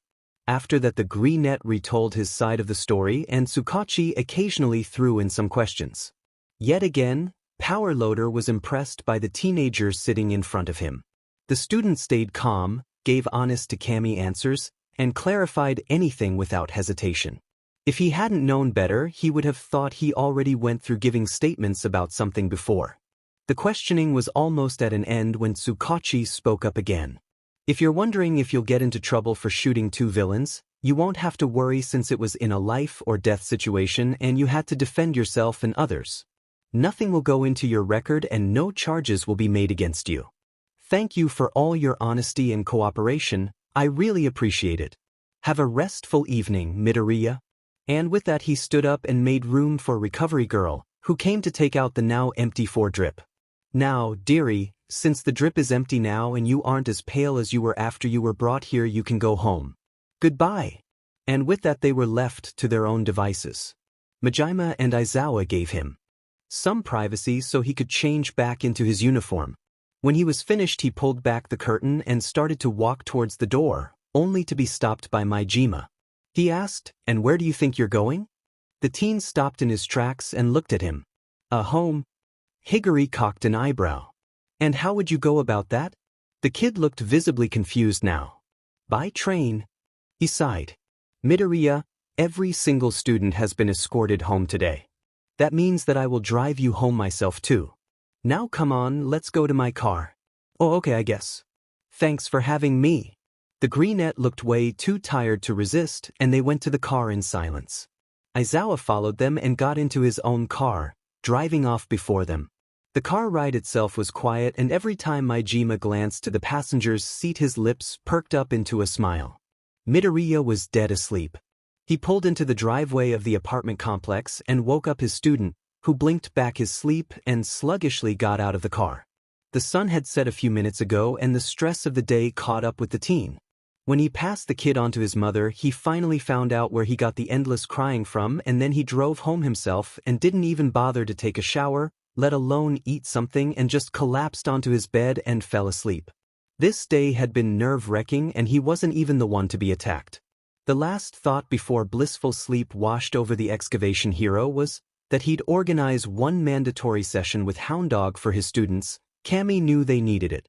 After that the Greenette retold his side of the story and Tsukachi occasionally threw in some questions. Yet again, Power Loader was impressed by the teenagers sitting in front of him. The student stayed calm, gave honest to Kami answers, and clarified anything without hesitation. If he hadn't known better, he would have thought he already went through giving statements about something before. The questioning was almost at an end when Tsukachi spoke up again. If you're wondering if you'll get into trouble for shooting two villains, you won't have to worry since it was in a life or death situation and you had to defend yourself and others. Nothing will go into your record and no charges will be made against you. Thank you for all your honesty and cooperation, I really appreciate it. Have a restful evening, Midoriya. And with that he stood up and made room for Recovery Girl, who came to take out the now empty 4-drip. Now, dearie, since the drip is empty now and you aren't as pale as you were after you were brought here, you can go home. Goodbye. And with that they were left to their own devices. Majima and Aizawa gave him some privacy so he could change back into his uniform. When he was finished he pulled back the curtain and started to walk towards the door, only to be stopped by Majima. He asked, "And where do you think you're going?" The teen stopped in his tracks and looked at him. Home." Higuri cocked an eyebrow. "And how would you go about that?" The kid looked visibly confused now. "By train." He sighed. "Midoriya, every single student has been escorted home today. That means that I will drive you home myself too. Now come on, let's go to my car." "Oh, okay, I guess. Thanks for having me." The greenette looked way too tired to resist and they went to the car in silence. Aizawa followed them and got into his own car, driving off before them. The car ride itself was quiet and every time Majima glanced to the passenger's seat his lips perked up into a smile. Midoriya was dead asleep. He pulled into the driveway of the apartment complex and woke up his student, who blinked back his sleep and sluggishly got out of the car. The sun had set a few minutes ago and the stress of the day caught up with the teen. When he passed the kid on to his mother, he finally found out where he got the endless crying from and then he drove home himself and didn't even bother to take a shower, let alone eat something, and just collapsed onto his bed and fell asleep. This day had been nerve-wracking and he wasn't even the one to be attacked. The last thought before blissful sleep washed over the excavation hero was that he'd organize one mandatory session with Hound Dog for his students. Cammy knew they needed it.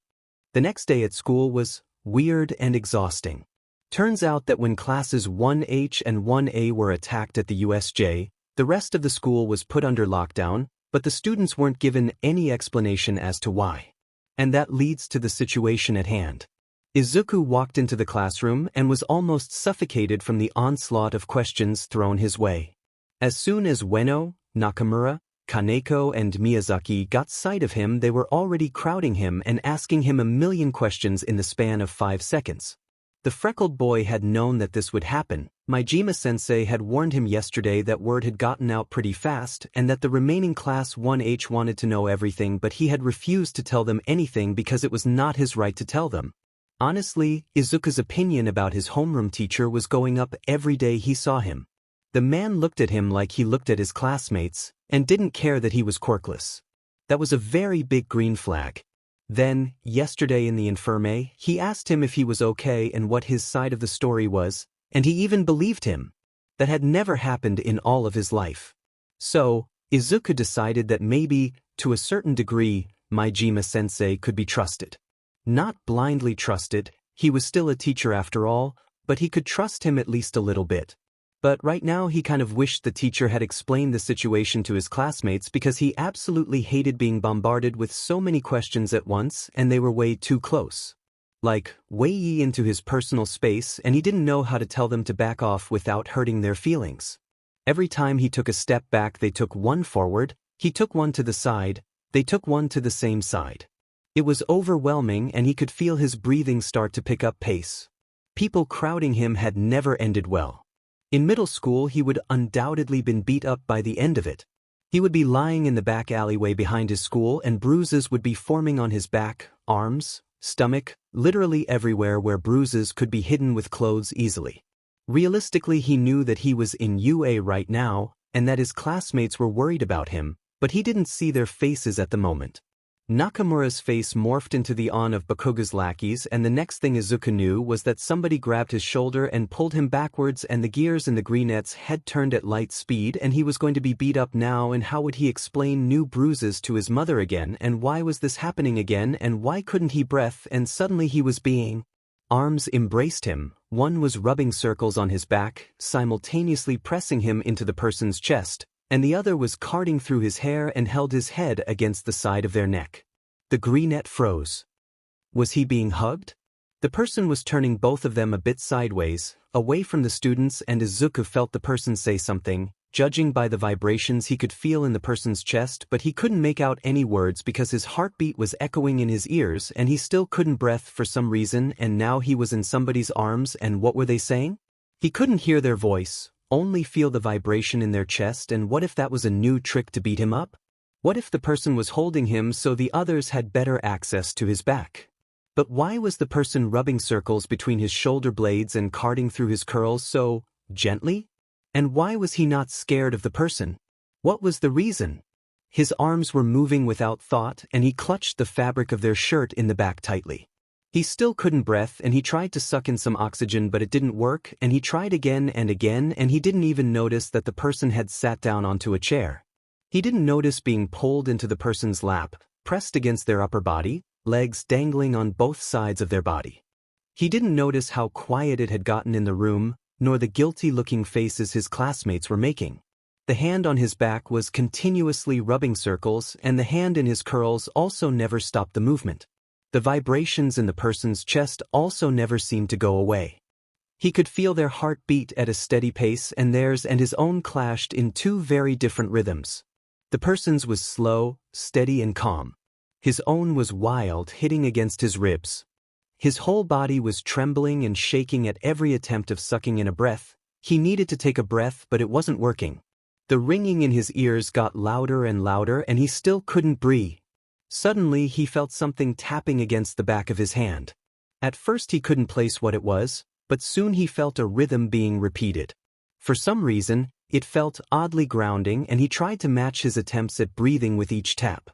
The next day at school was weird and exhausting. Turns out that when classes 1H and 1A were attacked at the USJ, the rest of the school was put under lockdown, but the students weren't given any explanation as to why. And that leads to the situation at hand. Izuku walked into the classroom and was almost suffocated from the onslaught of questions thrown his way. As soon as Ueno, Nakamura, Kaneko and Miyazaki got sight of him, they were already crowding him and asking him a million questions in the span of 5 seconds. The freckled boy had known that this would happen. Majima-sensei had warned him yesterday that word had gotten out pretty fast and that the remaining class 1H wanted to know everything, but he had refused to tell them anything because it was not his right to tell them. Honestly, Izuku's opinion about his homeroom teacher was going up every day he saw him. The man looked at him like he looked at his classmates, and didn't care that he was quirkless. That was a very big green flag. Then, yesterday in the infirmary, he asked him if he was okay and what his side of the story was, and he even believed him. That had never happened in all of his life. So, Izuku decided that maybe, to a certain degree, Majima-sensei could be trusted. Not blindly trusted, he was still a teacher after all, but he could trust him at least a little bit. But right now he kind of wished the teacher had explained the situation to his classmates because he absolutely hated being bombarded with so many questions at once and they were way too close. Like, way into his personal space, and he didn't know how to tell them to back off without hurting their feelings. Every time he took a step back they took one forward, he took one to the side, they took one to the same side. It was overwhelming and he could feel his breathing start to pick up pace. People crowding him had never ended well. In middle school he would undoubtedly been beat up by the end of it. He would be lying in the back alleyway behind his school and bruises would be forming on his back, arms, stomach, literally everywhere where bruises could be hidden with clothes easily. Realistically he knew that he was in UA right now and that his classmates were worried about him, but he didn't see their faces at the moment. Nakamura's face morphed into the on of Bakuga's lackeys and the next thing Izuku knew was that somebody grabbed his shoulder and pulled him backwards and the gears in the greenette's head turned at light speed and he was going to be beat up now, and how would he explain new bruises to his mother again, and why was this happening again, and why couldn't he breathe, and suddenly he was being... Arms embraced him, one was rubbing circles on his back, simultaneously pressing him into the person's chest, and the other was carding through his hair and held his head against the side of their neck. The greenette froze. Was he being hugged? The person was turning both of them a bit sideways, away from the students, and Izuku felt the person say something. Judging by the vibrations he could feel in the person's chest, but he couldn't make out any words because his heartbeat was echoing in his ears and he still couldn't breathe for some reason, and now he was in somebody's arms, and what were they saying? He couldn't hear their voice, only feel the vibration in their chest, and what if that was a new trick to beat him up? What if the person was holding him so the others had better access to his back? But why was the person rubbing circles between his shoulder blades and carding through his curls so gently? And why was he not scared of the person? What was the reason? His arms were moving without thought, and he clutched the fabric of their shirt in the back tightly. He still couldn't breathe, and he tried to suck in some oxygen, but it didn't work, and he tried again, and he didn't even notice that the person had sat down onto a chair. He didn't notice being pulled into the person's lap, pressed against their upper body, legs dangling on both sides of their body. He didn't notice how quiet it had gotten in the room, nor the guilty-looking faces his classmates were making. The hand on his back was continuously rubbing circles, and the hand in his curls also never stopped the movement. The vibrations in the person's chest also never seemed to go away. He could feel their heart beat at a steady pace, and theirs and his own clashed in two very different rhythms. The person's was slow, steady, and calm. His own was wild, hitting against his ribs. His whole body was trembling and shaking at every attempt of sucking in a breath. He needed to take a breath, but it wasn't working. The ringing in his ears got louder and louder, and he still couldn't breathe. Suddenly, he felt something tapping against the back of his hand. At first he couldn't place what it was, but soon he felt a rhythm being repeated. For some reason, it felt oddly grounding, and he tried to match his attempts at breathing with each tap.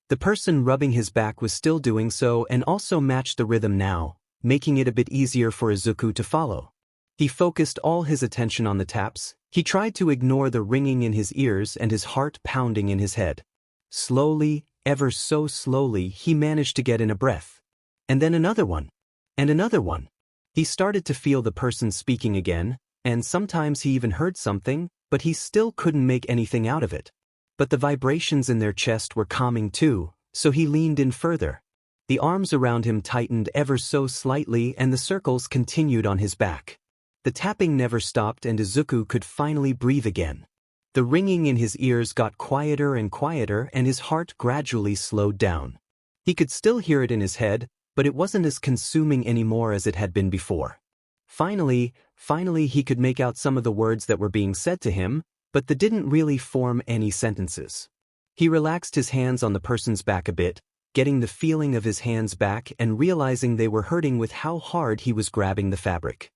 The person rubbing his back was still doing so and also matched the rhythm now, making it a bit easier for Izuku to follow. He focused all his attention on the taps. He tried to ignore the ringing in his ears and his heart pounding in his head. Slowly, ever so slowly, he managed to get in a breath. And then another one. And another one. He started to feel the person speaking again, and sometimes he even heard something, but he still couldn't make anything out of it. But the vibrations in their chest were calming too, so he leaned in further. The arms around him tightened ever so slightly, and the circles continued on his back. The tapping never stopped, and Izuku could finally breathe again. The ringing in his ears got quieter and quieter, and his heart gradually slowed down. He could still hear it in his head, but it wasn't as consuming anymore as it had been before. Finally he could make out some of the words that were being said to him, but they didn't really form any sentences. He relaxed his hands on the person's back a bit, getting the feeling of his hands back and realizing they were hurting with how hard he was grabbing the fabric.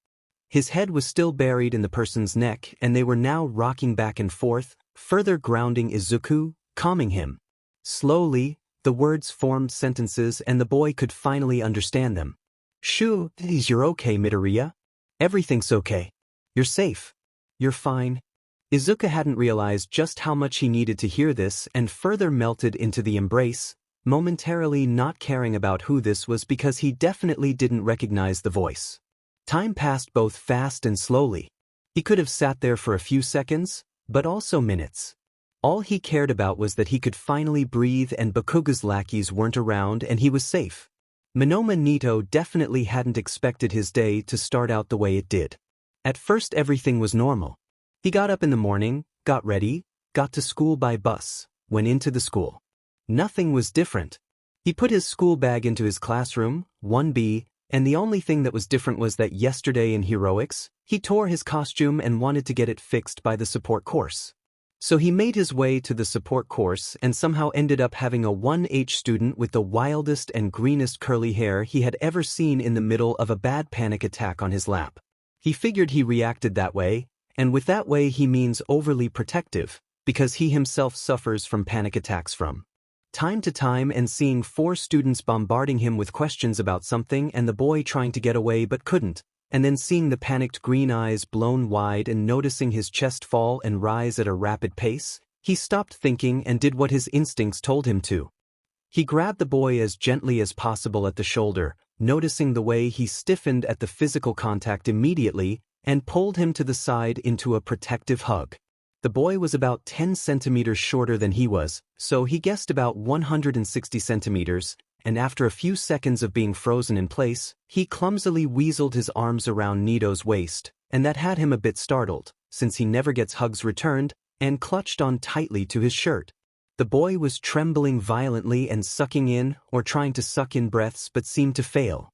His head was still buried in the person's neck, and they were now rocking back and forth, further grounding Izuku, calming him. Slowly, the words formed sentences, and the boy could finally understand them. "Shoo, you're okay, Midoriya. Everything's okay. You're safe. You're fine." Izuku hadn't realized just how much he needed to hear this and further melted into the embrace, momentarily not caring about who this was because he definitely didn't recognize the voice. Time passed both fast and slowly. He could have sat there for a few seconds, but also minutes. All he cared about was that he could finally breathe and Bakuga's lackeys weren't around and he was safe. Monoma Nito definitely hadn't expected his day to start out the way it did. At first everything was normal. He got up in the morning, got ready, got to school by bus, went into the school. Nothing was different. He put his school bag into his classroom, 1B, and the only thing that was different was that yesterday in heroics, he tore his costume and wanted to get it fixed by the support course. So he made his way to the support course and somehow ended up having a 1H student with the wildest and greenest curly hair he had ever seen in the middle of a bad panic attack on his lap. He figured he reacted that way, and with that way he means overly protective, because he himself suffers from panic attacks from time to time, and seeing 4 students bombarding him with questions about something and the boy trying to get away but couldn't, and then seeing the panicked green eyes blown wide and noticing his chest fall and rise at a rapid pace, he stopped thinking and did what his instincts told him to. He grabbed the boy as gently as possible at the shoulder, noticing the way he stiffened at the physical contact immediately, and pulled him to the side into a protective hug. The boy was about 10 centimeters shorter than he was, so he guessed about 160 centimeters, and after a few seconds of being frozen in place, he clumsily weaseled his arms around Nito's waist, and that had him a bit startled, since he never gets hugs returned, and clutched on tightly to his shirt. The boy was trembling violently and sucking in, or trying to suck in breaths but seemed to fail.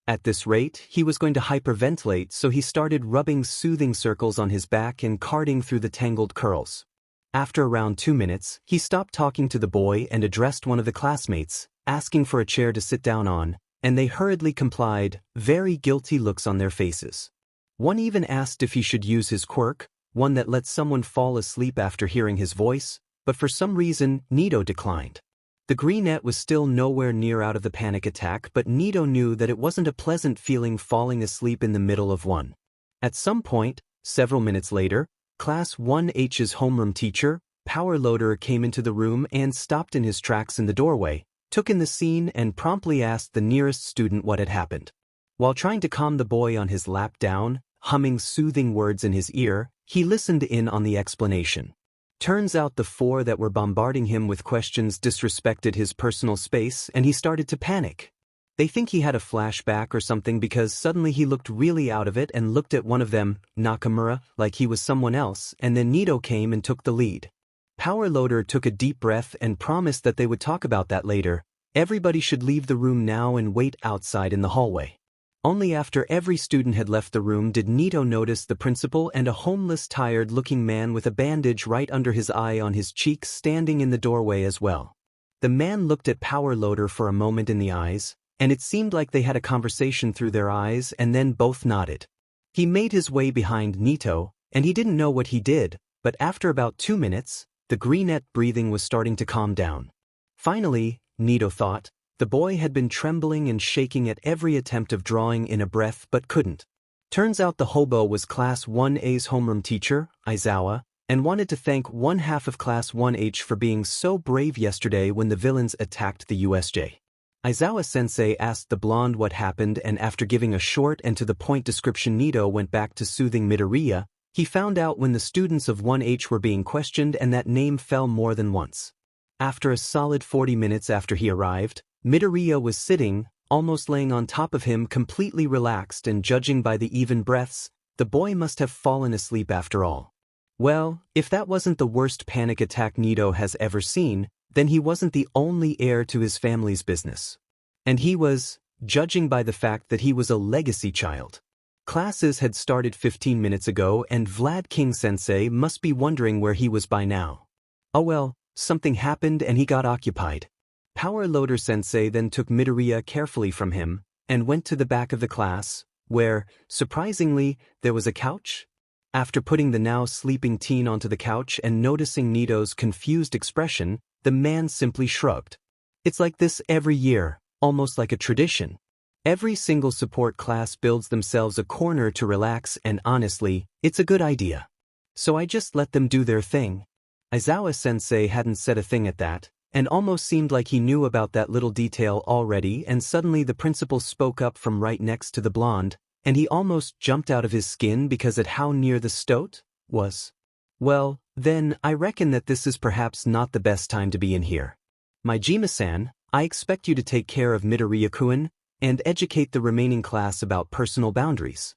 At this rate, he was going to hyperventilate, so he started rubbing soothing circles on his back and carding through the tangled curls. After around 2 minutes, he stopped talking to the boy and addressed one of the classmates, asking for a chair to sit down on, and they hurriedly complied, very guilty looks on their faces. One even asked if he should use his quirk, one that lets someone fall asleep after hearing his voice, but for some reason, Nito declined. The greenette was still nowhere near out of the panic attack, but Nito knew that it wasn't a pleasant feeling falling asleep in the middle of one. At some point, several minutes later, Class 1H's homeroom teacher, Power Loader, came into the room and stopped in his tracks in the doorway, took in the scene and promptly asked the nearest student what had happened. While trying to calm the boy on his lap down, humming soothing words in his ear, he listened in on the explanation. Turns out the 4 that were bombarding him with questions disrespected his personal space and he started to panic. They think he had a flashback or something because suddenly he looked really out of it and looked at one of them, Nakamura, like he was someone else, and then Nito came and took the lead. Power Loader took a deep breath and promised that they would talk about that later. Everybody should leave the room now and wait outside in the hallway. Only after every student had left the room did Nito notice the principal and a homeless, tired-looking man with a bandage right under his eye on his cheek standing in the doorway as well. The man looked at Power Loader for a moment in the eyes, and it seemed like they had a conversation through their eyes and then both nodded. He made his way behind Nito, and he didn't know what he did, but after about 2 minutes, the greenette breathing was starting to calm down. Finally, Nito thought, the boy had been trembling and shaking at every attempt of drawing in a breath but couldn't. Turns out the hobo was Class 1A's homeroom teacher, Aizawa, and wanted to thank one half of Class 1H for being so brave yesterday when the villains attacked the USJ. Aizawa-sensei asked the blonde what happened, and after giving a short and to-the-point description, Nito went back to soothing Midoriya. He found out when the students of 1H were being questioned and that name fell more than once. After a solid 40 minutes after he arrived, Midoriya was sitting, almost laying on top of him, completely relaxed, and judging by the even breaths, the boy must have fallen asleep after all. Well, if that wasn't the worst panic attack Nito has ever seen, then he wasn't the only heir to his family's business. And he was, judging by the fact that he was a legacy child. Classes had started 15 minutes ago and Vlad King-sensei must be wondering where he was by now. Oh well, something happened and he got occupied. Power Loader Sensei then took Midoriya carefully from him and went to the back of the class, where, surprisingly, there was a couch. After putting the now sleeping teen onto the couch and noticing Nito's confused expression, the man simply shrugged. It's like this every year, almost like a tradition. Every single support class builds themselves a corner to relax, and honestly, it's a good idea. So I just let them do their thing. Aizawa-sensei hadn't said a thing at that, and almost seemed like he knew about that little detail already, and suddenly the principal spoke up from right next to the blonde, and he almost jumped out of his skin because at how near the stoat was. Well, then, I reckon that this is perhaps not the best time to be in here. Majima-san, I expect you to take care of Midoriya-kun, and educate the remaining class about personal boundaries.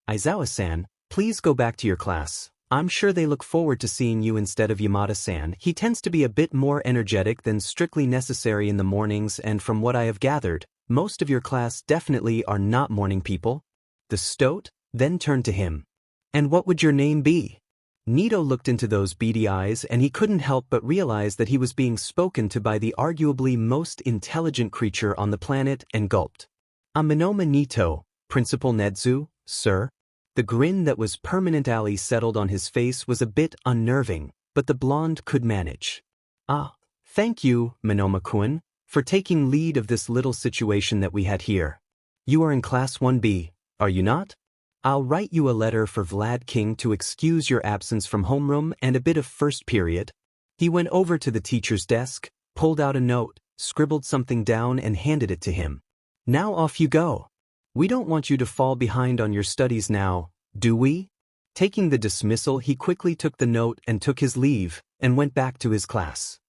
Aizawa-san, please go back to your class. I'm sure they look forward to seeing you instead of Yamada-san. He tends to be a bit more energetic than strictly necessary in the mornings, and from what I have gathered, most of your class definitely are not morning people. The stoat then turned to him. And what would your name be? Nito looked into those beady eyes and he couldn't help but realize that he was being spoken to by the arguably most intelligent creature on the planet and gulped. I'm Minoma Nito, Principal Nedzu, sir. The grin that was permanently settled on his face was a bit unnerving, but the blonde could manage. Ah, thank you, Minoma-kun, for taking lead of this little situation that we had here. You are in Class 1B, are you not? I'll write you a letter for Vlad King to excuse your absence from homeroom and a bit of first period. He went over to the teacher's desk, pulled out a note, scribbled something down and handed it to him. Now off you go. We don't want you to fall behind on your studies now, do we? Taking the dismissal, he quickly took the note and took his leave, and went back to his class.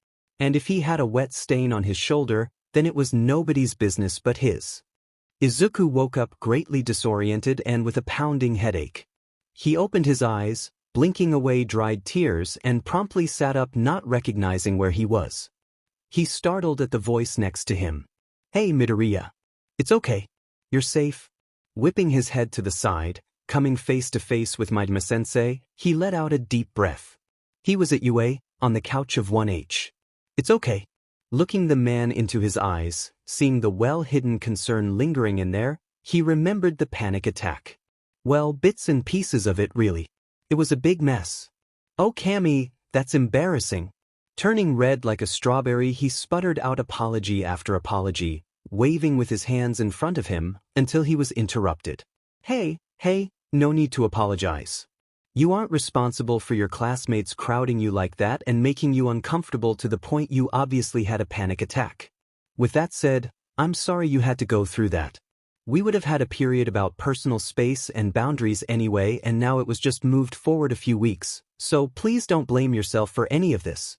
And if he had a wet stain on his shoulder, then it was nobody's business but his. Izuku woke up greatly disoriented and with a pounding headache. He opened his eyes, blinking away dried tears, and promptly sat up, not recognizing where he was. He startled at the voice next to him. "Hey, Midoriya. It's okay. You're safe." Whipping his head to the side, coming face to face with Midoriya-sensei, he let out a deep breath. He was at UA, on the couch of 1H. "It's okay." Looking the man into his eyes, seeing the well-hidden concern lingering in there, he remembered the panic attack. Well, bits and pieces of it really. It was a big mess. "Oh Cammy, that's embarrassing." Turning red like a strawberry, he sputtered out apology after apology, waving with his hands in front of him, until he was interrupted. Hey, no need to apologize. You aren't responsible for your classmates crowding you like that and making you uncomfortable to the point you obviously had a panic attack. With that said, I'm sorry you had to go through that. We would have had a period about personal space and boundaries anyway, and now it was just moved forward a few weeks, so please don't blame yourself for any of this.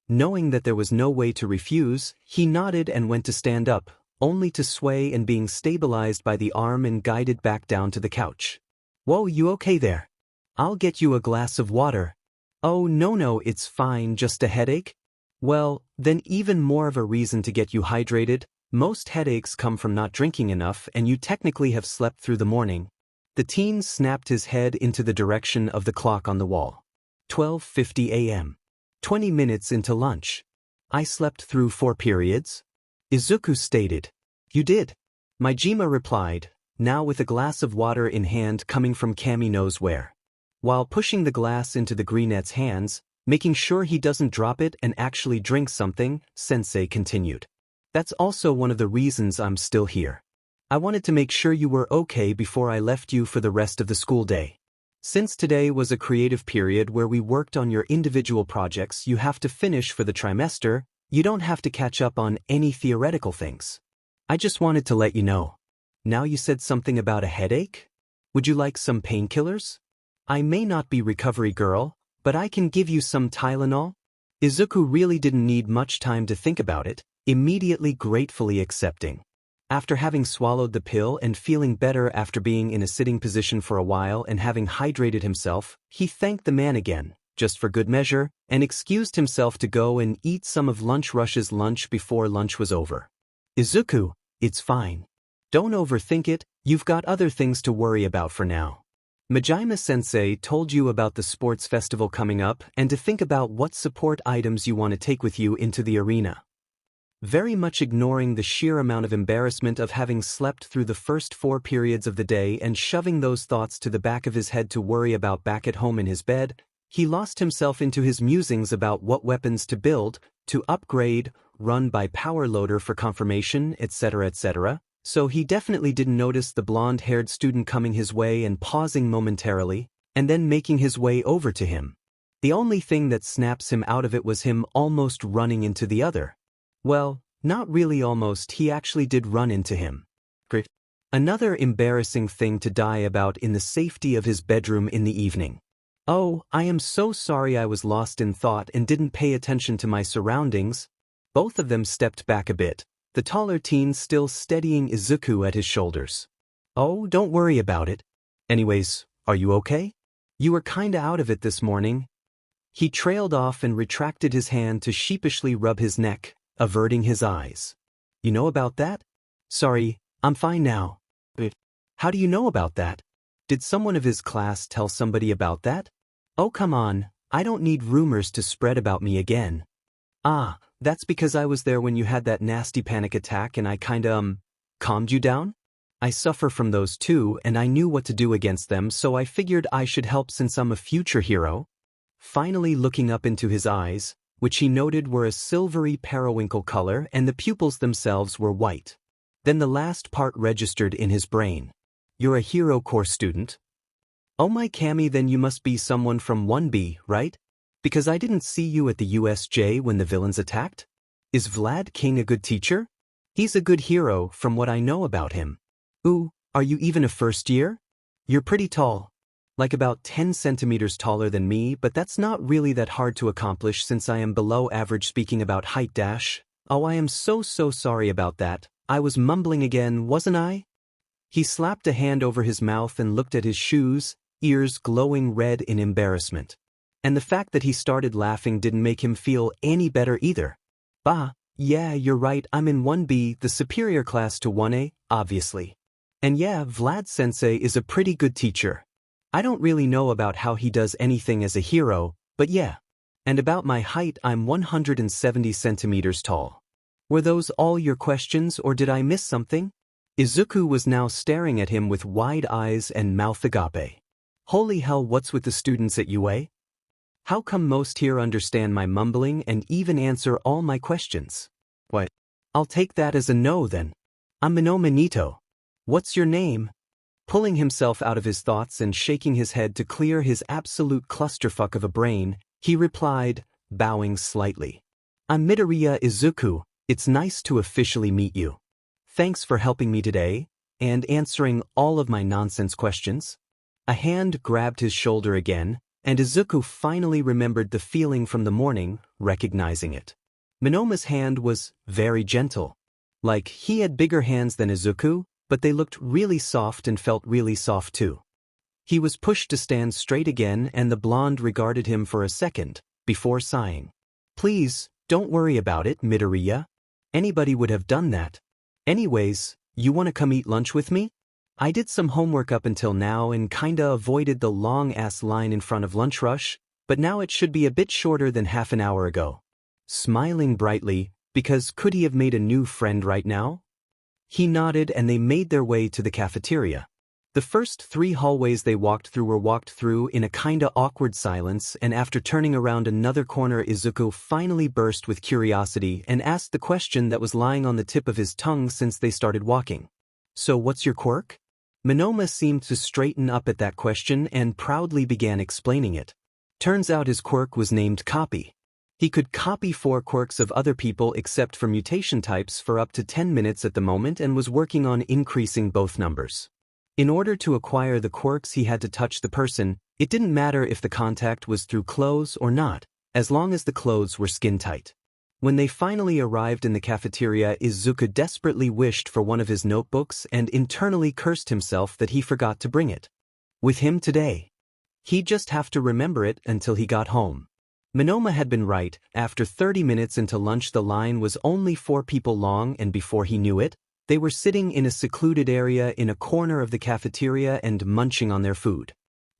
Knowing that there was no way to refuse, he nodded and went to stand up, only to sway and being stabilized by the arm and guided back down to the couch. Whoa, you okay there? I'll get you a glass of water. Oh no, it's fine, just a headache? Well, then even more of a reason to get you hydrated. Most headaches come from not drinking enough, and you technically have slept through the morning. The teen snapped his head into the direction of the clock on the wall. 12:50 a.m. 20 minutes into lunch. I slept through 4 periods? Izuku stated. You did. Majima replied, now with a glass of water in hand coming from Kami knows where. While pushing the glass into the greenette's hands, making sure he doesn't drop it and actually drink something, Sensei continued. That's also one of the reasons I'm still here. I wanted to make sure you were okay before I left you for the rest of the school day. Since today was a creative period where we worked on your individual projects you have to finish for the trimester, you don't have to catch up on any theoretical things. I just wanted to let you know. Now you said something about a headache? Would you like some painkillers? I may not be recovery girl, but I can give you some Tylenol. Izuku really didn't need much time to think about it, immediately gratefully accepting. After having swallowed the pill and feeling better after being in a sitting position for a while and having hydrated himself, he thanked the man again, just for good measure, and excused himself to go and eat some of Lunch Rush's lunch before lunch was over. Izuku, it's fine. Don't overthink it, you've got other things to worry about for now. Majima-sensei told you about the sports festival coming up and to think about what support items you want to take with you into the arena. Very much ignoring the sheer amount of embarrassment of having slept through the first 4 periods of the day and shoving those thoughts to the back of his head to worry about back at home in his bed, he lost himself into his musings about what weapons to build, to upgrade, run by power loader for confirmation, etc. So he definitely didn't notice the blonde-haired student coming his way and pausing momentarily, and then making his way over to him. The only thing that snaps him out of it was him almost running into the other. Well, not really almost, he actually did run into him. Another embarrassing thing to die about in the safety of his bedroom in the evening. Oh, I am so sorry I was lost in thought and didn't pay attention to my surroundings. Both of them stepped back a bit, the taller teen still steadying Izuku at his shoulders. Oh, don't worry about it. Anyways, are you okay? You were kinda out of it this morning. He trailed off and retracted his hand to sheepishly rub his neck, averting his eyes. You know about that? Sorry, I'm fine now. How do you know about that? Did someone of his class tell somebody about that? Oh come on, I don't need rumors to spread about me again. Ah, that's because I was there when you had that nasty panic attack and I kinda, calmed you down? I suffer from those too and I knew what to do against them, so I figured I should help since I'm a future hero. Finally looking up into his eyes, which he noted were a silvery periwinkle color and the pupils themselves were white. Then the last part registered in his brain. You're a hero course student? Oh my Cammy, then you must be someone from 1B, right? Because I didn't see you at the USJ when the villains attacked? Is Vlad King a good teacher? He's a good hero from what I know about him. Ooh, are you even a first year? You're pretty tall. Like about 10 centimeters taller than me, but that's not really that hard to accomplish since I am below average speaking about height dash. Oh, I am so sorry about that. I was mumbling again, wasn't I? He slapped a hand over his mouth and looked at his shoes, ears glowing red in embarrassment. And the fact that he started laughing didn't make him feel any better either. Bah, yeah, you're right, I'm in 1B, the superior class to 1A, obviously. And yeah, Vlad-sensei is a pretty good teacher. I don't really know about how he does anything as a hero, but yeah. And about my height, I'm 170 centimeters tall. Were those all your questions, or did I miss something? Izuku was now staring at him with wide eyes and mouth agape. Holy hell, what's with the students at UA? How come most here understand my mumbling and even answer all my questions? What? I'll take that as a no then. I'm Minoma Nito. What's your name? Pulling himself out of his thoughts and shaking his head to clear his absolute clusterfuck of a brain, he replied, bowing slightly. I'm Midoriya Izuku. It's nice to officially meet you. Thanks for helping me today, and answering all of my nonsense questions. A hand grabbed his shoulder again, and Izuku finally remembered the feeling from the morning, recognizing it. Minoma's hand was very gentle. Like, he had bigger hands than Izuku, but they looked really soft and felt really soft too. He was pushed to stand straight again, and the blonde regarded him for a second, before sighing. Please, don't worry about it, Midoriya. Anybody would have done that. Anyways, you wanna come eat lunch with me? I did some homework up until now and kinda avoided the long-ass line in front of lunch rush, but now it should be a bit shorter than half an hour ago. Smiling brightly, because could he have made a new friend right now? He nodded and they made their way to the cafeteria. The first 3 hallways they walked through in a kinda awkward silence, and after turning around another corner, Izuku finally burst with curiosity and asked the question that was lying on the tip of his tongue since they started walking. So what's your quirk? Minoma seemed to straighten up at that question and proudly began explaining it. Turns out his quirk was named Copy. He could copy 4 quirks of other people except for mutation types for up to 10 minutes at the moment, and was working on increasing both numbers. In order to acquire the quirks, he had to touch the person. It didn't matter if the contact was through clothes or not, as long as the clothes were skin tight. When they finally arrived in the cafeteria, Izuku desperately wished for one of his notebooks and internally cursed himself that he forgot to bring it with him today. He'd just have to remember it until he got home. Minoma had been right. After 30 minutes into lunch, the line was only 4 people long, and before he knew it, they were sitting in a secluded area in a corner of the cafeteria and munching on their food.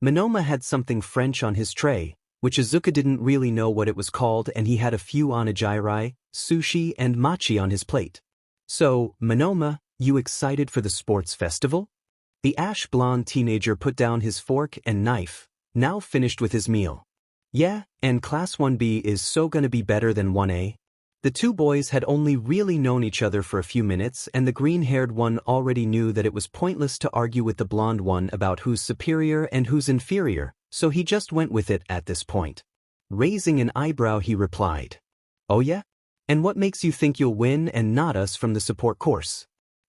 Minoma had something French on his tray, which Izuku didn't really know what it was called, and he had a few onigiri, sushi, and mochi on his plate. So, Minoma, you excited for the sports festival? The ash-blonde teenager put down his fork and knife, now finished with his meal. Yeah, and Class 1B is so gonna be better than 1A. The 2 boys had only really known each other for a few minutes, and the green-haired one already knew that it was pointless to argue with the blonde one about who's superior and who's inferior, so he just went with it at this point. Raising an eyebrow, he replied, "Oh yeah? And what makes you think you'll win and not us from the support course?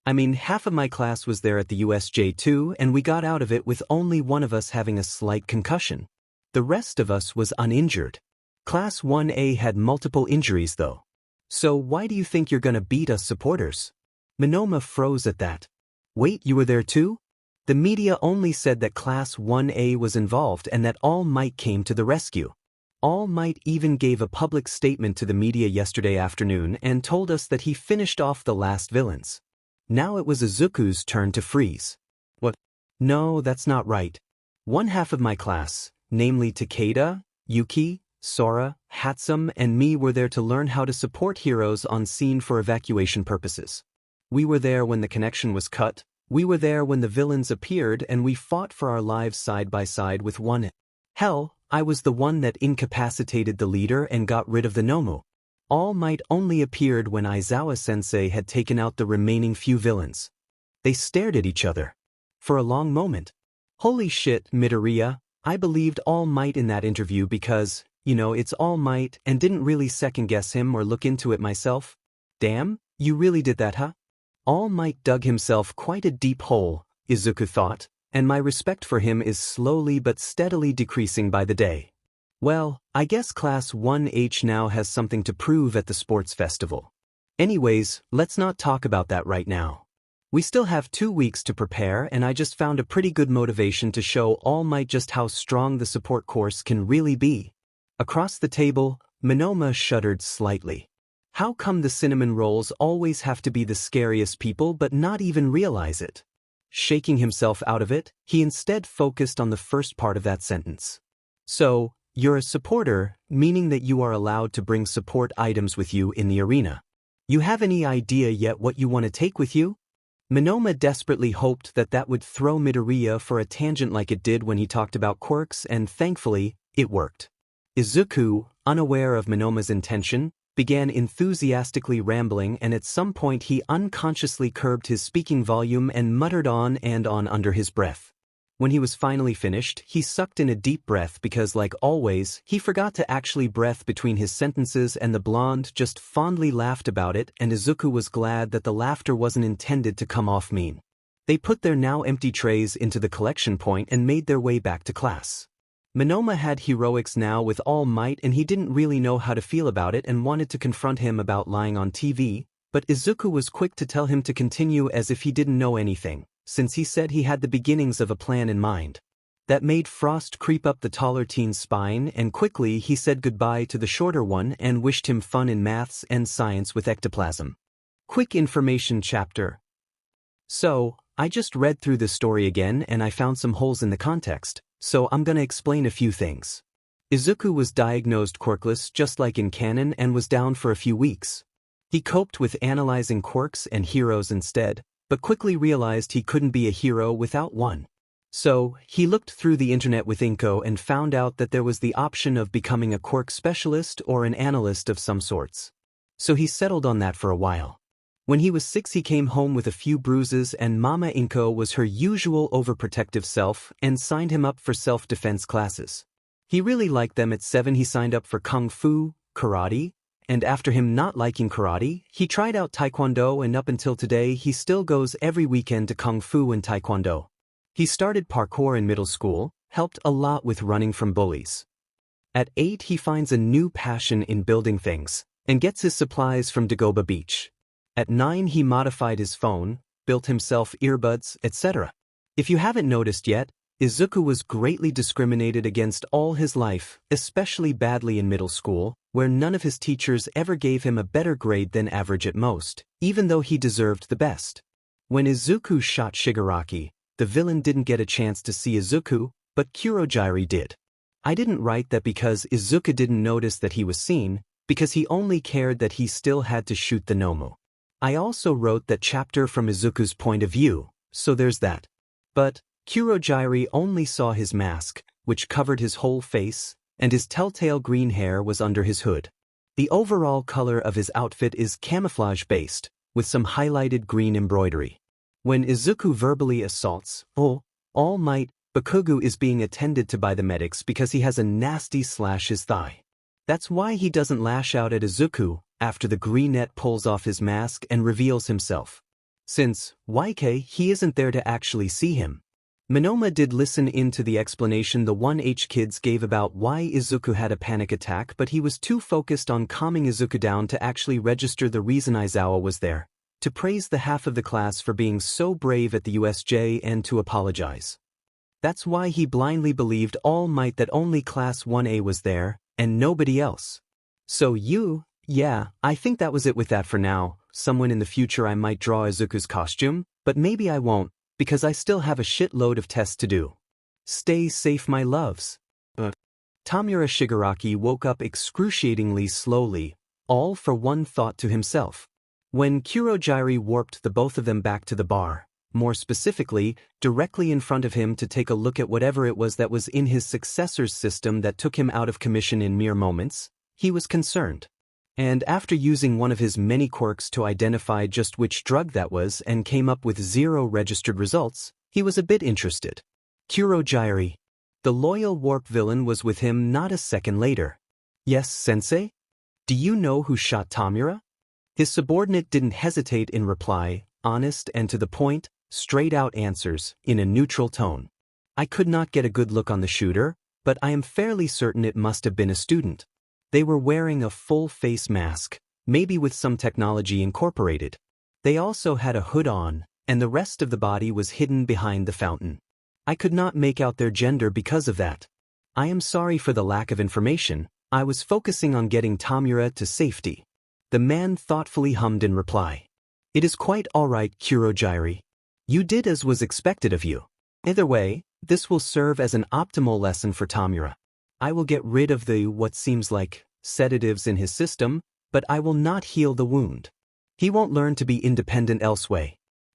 I mean, half of my class was there at the USJ too, and we got out of it with only one of us having a slight concussion. The rest of us was uninjured. Class 1A had multiple injuries though. So why do you think you're gonna beat us supporters?" Minoma froze at that. Wait, you were there too? The media only said that Class 1A was involved and that All Might came to the rescue. All Might even gave a public statement to the media yesterday afternoon and told us that he finished off the last villains. Now it was Izuku's turn to freeze. What? No, that's not right. One half of my class, namely Takeda, Yuki, Sora, Hatsume, and me, were there to learn how to support heroes on scene for evacuation purposes. We were there when the connection was cut, we were there when the villains appeared, and we fought for our lives side by side with one. Hell, I was the one that incapacitated the leader and got rid of the Nomu. All Might only appeared when Aizawa-sensei had taken out the remaining few villains. They stared at each other for a long moment. Holy shit, Midoriya, I believed All Might in that interview because, it's All Might, and didn't really second-guess him or look into it myself. Damn, you really did that, huh? All Might dug himself quite a deep hole, Izuku thought, and my respect for him is slowly but steadily decreasing by the day. Well, I guess Class 1H now has something to prove at the sports festival. Anyways, let's not talk about that right now. We still have 2 weeks to prepare, and I just found a pretty good motivation to show All Might just how strong the support course can really be. Across the table, Monoma shuddered slightly. How come the cinnamon rolls always have to be the scariest people but not even realize it? Shaking himself out of it, he instead focused on the first part of that sentence. So, you're a supporter, meaning that you are allowed to bring support items with you in the arena. You have any idea yet what you want to take with you? Monoma desperately hoped that that would throw Midoriya for a tangent like it did when he talked about quirks, and thankfully, it worked. Izuku, unaware of Monoma's intention, began enthusiastically rambling, and at some point he unconsciously curbed his speaking volume and muttered on and on under his breath. When he was finally finished, he sucked in a deep breath because, like always, he forgot to actually breathe between his sentences, and the blonde just fondly laughed about it, and Izuku was glad that the laughter wasn't intended to come off mean. They put their now empty trays into the collection point and made their way back to class. Monoma had heroics now with All Might, and he didn't really know how to feel about it and wanted to confront him about lying on TV, but Izuku was quick to tell him to continue as if he didn't know anything, since he said he had the beginnings of a plan in mind. That made frost creep up the taller teen's spine, and quickly he said goodbye to the shorter one and wished him fun in maths and science with ectoplasm. Quick information chapter. So, I just read through the story again and I found some holes in the context, so I'm gonna explain a few things. Izuku was diagnosed quirkless just like in canon and was down for a few weeks. He coped with analyzing quirks and heroes instead, but quickly realized he couldn't be a hero without one. So, he looked through the internet with Inko and found out that there was the option of becoming a quirk specialist or an analyst of some sorts. So he settled on that for a while. When he was 6, he came home with a few bruises, and Mama Inko was her usual overprotective self and signed him up for self-defense classes. He really liked them. At 7 he signed up for Kung Fu, karate, and after him not liking karate, he tried out Taekwondo, and up until today he still goes every weekend to Kung Fu and Taekwondo. He started parkour in middle school, helped a lot with running from bullies. At 8 he finds a new passion in building things, and gets his supplies from Dagoba Beach. At 9 he modified his phone, built himself earbuds, etc. If you haven't noticed yet, Izuku was greatly discriminated against all his life, especially badly in middle school, where none of his teachers ever gave him a better grade than average at most, even though he deserved the best. When Izuku shot Shigaraki, the villain didn't get a chance to see Izuku, but Kurogyari did. I didn't write that because Izuku didn't notice that he was seen, because he only cared that he still had to shoot the Nomu. I also wrote that chapter from Izuku's point of view, so there's that. But Kurogyari only saw his mask, which covered his whole face, and his telltale green hair was under his hood. The overall color of his outfit is camouflage-based, with some highlighted green embroidery. When Izuku verbally assaults All Might, Bakugo is being attended to by the medics because he has a nasty slash his thigh. That's why he doesn't lash out at Izuku after the greenette pulls off his mask and reveals himself. Since YK, he isn't there to actually see him. Monoma did listen in to the explanation the 1H kids gave about why Izuku had a panic attack, but he was too focused on calming Izuku down to actually register the reason Aizawa was there, to praise the half of the class for being so brave at the USJ and to apologize. That's why he blindly believed All Might that only Class 1A was there, and nobody else. So yeah, I think that was it with that for now. Someone in the future I might draw Izuku's costume, but maybe I won't, because I still have a shitload of tests to do. Stay safe, my loves. Tamura Shigaraki woke up excruciatingly slowly, all for one thought to himself. When Kurogyari warped the both of them back to the bar, more specifically, directly in front of him to take a look at whatever it was that was in his successor's system that took him out of commission in mere moments, he was concerned. And after using one of his many quirks to identify just which drug that was and came up with 0 registered results, he was a bit interested. Kurogyari. The loyal warp villain was with him not a second later. Yes, sensei? Do you know who shot Tamura? His subordinate didn't hesitate in reply, honest and to the point, straight-out answers, in a neutral tone. I could not get a good look on the shooter, but I am fairly certain it must have been a student. They were wearing a full face mask, maybe with some technology incorporated. They also had a hood on, and the rest of the body was hidden behind the fountain. I could not make out their gender because of that. I am sorry for the lack of information. I was focusing on getting Tamura to safety. The man thoughtfully hummed in reply. It is quite all right, Kurogiri. You did as was expected of you. Either way, this will serve as an optimal lesson for Tamura. I will get rid of the what seems like sedatives in his system, but I will not heal the wound. He won't learn to be independent elsewhere.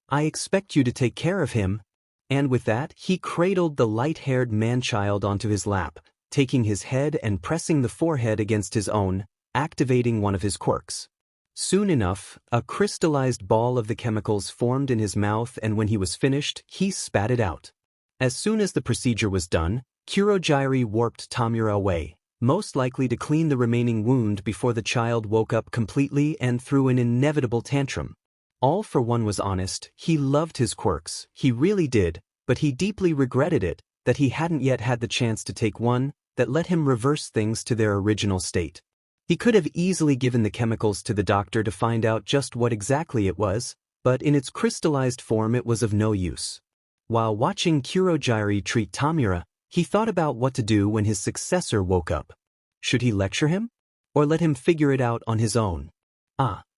I expect you to take care of him. And with that, he cradled the light-haired man-child onto his lap, taking his head and pressing the forehead against his own, activating one of his quirks. Soon enough, a crystallized ball of the chemicals formed in his mouth, and when he was finished, he spat it out. As soon as the procedure was done, Kurogiri warped Tamura away, most likely to clean the remaining wound before the child woke up completely and threw an inevitable tantrum. All for one was honest, he loved his quirks, he really did, but he deeply regretted it, that he hadn't yet had the chance to take one that let him reverse things to their original state. He could have easily given the chemicals to the doctor to find out just what exactly it was, but in its crystallized form it was of no use. While watching Kurogiri treat Tamura, he thought about what to do when his successor woke up. Should he lecture him? Or let him figure it out on his own?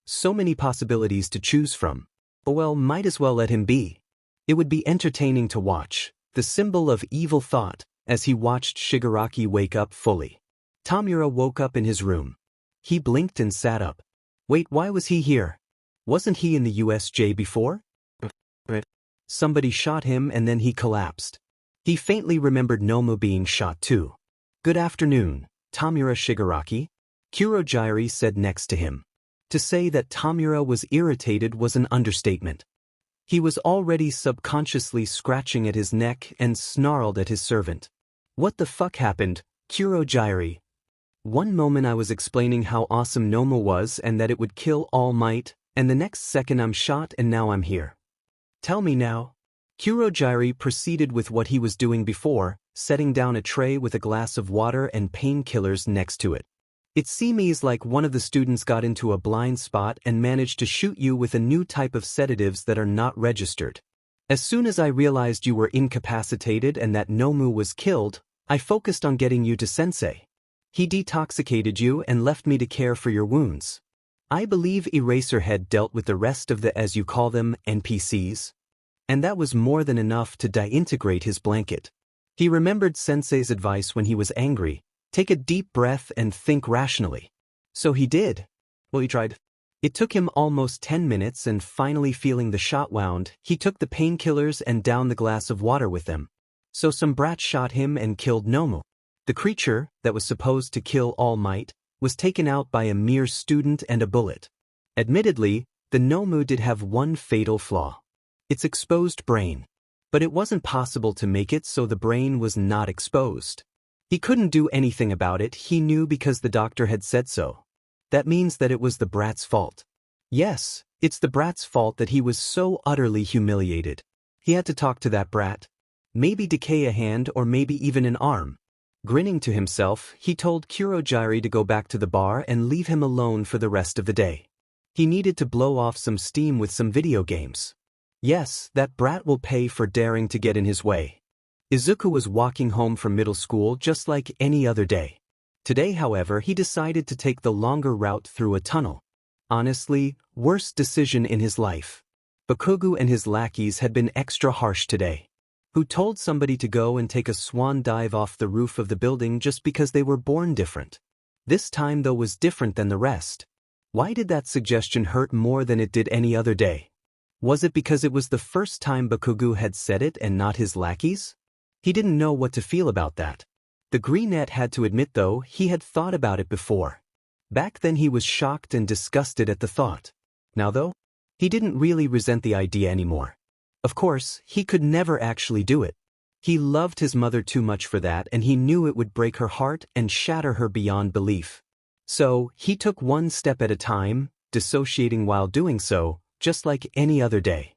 So many possibilities to choose from. Well, might as well let him be. It would be entertaining to watch, the symbol of evil thought, as he watched Shigaraki wake up fully. Tamura woke up in his room. He blinked and sat up. Wait, why was he here? Wasn't he in the USJ before? Somebody shot him and then he collapsed. He faintly remembered Nomu being shot too. Good afternoon, Tamura Shigaraki, Kurogiri said next to him. To say that Tamura was irritated was an understatement. He was already subconsciously scratching at his neck and snarled at his servant. What the fuck happened, Kurogiri? One moment I was explaining how awesome Nomu was and that it would kill All Might, and the next second I'm shot and now I'm here. Tell me now. Kurogiri proceeded with what he was doing before, setting down a tray with a glass of water and painkillers next to it. It seems like one of the students got into a blind spot and managed to shoot you with a new type of sedatives that are not registered. As soon as I realized you were incapacitated and that Nomu was killed, I focused on getting you to Sensei. He detoxicated you and left me to care for your wounds. I believe Eraserhead dealt with the rest of the, as you call them, NPCs. And that was more than enough to disintegrate his blanket. He remembered Sensei's advice when he was angry, take a deep breath and think rationally. So he did. Well, he tried. It took him almost 10 minutes, and finally feeling the shot wound, he took the painkillers and downed the glass of water with them. So some brat shot him and killed Nomu. The creature, that was supposed to kill All Might, was taken out by a mere student and a bullet. Admittedly, the Nomu did have one fatal flaw. Its exposed brain. But it wasn't possible to make it so the brain was not exposed. He couldn't do anything about it, he knew, because the doctor had said so. That means that it was the brat's fault. Yes, it's the brat's fault that he was so utterly humiliated. He had to talk to that brat. Maybe decay a hand or maybe even an arm. Grinning to himself, he told Kurogiri to go back to the bar and leave him alone for the rest of the day. He needed to blow off some steam with some video games. Yes, that brat will pay for daring to get in his way. Izuku was walking home from middle school just like any other day. Today, however, he decided to take the longer route through a tunnel. Honestly, worst decision in his life. Bakugo and his lackeys had been extra harsh today. Who told somebody to go and take a swan dive off the roof of the building just because they were born different? This time, though, was different than the rest. Why did that suggestion hurt more than it did any other day? Was it because it was the first time Bakugo had said it and not his lackeys? He didn't know what to feel about that. The greenette had to admit, though, he had thought about it before. Back then he was shocked and disgusted at the thought. Now, though, he didn't really resent the idea anymore. Of course, he could never actually do it. He loved his mother too much for that, and he knew it would break her heart and shatter her beyond belief. So, he took one step at a time, dissociating while doing so, just like any other day.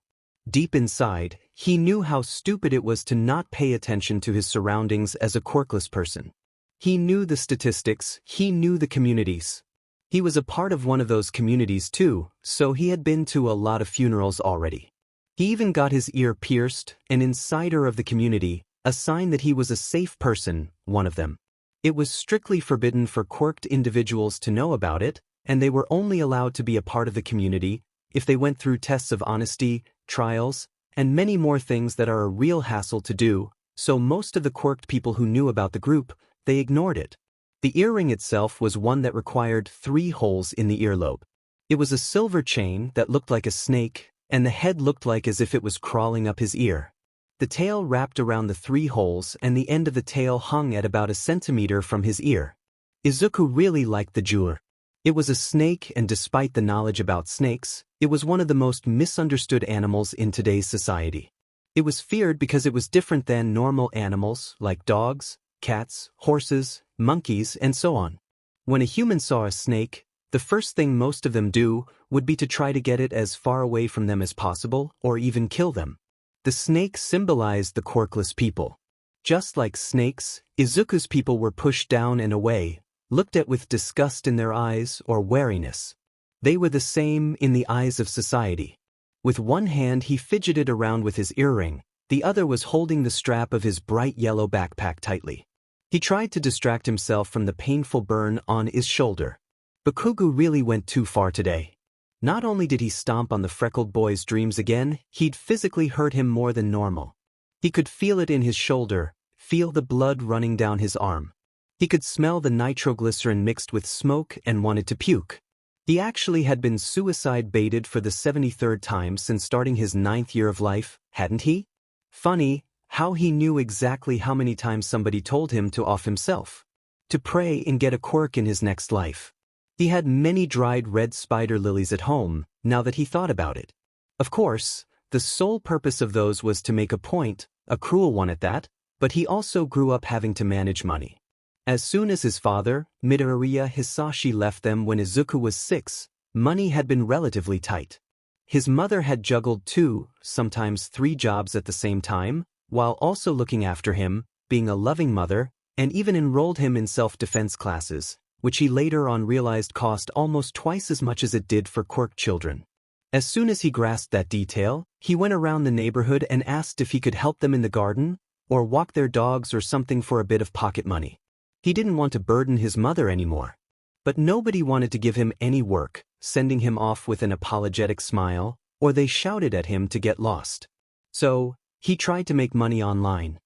Deep inside, he knew how stupid it was to not pay attention to his surroundings as a quirkless person. He knew the statistics, he knew the communities. He was a part of one of those communities too, so he had been to a lot of funerals already. He even got his ear pierced, an insider of the community, a sign that he was a safe person, one of them. It was strictly forbidden for quirked individuals to know about it, and they were only allowed to be a part of the community if they went through tests of honesty, trials, and many more things that are a real hassle to do, so most of the quirked people who knew about the group, they ignored it. The earring itself was one that required 3 holes in the earlobe. It was a silver chain that looked like a snake, and the head looked like as if it was crawling up his ear. The tail wrapped around the 3 holes and the end of the tail hung at about a centimeter from his ear. Izuku really liked the jewelry. It was a snake, and despite the knowledge about snakes, it was one of the most misunderstood animals in today's society. It was feared because it was different than normal animals like dogs, cats, horses, monkeys, and so on. When a human saw a snake, the first thing most of them do would be to try to get it as far away from them as possible or even kill them. The snake symbolized the quirkless people. Just like snakes, Izuku's people were pushed down and away, looked at with disgust in their eyes or wariness. They were the same in the eyes of society. With one hand he fidgeted around with his earring, the other was holding the strap of his bright yellow backpack tightly. He tried to distract himself from the painful burn on his shoulder. Bakugo really went too far today. Not only did he stomp on the freckled boy's dreams again, he'd physically hurt him more than normal. He could feel it in his shoulder, feel the blood running down his arm. He could smell the nitroglycerin mixed with smoke and wanted to puke. He actually had been suicide-baited for the 73rd time since starting his 9th year of life, hadn't he? Funny how he knew exactly how many times somebody told him to off himself, to pray and get a quirk in his next life. He had many dried red spider lilies at home, now that he thought about it. Of course, the sole purpose of those was to make a point, a cruel one at that, but he also grew up having to manage money. As soon as his father, Midoriya Hisashi, left them when Izuku was 6, money had been relatively tight. His mother had juggled 2, sometimes 3 jobs at the same time, while also looking after him, being a loving mother, and even enrolled him in self-defense classes, which he later on realized cost almost twice as much as it did for quirked children. As soon as he grasped that detail, he went around the neighborhood and asked if he could help them in the garden, or walk their dogs or something for a bit of pocket money. He didn't want to burden his mother anymore. But nobody wanted to give him any work, sending him off with an apologetic smile, or they shouted at him to get lost. So, he tried to make money online.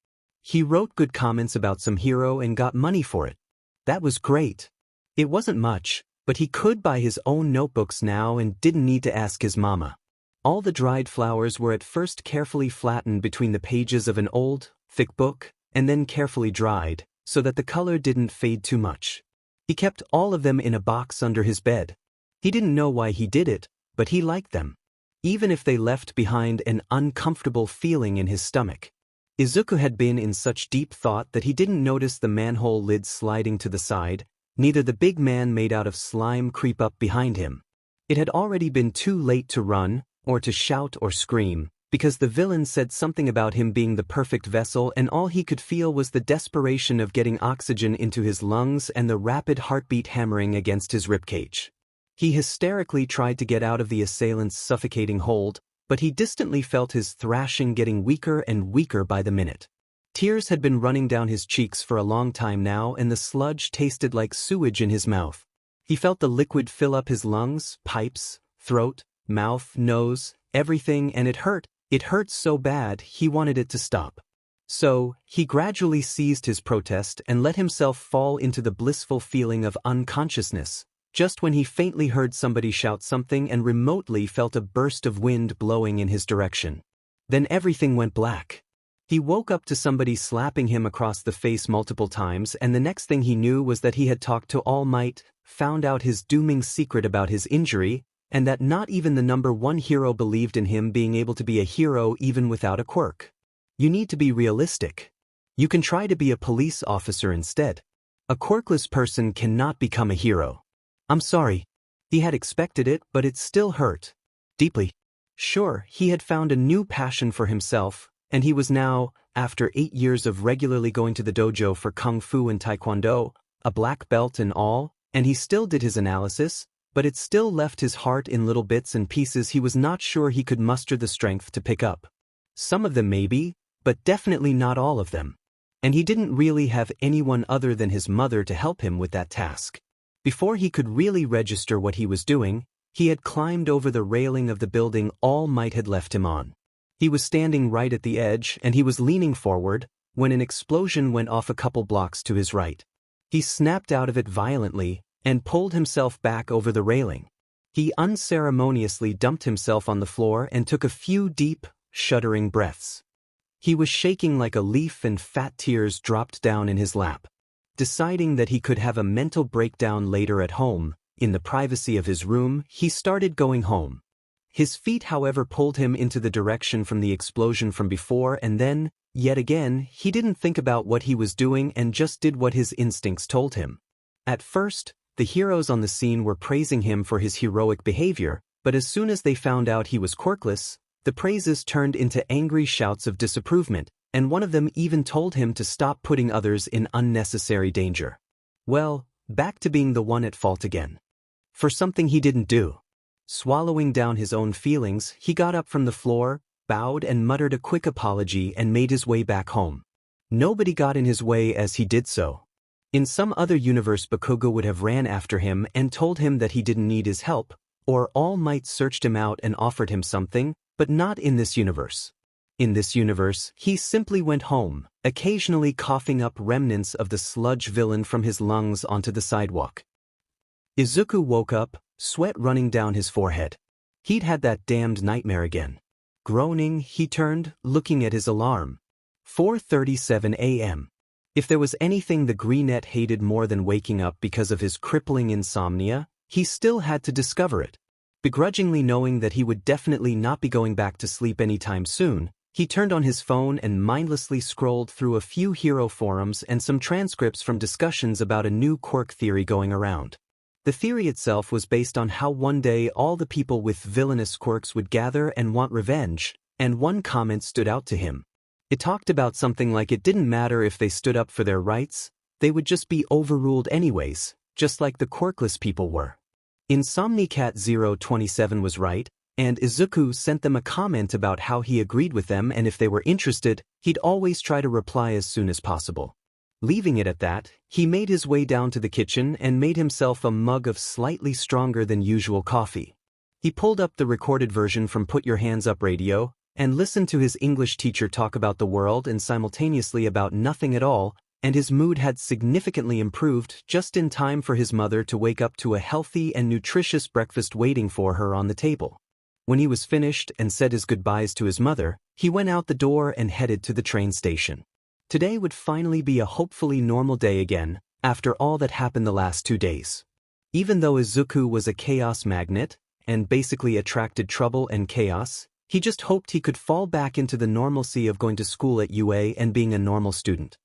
He wrote good comments about some hero and got money for it. That was great. It wasn't much, but he could buy his own notebooks now and didn't need to ask his mama. All the dried flowers were at first carefully flattened between the pages of an old, thick book, and then carefully dried, so that the color didn't fade too much. He kept all of them in a box under his bed. He didn't know why he did it, but he liked them, even if they left behind an uncomfortable feeling in his stomach. Izuku had been in such deep thought that he didn't notice the manhole lid sliding to the side, neither the big man made out of slime creep up behind him. It had already been too late to run, or to shout or scream, because the villain said something about him being the perfect vessel, and all he could feel was the desperation of getting oxygen into his lungs and the rapid heartbeat hammering against his ribcage. He hysterically tried to get out of the assailant's suffocating hold, but he distantly felt his thrashing getting weaker and weaker by the minute. Tears had been running down his cheeks for a long time now, and the sludge tasted like sewage in his mouth. He felt the liquid fill up his lungs, pipes, throat, mouth, nose, everything, and it hurt. It hurt so bad he wanted it to stop. So, he gradually ceased his protest and let himself fall into the blissful feeling of unconsciousness, just when he faintly heard somebody shout something and remotely felt a burst of wind blowing in his direction. Then everything went black. He woke up to somebody slapping him across the face multiple times, and the next thing he knew was that he had talked to All Might, found out his dooming secret about his injury, and that not even the #1 hero believed in him being able to be a hero even without a quirk. You need to be realistic. You can try to be a police officer instead. A quirkless person cannot become a hero. I'm sorry. He had expected it, but it still hurt. Deeply. Sure, he had found a new passion for himself, and he was now, after 8 years of regularly going to the dojo for kung fu and taekwondo, a black belt and all, and he still did his analysis, but it still left his heart in little bits and pieces he was not sure he could muster the strength to pick up. Some of them maybe, but definitely not all of them. And he didn't really have anyone other than his mother to help him with that task. Before he could really register what he was doing, he had climbed over the railing of the building All Might had left him on. He was standing right at the edge and he was leaning forward when an explosion went off a couple blocks to his right. He snapped out of it violently and pulled himself back over the railing. He unceremoniously dumped himself on the floor and took a few deep, shuddering breaths. He was shaking like a leaf and fat tears dropped down in his lap. Deciding that he could have a mental breakdown later at home, in the privacy of his room, he started going home. His feet, however, pulled him into the direction from the explosion from before, and then, yet again, he didn't think about what he was doing and just did what his instincts told him. At first, the heroes on the scene were praising him for his heroic behavior, but as soon as they found out he was quirkless, the praises turned into angry shouts of disapproval, and one of them even told him to stop putting others in unnecessary danger. Well, back to being the one at fault again. For something he didn't do. Swallowing down his own feelings, he got up from the floor, bowed and muttered a quick apology and made his way back home. Nobody got in his way as he did so. In some other universe, Bakugo would have ran after him and told him that he didn't need his help, or All Might searched him out and offered him something, but not in this universe. In this universe, he simply went home, occasionally coughing up remnants of the sludge villain from his lungs onto the sidewalk. Izuku woke up, sweat running down his forehead. He'd had that damned nightmare again. Groaning, he turned, looking at his alarm. 4:37 a.m. If there was anything the Greenette hated more than waking up because of his crippling insomnia, he still had to discover it. Begrudgingly knowing that he would definitely not be going back to sleep anytime soon, he turned on his phone and mindlessly scrolled through a few hero forums and some transcripts from discussions about a new quirk theory going around. The theory itself was based on how one day all the people with villainous quirks would gather and want revenge, and one comment stood out to him. It talked about something like it didn't matter if they stood up for their rights, they would just be overruled anyways, just like the quirkless people were. Insomnicat 027 was right, and Izuku sent them a comment about how he agreed with them, and if they were interested, he'd always try to reply as soon as possible. Leaving it at that, he made his way down to the kitchen and made himself a mug of slightly stronger than usual coffee. He pulled up the recorded version from Put Your Hands Up radio, and listened to his English teacher talk about the world and simultaneously about nothing at all, and his mood had significantly improved just in time for his mother to wake up to a healthy and nutritious breakfast waiting for her on the table. When he was finished and said his goodbyes to his mother, he went out the door and headed to the train station. Today would finally be a hopefully normal day again, after all that happened the last 2 days. Even though Izuku was a chaos magnet, and basically attracted trouble and chaos, he just hoped he could fall back into the normalcy of going to school at UA and being a normal student.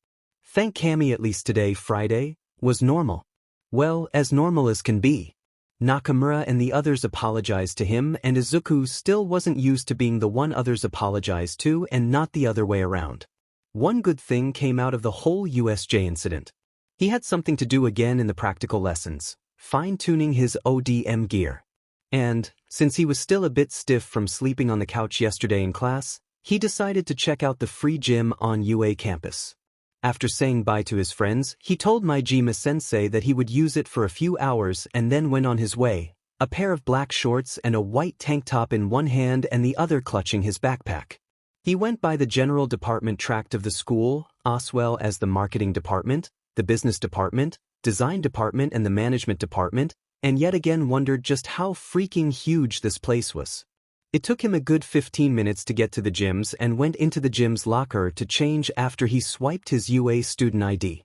Thank Kami, at least today, Friday, was normal. Well, as normal as can be. Nakamura and the others apologized to him, and Izuku still wasn't used to being the one others apologized to and not the other way around. One good thing came out of the whole USJ incident. He had something to do again in the practical lessons, fine-tuning his ODM gear. And, since he was still a bit stiff from sleeping on the couch yesterday in class, he decided to check out the free gym on UA campus. After saying bye to his friends, he told Maijima-sensei that he would use it for a few hours and then went on his way, a pair of black shorts and a white tank top in one hand and the other clutching his backpack. He went by the general department tract of the school, as well as the marketing department, the business department, design department and the management department, and yet again wondered just how freaking huge this place was. It took him a good 15 minutes to get to the gyms and went into the gym's locker to change after he swiped his UA student ID.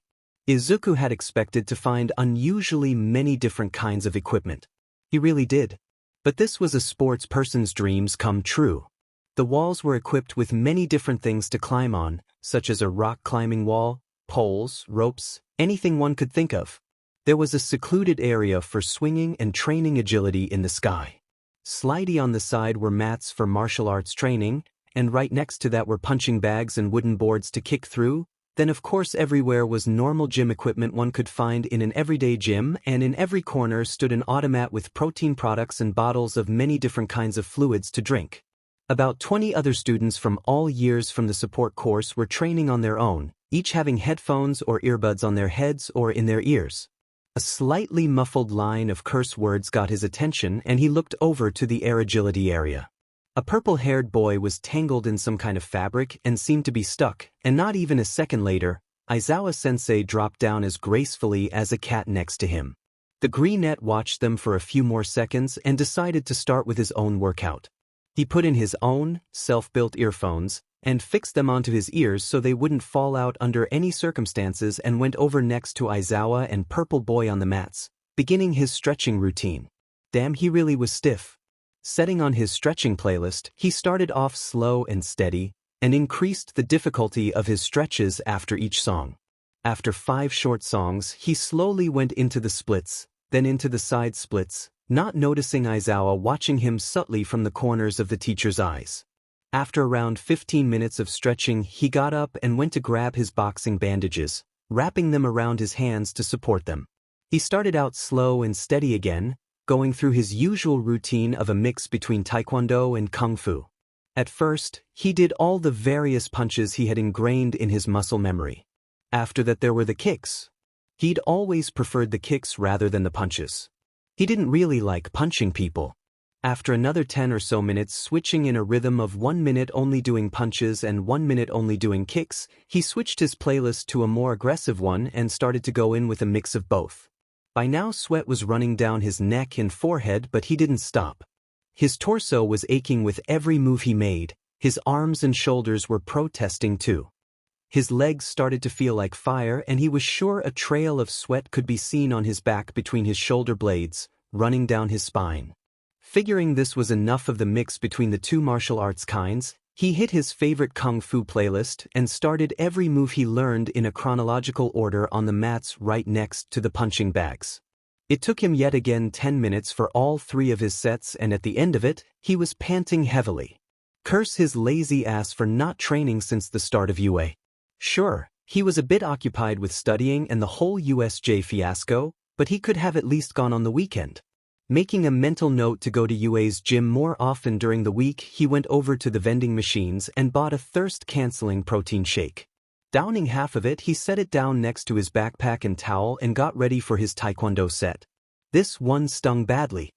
Izuku had expected to find unusually many different kinds of equipment. He really did. But this was a sports person's dreams come true. The walls were equipped with many different things to climb on, such as a rock climbing wall, poles, ropes, anything one could think of. There was a secluded area for swinging and training agility in the sky. Slidey on the side were mats for martial arts training, and right next to that were punching bags and wooden boards to kick through, Then of course everywhere was normal gym equipment one could find in an everyday gym, and in every corner stood an automat with protein products and bottles of many different kinds of fluids to drink. About 20 other students from all years from the support course were training on their own, each having headphones or earbuds on their heads or in their ears. A slightly muffled line of curse words got his attention and he looked over to the air agility area. A purple-haired boy was tangled in some kind of fabric and seemed to be stuck, and not even a second later, Aizawa-sensei dropped down as gracefully as a cat next to him. The greenette watched them for a few more seconds and decided to start with his own workout. He put in his own, self-built earphones, and fixed them onto his ears so they wouldn't fall out under any circumstances and went over next to Aizawa and Purple Boy on the mats, beginning his stretching routine. Damn, he really was stiff. Setting on his stretching playlist, he started off slow and steady, and increased the difficulty of his stretches after each song. After 5 short songs, he slowly went into the splits, then into the side splits, not noticing Aizawa watching him subtly from the corners of the teacher's eyes. After around 15 minutes of stretching, he got up and went to grab his boxing bandages, wrapping them around his hands to support them. He started out slow and steady again, going through his usual routine of a mix between taekwondo and kung fu. At first, he did all the various punches he had ingrained in his muscle memory. After that there were the kicks. He'd always preferred the kicks rather than the punches. He didn't really like punching people. After another 10 or so minutes switching in a rhythm of 1 minute only doing punches and 1 minute only doing kicks, he switched his playlist to a more aggressive one and started to go in with a mix of both. By now sweat was running down his neck and forehead, but he didn't stop. His torso was aching with every move he made, his arms and shoulders were protesting too. His legs started to feel like fire and he was sure a trail of sweat could be seen on his back between his shoulder blades, running down his spine. Figuring this was enough of the mix between the two martial arts kinds, he hit his favorite kung fu playlist and started every move he learned in a chronological order on the mats right next to the punching bags. It took him yet again 10 minutes for all 3 of his sets, and at the end of it, he was panting heavily. Curse his lazy ass for not training since the start of UA. Sure, he was a bit occupied with studying and the whole USJ fiasco, but he could have at least gone on the weekend. Making a mental note to go to UA's gym more often during the week, he went over to the vending machines and bought a thirst-canceling protein shake. Downing half of it, he set it down next to his backpack and towel and got ready for his taekwondo set. This one stung badly.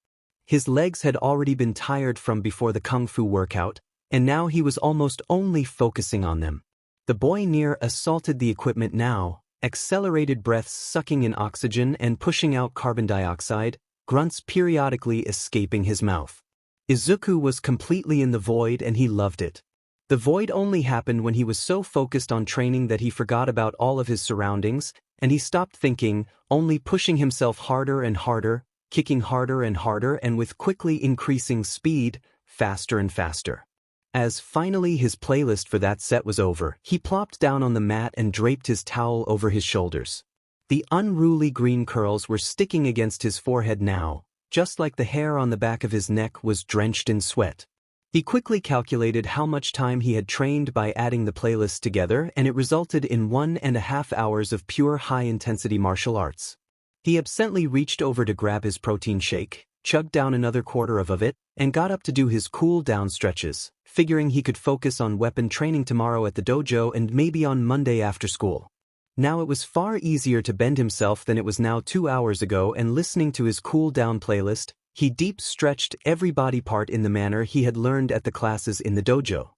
His legs had already been tired from before the kung fu workout, and now he was almost only focusing on them. The boy near assaulted the equipment now, accelerated breaths sucking in oxygen and pushing out carbon dioxide, grunts periodically escaping his mouth. Izuku was completely in the void and he loved it. The void only happened when he was so focused on training that he forgot about all of his surroundings, and he stopped thinking, only pushing himself harder and harder, kicking harder and harder, and with quickly increasing speed, faster and faster. As finally his playlist for that set was over, he plopped down on the mat and draped his towel over his shoulders. The unruly green curls were sticking against his forehead now, just like the hair on the back of his neck was drenched in sweat. He quickly calculated how much time he had trained by adding the playlists together, and it resulted in 1.5 hours of pure high-intensity martial arts. He absently reached over to grab his protein shake, chugged down another quarter of it, and got up to do his cool-down stretches, figuring he could focus on weapon training tomorrow at the dojo and maybe on Monday after school. Now it was far easier to bend himself than it was now 2 hours ago, and listening to his cool-down playlist, he deep-stretched every body part in the manner he had learned at the classes in the dojo.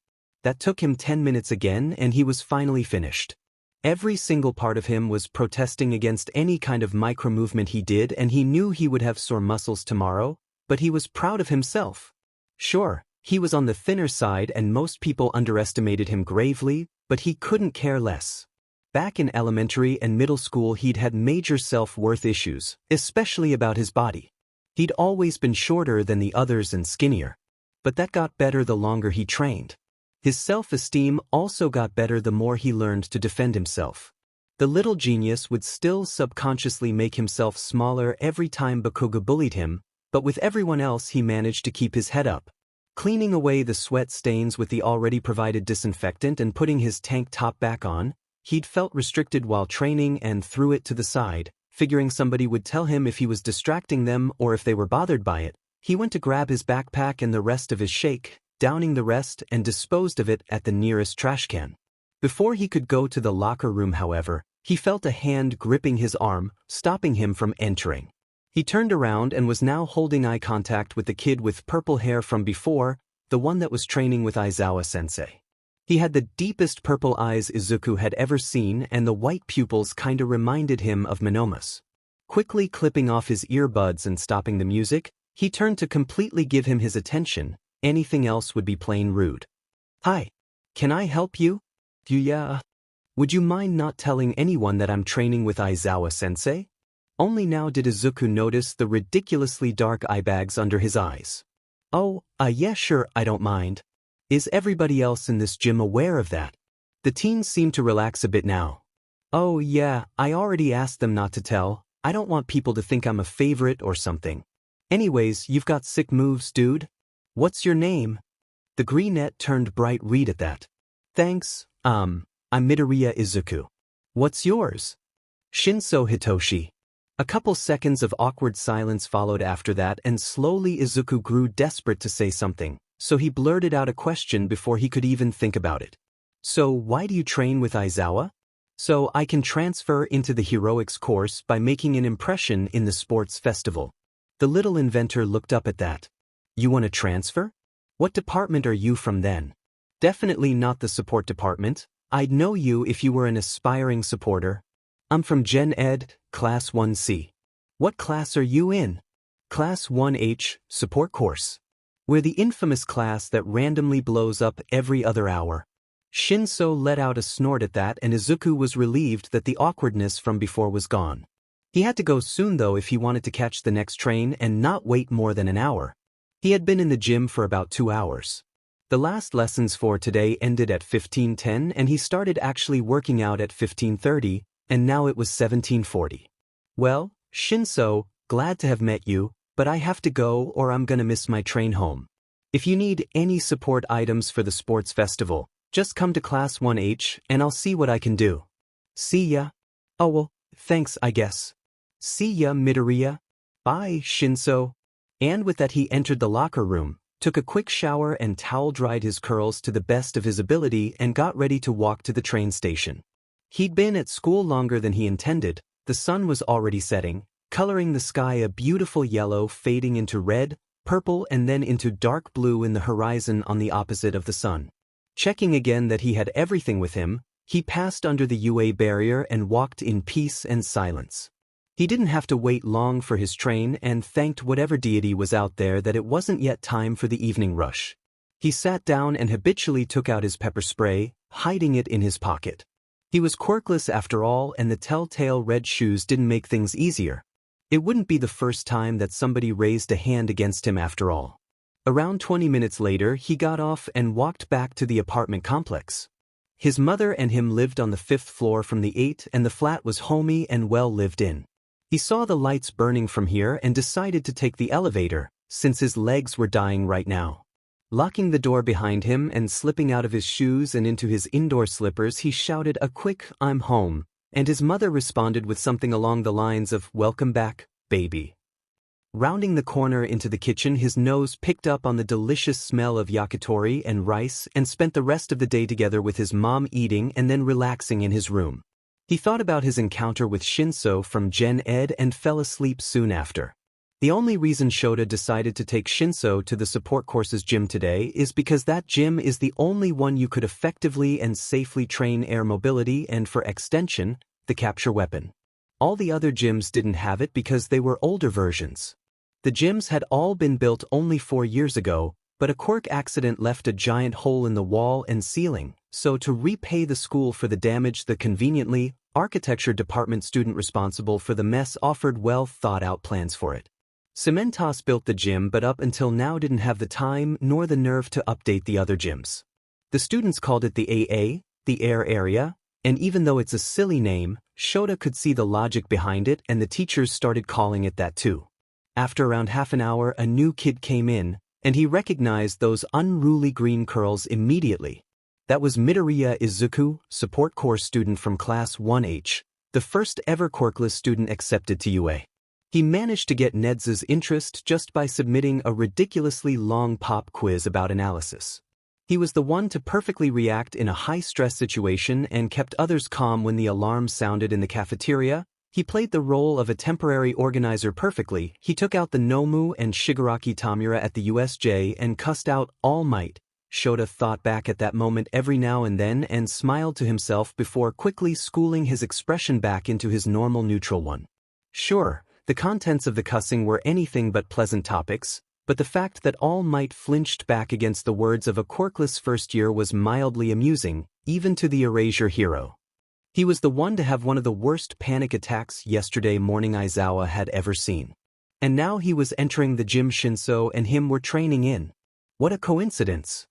That took him 10 minutes again and he was finally finished. Every single part of him was protesting against any kind of micro-movement he did, and he knew he would have sore muscles tomorrow, but he was proud of himself. Sure, he was on the thinner side and most people underestimated him gravely, but he couldn't care less. Back in elementary and middle school he'd had major self-worth issues, especially about his body. He'd always been shorter than the others and skinnier. But that got better the longer he trained. His self-esteem also got better the more he learned to defend himself. The little genius would still subconsciously make himself smaller every time Bakuga bullied him, but with everyone else he managed to keep his head up. Cleaning away the sweat stains with the already provided disinfectant and putting his tank top back on, he'd felt restricted while training and threw it to the side, figuring somebody would tell him if he was distracting them or if they were bothered by it. He went to grab his backpack and the rest of his shake, downing the rest and disposed of it at the nearest trash can. Before he could go to the locker room, however, he felt a hand gripping his arm, stopping him from entering. He turned around and was now holding eye contact with the kid with purple hair from before, the one that was training with Aizawa-sensei. He had the deepest purple eyes Izuku had ever seen, and the white pupils kinda reminded him of Monoma's. Quickly clipping off his earbuds and stopping the music, he turned to completely give him his attention. Anything else would be plain rude. "Hi. Can I help you? Yeah. Would you mind not telling anyone that I'm training with Aizawa-sensei?" Only now did Izuku notice the ridiculously dark eye bags under his eyes. "Oh, yeah, sure, I don't mind. Is everybody else in this gym aware of that?" The teen seemed to relax a bit now. "Oh yeah, I already asked them not to tell. I don't want people to think I'm a favorite or something. Anyways, you've got sick moves, dude. What's your name?" The greenette turned bright red at that. "Thanks, I'm Midoriya Izuku. What's yours?" "Shinso Hitoshi." A couple seconds of awkward silence followed after that, and slowly Izuku grew desperate to say something, so he blurted out a question before he could even think about it. "So why do you train with Aizawa?" "So I can transfer into the heroics course by making an impression in the sports festival." The little inventor looked up at that. "You want to transfer? What department are you from then?" "Definitely not the support department. I'd know you if you were an aspiring supporter." "I'm from Gen Ed, Class 1C. "What class are you in?" "Class 1H, support course. We're the infamous class that randomly blows up every other hour." Shinso let out a snort at that, and Izuku was relieved that the awkwardness from before was gone. He had to go soon though if he wanted to catch the next train and not wait more than an hour. He had been in the gym for about 2 hours. The last lessons for today ended at 15:10 and he started actually working out at 15:30, and now it was 17:40. "Well, Shinso, glad to have met you, but I have to go or I'm gonna miss my train home. If you need any support items for the sports festival, just come to Class 1H and I'll see what I can do." "See ya." "Oh well, thanks I guess." "See ya, Midoriya." "Bye, Shinso." And with that he entered the locker room, took a quick shower and towel-dried his curls to the best of his ability and got ready to walk to the train station. He'd been at school longer than he intended. The sun was already setting, coloring the sky a beautiful yellow, fading into red, purple and then into dark blue in the horizon on the opposite of the sun. Checking again that he had everything with him, he passed under the UA barrier and walked in peace and silence. He didn't have to wait long for his train and thanked whatever deity was out there that it wasn't yet time for the evening rush. He sat down and habitually took out his pepper spray, hiding it in his pocket. He was quirkless after all, and the telltale red shoes didn't make things easier. It wouldn't be the first time that somebody raised a hand against him after all. Around 20 minutes later, he got off and walked back to the apartment complex. His mother and him lived on the 5th floor from the 8th, and the flat was homey and well lived in. He saw the lights burning from here and decided to take the elevator, since his legs were dying right now. Locking the door behind him and slipping out of his shoes and into his indoor slippers, he shouted a quick, "I'm home," and his mother responded with something along the lines of, "Welcome back, baby." Rounding the corner into the kitchen, his nose picked up on the delicious smell of yakitori and rice and spent the rest of the day together with his mom eating and then relaxing in his room. He thought about his encounter with Shinso from Gen Ed and fell asleep soon after. The only reason Shota decided to take Shinso to the support course's gym today is because that gym is the only one you could effectively and safely train air mobility and, for extension, the capture weapon. All the other gyms didn't have it because they were older versions. The gyms had all been built only 4 years ago, but a quirk accident left a giant hole in the wall and ceiling, so to repay the school for the damage, the conveniently architecture department student responsible for the mess offered well-thought-out plans for it. Cementos built the gym but up until now didn't have the time nor the nerve to update the other gyms. The students called it the AA, the air area, and even though it's a silly name, Shota could see the logic behind it and the teachers started calling it that too. After around half an hour, a new kid came in, and he recognized those unruly green curls immediately. That was Midoriya Izuku, support corps student from class 1H, the first ever Quirkless student accepted to UA. He managed to get Ned's interest just by submitting a ridiculously long pop quiz about analysis. He was the one to perfectly react in a high-stress situation and kept others calm when the alarm sounded in the cafeteria. He played the role of a temporary organizer perfectly. He took out the Nomu and Shigaraki Tamura at the USJ and cussed out All Might. Shota thought back at that moment every now and then and smiled to himself before quickly schooling his expression back into his normal neutral one. Sure, the contents of the cussing were anything but pleasant topics, but the fact that All Might flinched back against the words of a Quirkless first year was mildly amusing, even to the Erasure hero. He was the one to have one of the worst panic attacks yesterday morning Aizawa had ever seen. And now he was entering the gym. Shinso and him were training in. What a coincidence!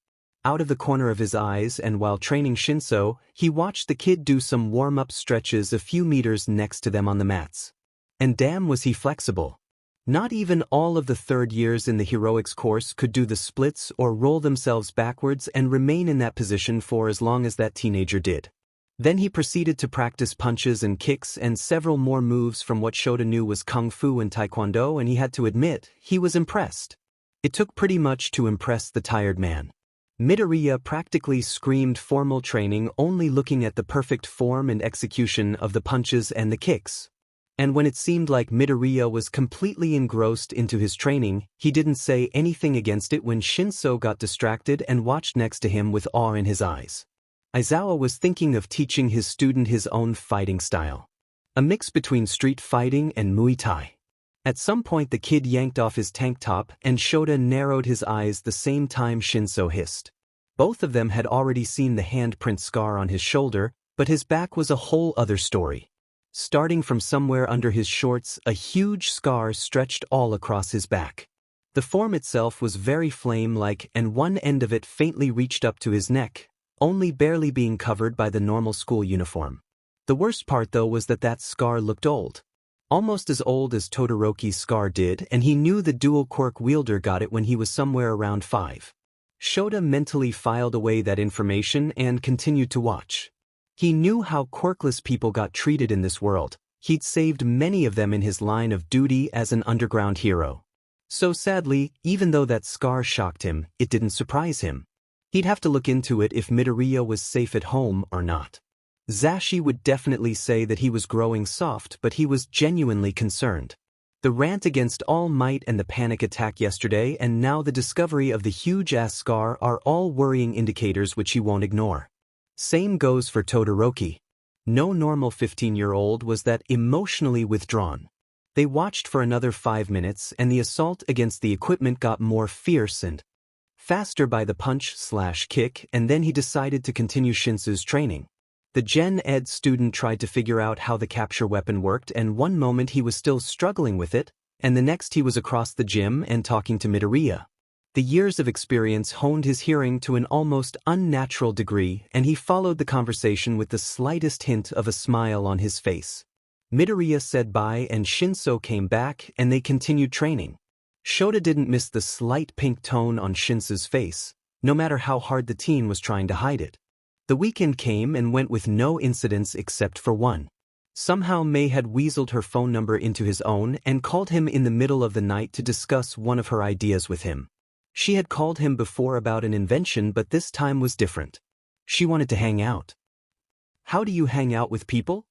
Out of the corner of his eyes and while training Shinso, he watched the kid do some warm-up stretches a few meters next to them on the mats. And damn was he flexible. Not even all of the third years in the heroics course could do the splits or roll themselves backwards and remain in that position for as long as that teenager did. Then he proceeded to practice punches and kicks and several more moves from what Shota knew was Kung Fu and Taekwondo, and he had to admit, he was impressed. It took pretty much to impress the tired man. Midoriya practically screamed formal training, only looking at the perfect form and execution of the punches and the kicks. And when it seemed like Midoriya was completely engrossed into his training, he didn't say anything against it when Shinso got distracted and watched next to him with awe in his eyes. Aizawa was thinking of teaching his student his own fighting style. A mix between street fighting and Muay Thai. At some point the kid yanked off his tank top and Shota narrowed his eyes the same time Shinso hissed. Both of them had already seen the handprint scar on his shoulder, but his back was a whole other story. Starting from somewhere under his shorts, a huge scar stretched all across his back. The form itself was very flame-like and one end of it faintly reached up to his neck, only barely being covered by the normal school uniform. The worst part though was that scar looked old. Almost as old as Todoroki's scar did, and he knew the dual quirk wielder got it when he was somewhere around 5. Shota mentally filed away that information and continued to watch. He knew how quirkless people got treated in this world. He'd saved many of them in his line of duty as an underground hero. So sadly, even though that scar shocked him, it didn't surprise him. He'd have to look into it if Midoriya was safe at home or not. Zashi would definitely say that he was growing soft, but he was genuinely concerned. The rant against All Might and the panic attack yesterday and now the discovery of the huge-ass scar are all worrying indicators which he won't ignore. Same goes for Todoroki. No normal 15-year-old was that emotionally withdrawn. They watched for another 5 minutes and the assault against the equipment got more fierce and faster by the punch/kick, and then he decided to continue Shinsu's training. The Gen Ed student tried to figure out how the capture weapon worked, and one moment he was still struggling with it, and the next he was across the gym and talking to Midoriya. The years of experience honed his hearing to an almost unnatural degree, and he followed the conversation with the slightest hint of a smile on his face. Midoriya said bye and Shinso came back and they continued training. Shota didn't miss the slight pink tone on Shinsu's face, no matter how hard the teen was trying to hide it. The weekend came and went with no incidents except for one. Somehow May had weaseled her phone number into his own and called him in the middle of the night to discuss one of her ideas with him. She had called him before about an invention, but this time was different. She wanted to hang out. How do you hang out with people?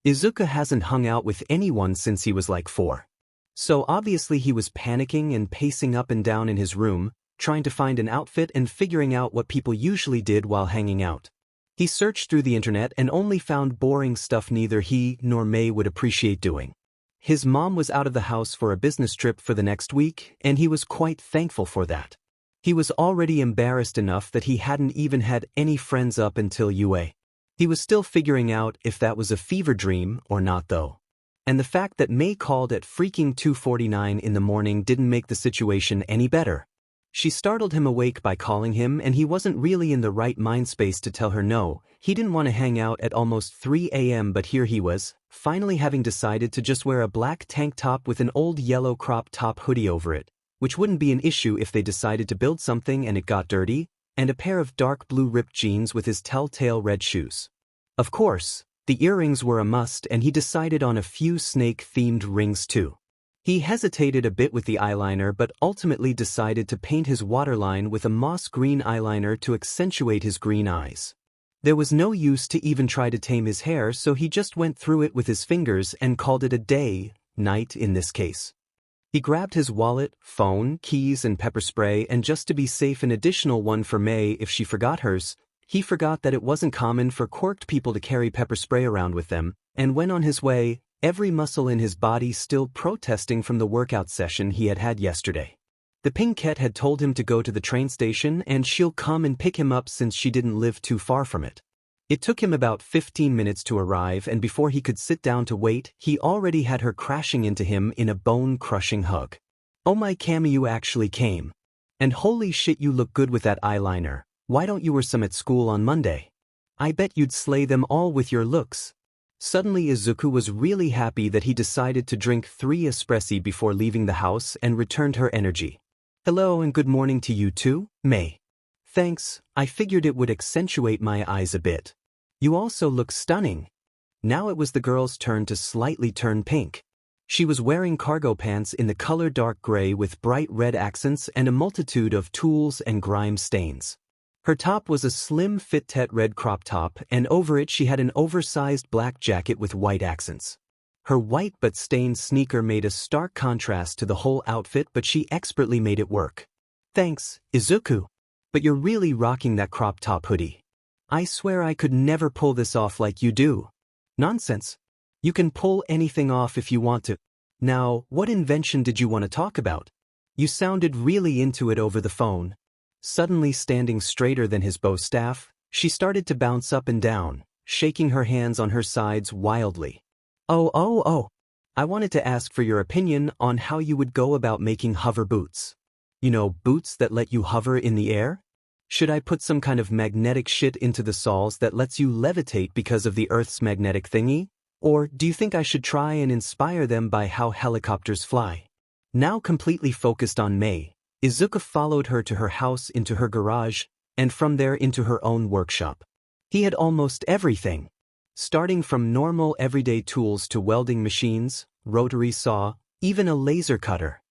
Izuku hasn't hung out with anyone since he was like 4. So obviously he was panicking and pacing up and down in his room, trying to find an outfit and figuring out what people usually did while hanging out. He searched through the internet and only found boring stuff neither he nor May would appreciate doing. His mom was out of the house for a business trip for the next week, and he was quite thankful for that. He was already embarrassed enough that he hadn't even had any friends up until UA. He was still figuring out if that was a fever dream or not though. And the fact that May called at freaking 2:49 in the morning didn't make the situation any better. She startled him awake by calling him, and he wasn't really in the right mind space to tell her no. He didn't want to hang out at almost 3 a.m., but here he was, finally having decided to just wear a black tank top with an old yellow crop top hoodie over it, which wouldn't be an issue if they decided to build something and it got dirty, and a pair of dark blue ripped jeans with his telltale red shoes. Of course, the earrings were a must, and he decided on a few snake-themed rings too. He hesitated a bit with the eyeliner but ultimately decided to paint his waterline with a moss green eyeliner to accentuate his green eyes. There was no use to even try to tame his hair, so he just went through it with his fingers and called it a day, night in this case. He grabbed his wallet, phone, keys and pepper spray, and just to be safe an additional one for May if she forgot hers. He forgot that it wasn't common for quirked people to carry pepper spray around with them, and went on his way, every muscle in his body still protesting from the workout session he had had yesterday. The Pinkette had told him to go to the train station and she'll come and pick him up since she didn't live too far from it. It took him about 15 minutes to arrive, and before he could sit down to wait, he already had her crashing into him in a bone-crushing hug. "Oh my Cammy, you actually came. And holy shit, you look good with that eyeliner. Why don't you wear some at school on Monday? I bet you'd slay them all with your looks." Suddenly Izuku was really happy that he decided to drink 3 espressi before leaving the house and returned her energy. "Hello and good morning to you too, May." "Thanks, I figured it would accentuate my eyes a bit. You also look stunning." Now it was the girl's turn to slightly turn pink. She was wearing cargo pants in the color dark gray with bright red accents and a multitude of tools and grime stains. Her top was a slim fit-tet red crop top, and over it she had an oversized black jacket with white accents. Her white but stained sneaker made a stark contrast to the whole outfit, but she expertly made it work. "Thanks, Izuku. But you're really rocking that crop top hoodie. I swear I could never pull this off like you do." "Nonsense. You can pull anything off if you want to. Now, what invention did you want to talk about? You sounded really into it over the phone." Suddenly standing straighter than his bow staff, she started to bounce up and down, shaking her hands on her sides wildly. Oh. I wanted to ask for your opinion on how you would go about making hover boots. You know, boots that let you hover in the air? Should I put some kind of magnetic shit into the soles that lets you levitate because of the Earth's magnetic thingy? Or do you think I should try and inspire them by how helicopters fly?" Now completely focused on May, Izuku followed her to her house, into her garage, and from there into her own workshop. He had almost everything. Starting from normal everyday tools to welding machines, rotary saw, even a laser cutter.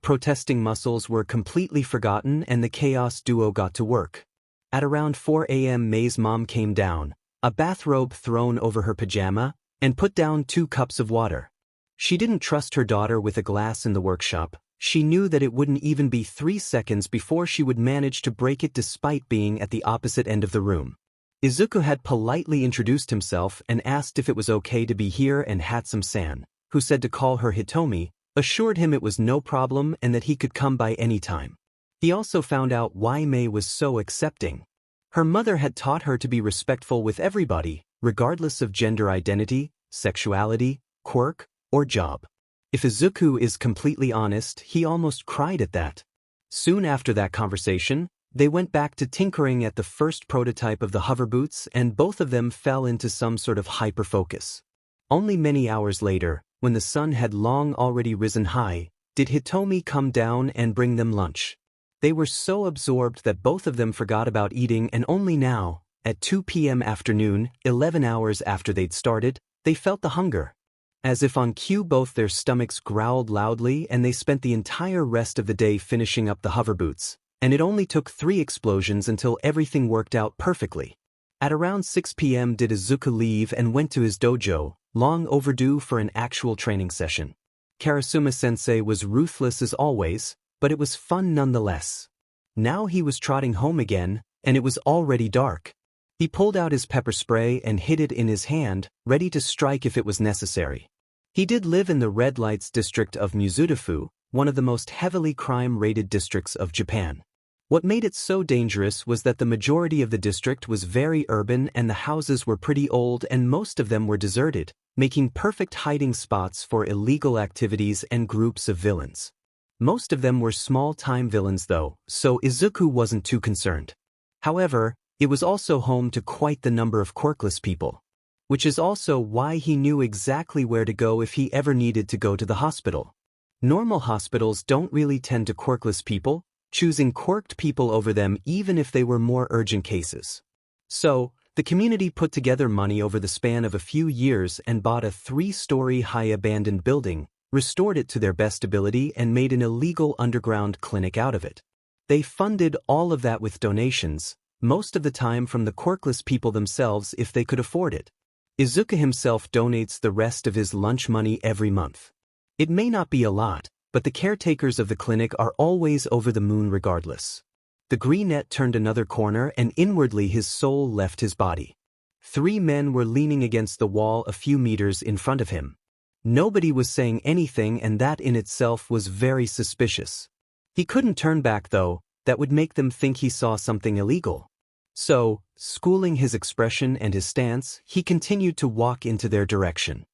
Protesting muscles were completely forgotten and the chaos duo got to work. At around 4 a.m. May's mom came down, a bathrobe thrown over her pajama, and put down 2 cups of water. She didn't trust her daughter with a glass in the workshop. She knew that it wouldn't even be 3 seconds before she would manage to break it despite being at the opposite end of the room. Izuku had politely introduced himself and asked if it was okay to be here, and Hatsume-san, who said to call her Hitomi, assured him it was no problem and that he could come by any time. He also found out why May was so accepting. Her mother had taught her to be respectful with everybody, regardless of gender identity, sexuality, quirk, or job. If Izuku is completely honest, he almost cried at that. Soon after that conversation, they went back to tinkering at the first prototype of the hover boots, and both of them fell into some sort of hyper-focus. Only many hours later, when the sun had long already risen high, did Hitomi come down and bring them lunch. They were so absorbed that both of them forgot about eating, and only now, at 2 p.m. afternoon, 11 hours after they'd started, they felt the hunger. As if on cue, both their stomachs growled loudly, and they spent the entire rest of the day finishing up the hover boots, and it only took 3 explosions until everything worked out perfectly. At around 6 p.m. did Izuku leave and went to his dojo, long overdue for an actual training session. Karasume-sensei was ruthless as always, but it was fun nonetheless. Now he was trotting home again, and it was already dark. He pulled out his pepper spray and hid it in his hand, ready to strike if it was necessary. He did live in the red lights district of Mizudafu, one of the most heavily crime-rated districts of Japan. What made it so dangerous was that the majority of the district was very urban and the houses were pretty old, and most of them were deserted, making perfect hiding spots for illegal activities and groups of villains. Most of them were small-time villains though, so Izuku wasn't too concerned. However, it was also home to quite the number of quirkless people, which is also why he knew exactly where to go if he ever needed to go to the hospital. Normal hospitals don't really tend to quirkless people, choosing quirked people over them even if they were more urgent cases. So, the community put together money over the span of a few years and bought a 3-story high abandoned building, restored it to their best ability and made an illegal underground clinic out of it. They funded all of that with donations, most of the time from the Quirkless people themselves if they could afford it. Izuku himself donates the rest of his lunch money every month. It may not be a lot, but the caretakers of the clinic are always over the moon regardless. The greenette turned another corner and inwardly his soul left his body. 3 men were leaning against the wall a few meters in front of him. Nobody was saying anything and that in itself was very suspicious. He couldn't turn back though, that would make them think he saw something illegal. So, schooling his expression and his stance, he continued to walk into their direction.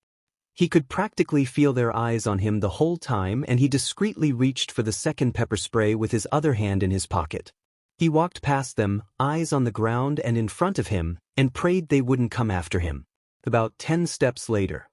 He could practically feel their eyes on him the whole time and he discreetly reached for the second pepper spray with his other hand in his pocket. He walked past them, eyes on the ground and in front of him, and prayed they wouldn't come after him. About 10 steps later,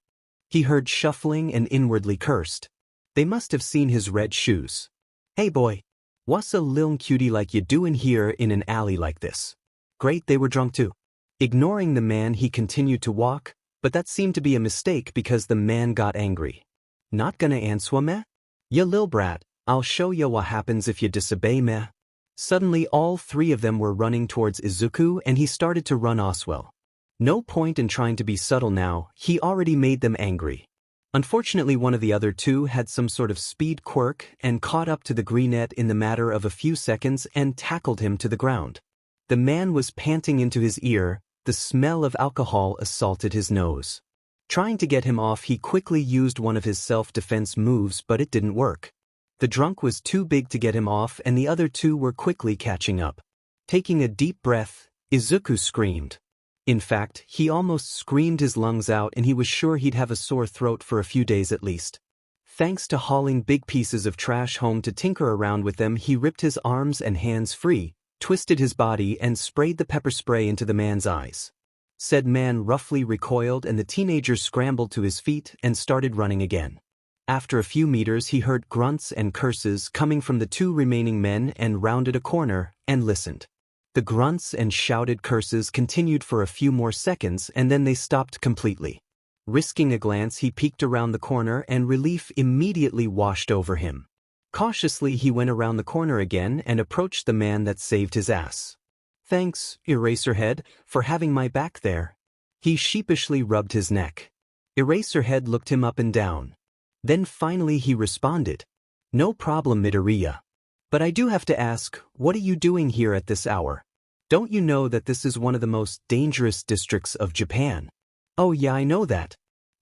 he heard shuffling and inwardly cursed. They must have seen his red shoes. "Hey boy, what's a lil cutie like you doing here in an alley like this?" Great, they were drunk too. Ignoring the man, he continued to walk, but that seemed to be a mistake because the man got angry. "Not gonna answer me? Ya lil brat, I'll show ya what happens if you disobey me." Suddenly all 3 of them were running towards Izuku and he started to run Oswell. No point in trying to be subtle now, he already made them angry. Unfortunately one of the other 2 had some sort of speed quirk and caught up to the greenette in the matter of a few seconds and tackled him to the ground. The man was panting into his ear, the smell of alcohol assaulted his nose. Trying to get him off he quickly used one of his self-defense moves but it didn't work. The drunk was too big to get him off and the other 2 were quickly catching up. Taking a deep breath, Izuku screamed. In fact, he almost screamed his lungs out and he was sure he'd have a sore throat for a few days at least. Thanks to hauling big pieces of trash home to tinker around with them, he ripped his arms and hands free, twisted his body and sprayed the pepper spray into the man's eyes. Said man roughly recoiled and the teenager scrambled to his feet and started running again. After a few meters he heard grunts and curses coming from the 2 remaining men and rounded a corner and listened. The grunts and shouted curses continued for a few more seconds and then they stopped completely. Risking a glance he peeked around the corner and relief immediately washed over him. Cautiously he went around the corner again and approached the man that saved his ass. "Thanks, Eraserhead, for having my back there." He sheepishly rubbed his neck. Eraserhead looked him up and down. Then finally he responded. "No problem, Midoriya. But I do have to ask, what are you doing here at this hour? Don't you know that this is one of the most dangerous districts of Japan?" "Oh yeah, I know that.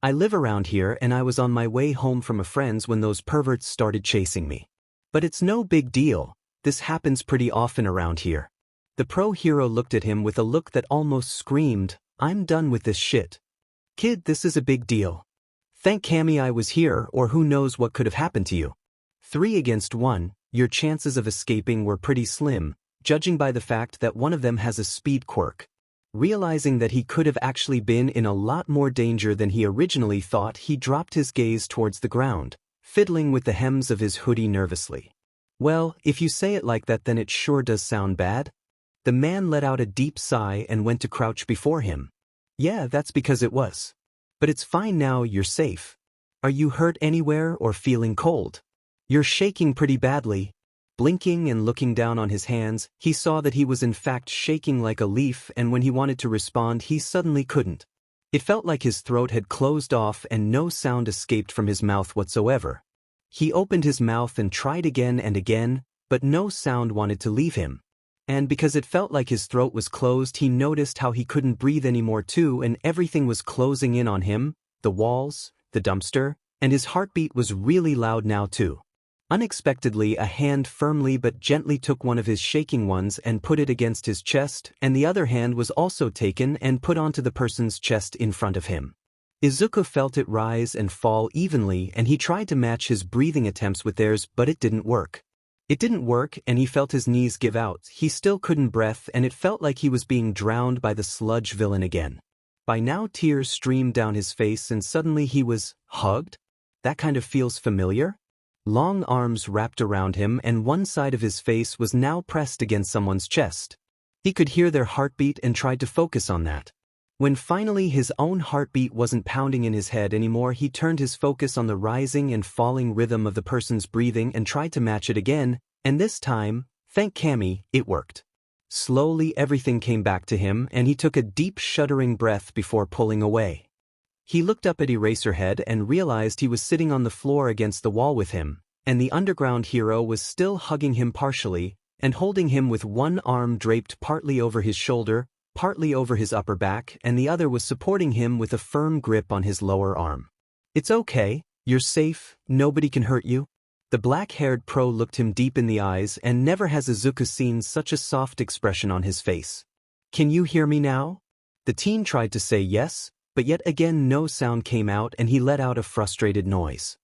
I live around here and I was on my way home from a friend's when those perverts started chasing me. But it's no big deal, this happens pretty often around here." The pro hero looked at him with a look that almost screamed, "I'm done with this shit. Kid, this is a big deal. Thank Kami I was here or who knows what could have happened to you. 3 against 1, your chances of escaping were pretty slim, judging by the fact that one of them has a speed quirk." Realizing that he could have actually been in a lot more danger than he originally thought, he dropped his gaze towards the ground, fiddling with the hems of his hoodie nervously. "Well, if you say it like that then it sure does sound bad." The man let out a deep sigh and went to crouch before him. "Yeah, that's because it was. But it's fine now, you're safe. Are you hurt anywhere or feeling cold? You're shaking pretty badly." Blinking and looking down on his hands, he saw that he was in fact shaking like a leaf and when he wanted to respond he suddenly couldn't. It felt like his throat had closed off and no sound escaped from his mouth whatsoever. He opened his mouth and tried again and again, but no sound wanted to leave him. And because it felt like his throat was closed, he noticed how he couldn't breathe anymore too and everything was closing in on him, the walls, the dumpster, and his heartbeat was really loud now too. Unexpectedly, a hand firmly but gently took one of his shaking ones and put it against his chest, and the other hand was also taken and put onto the person's chest in front of him. Izuku felt it rise and fall evenly and he tried to match his breathing attempts with theirs, but it didn't work. It didn't work and he felt his knees give out, he still couldn't breathe and it felt like he was being drowned by the sludge villain again. By now tears streamed down his face and suddenly he was hugged? That kind of feels familiar? Long arms wrapped around him and one side of his face was now pressed against someone's chest. He could hear their heartbeat and tried to focus on that. When finally his own heartbeat wasn't pounding in his head anymore, he turned his focus on the rising and falling rhythm of the person's breathing and tried to match it again, and this time, thank Kami, it worked. Slowly everything came back to him and he took a deep shuddering breath before pulling away. He looked up at Eraserhead and realized he was sitting on the floor against the wall with him, and the underground hero was still hugging him partially, and holding him with one arm draped partly over his shoulder, partly over his upper back, and the other was supporting him with a firm grip on his lower arm. It's okay, you're safe, nobody can hurt you. The black-haired pro looked him deep in the eyes, and never has Izuku seen such a soft expression on his face. Can you hear me now? The teen tried to say yes, but yet again no sound came out and he let out a frustrated noise.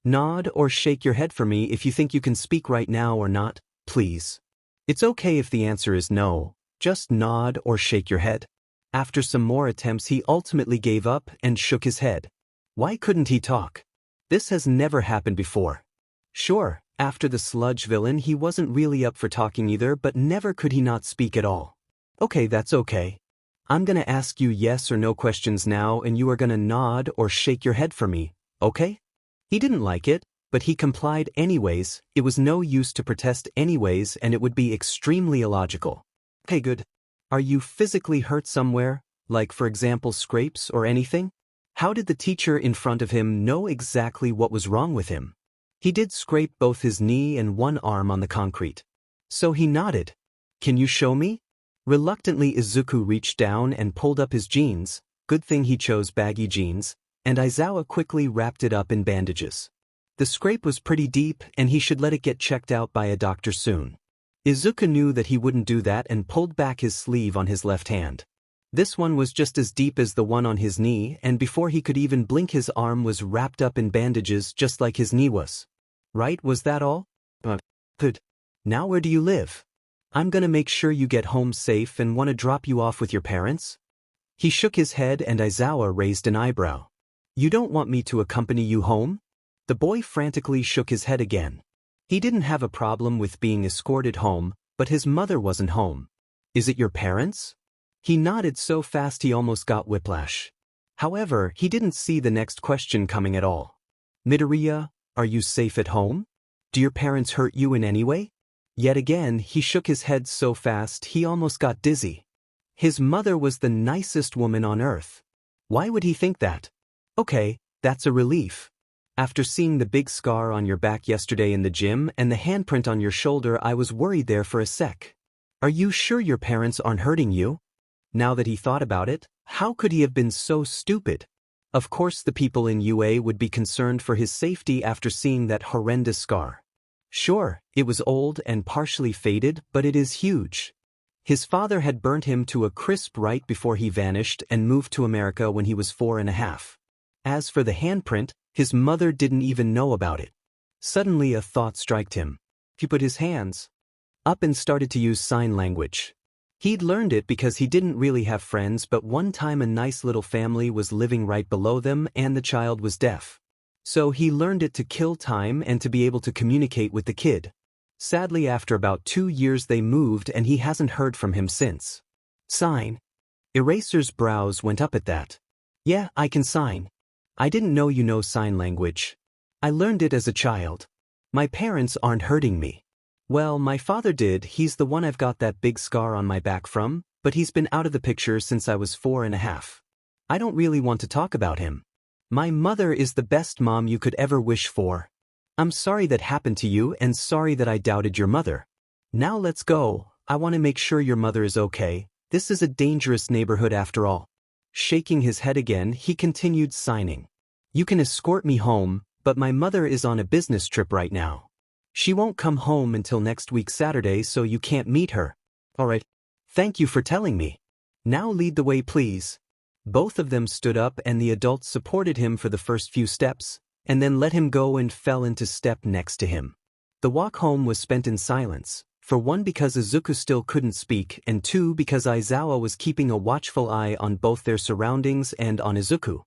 Nod or shake your head for me if you think you can speak right now or not, please. It's okay if the answer is no, just nod or shake your head. After some more attempts he ultimately gave up and shook his head. Why couldn't he talk? This has never happened before. Sure, after the sludge villain he wasn't really up for talking either, but never could he not speak at all. Okay, that's okay. I'm gonna ask you yes or no questions now and you are gonna nod or shake your head for me, okay? He didn't like it, but he complied anyways. It was no use to protest anyways and it would be extremely illogical. Okay, good. Are you physically hurt somewhere, like for example scrapes or anything? How did the teacher in front of him know exactly what was wrong with him? He did scrape both his knee and one arm on the concrete. So he nodded. Can you show me? Reluctantly Izuku reached down and pulled up his jeans, good thing he chose baggy jeans, and Aizawa quickly wrapped it up in bandages. The scrape was pretty deep and he should let it get checked out by a doctor soon. Izuku knew that he wouldn't do that and pulled back his sleeve on his left hand. This one was just as deep as the one on his knee, and before he could even blink his arm was wrapped up in bandages just like his knee was. Right, was that all? Good. Now where do you live? I'm gonna make sure you get home safe and wanna drop you off with your parents? He shook his head and Aizawa raised an eyebrow. You don't want me to accompany you home? The boy frantically shook his head again. He didn't have a problem with being escorted home, but his mother wasn't home. Is it your parents? He nodded so fast he almost got whiplash. However, he didn't see the next question coming at all. Midoriya, are you safe at home? Do your parents hurt you in any way? Yet again, he shook his head so fast he almost got dizzy. His mother was the nicest woman on earth. Why would he think that? Okay, that's a relief. After seeing the big scar on your back yesterday in the gym and the handprint on your shoulder, I was worried there for a sec. Are you sure your parents aren't hurting you? Now that he thought about it, how could he have been so stupid? Of course the people in UA would be concerned for his safety after seeing that horrendous scar. Sure, it was old and partially faded, but it is huge. His father had burnt him to a crisp right before he vanished and moved to America when he was 4.5. As for the handprint, his mother didn't even know about it. Suddenly a thought struck him. He put his hands up and started to use sign language. He'd learned it because he didn't really have friends, but one time a nice little family was living right below them and the child was deaf. So he learned it to kill time and to be able to communicate with the kid. Sadly, after about 2 years they moved and he hasn't heard from him since. Sign. Eraser's brows went up at that. Yeah, I can sign. I didn't know you know sign language. I learned it as a child. My parents aren't hurting me. Well, my father did, he's the one I've got that big scar on my back from, but he's been out of the picture since I was 4.5. I don't really want to talk about him. My mother is the best mom you could ever wish for. I'm sorry that happened to you and sorry that I doubted your mother. Now let's go, I want to make sure your mother is okay. This is a dangerous neighborhood after all. Shaking his head again, he continued signing. You can escort me home, but my mother is on a business trip right now. She won't come home until next week Saturday, so you can't meet her. Alright. Thank you for telling me. Now lead the way, please. Both of them stood up and the adults supported him for the first few steps, and then let him go and fell into step next to him. The walk home was spent in silence, for one because Izuku still couldn't speak, and two because Aizawa was keeping a watchful eye on both their surroundings and on Izuku.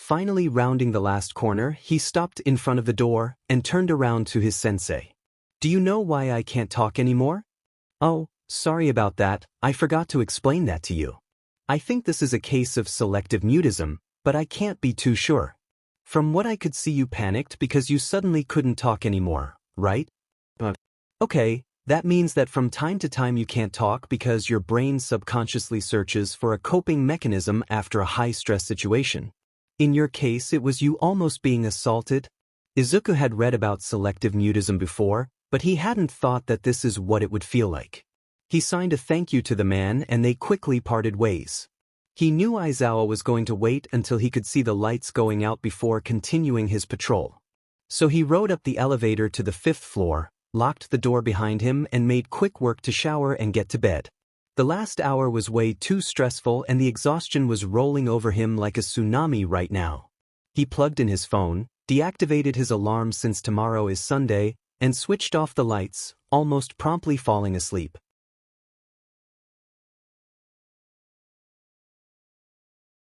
Finally rounding the last corner, he stopped in front of the door and turned around to his sensei. Do you know why I can't talk anymore? Oh, sorry about that, I forgot to explain that to you. I think this is a case of selective mutism, but I can't be too sure. From what I could see, you panicked because you suddenly couldn't talk anymore, right? Okay, that means that from time to time you can't talk because your brain subconsciously searches for a coping mechanism after a high-stress situation. In your case, it was you almost being assaulted. Izuku had read about selective mutism before, but he hadn't thought that this is what it would feel like. He signed a thank you to the man and they quickly parted ways. He knew Aizawa was going to wait until he could see the lights going out before continuing his patrol. So he rode up the elevator to the 5th floor, locked the door behind him and made quick work to shower and get to bed. The last hour was way too stressful and the exhaustion was rolling over him like a tsunami right now. He plugged in his phone, deactivated his alarm since tomorrow is Sunday, and switched off the lights, almost promptly falling asleep.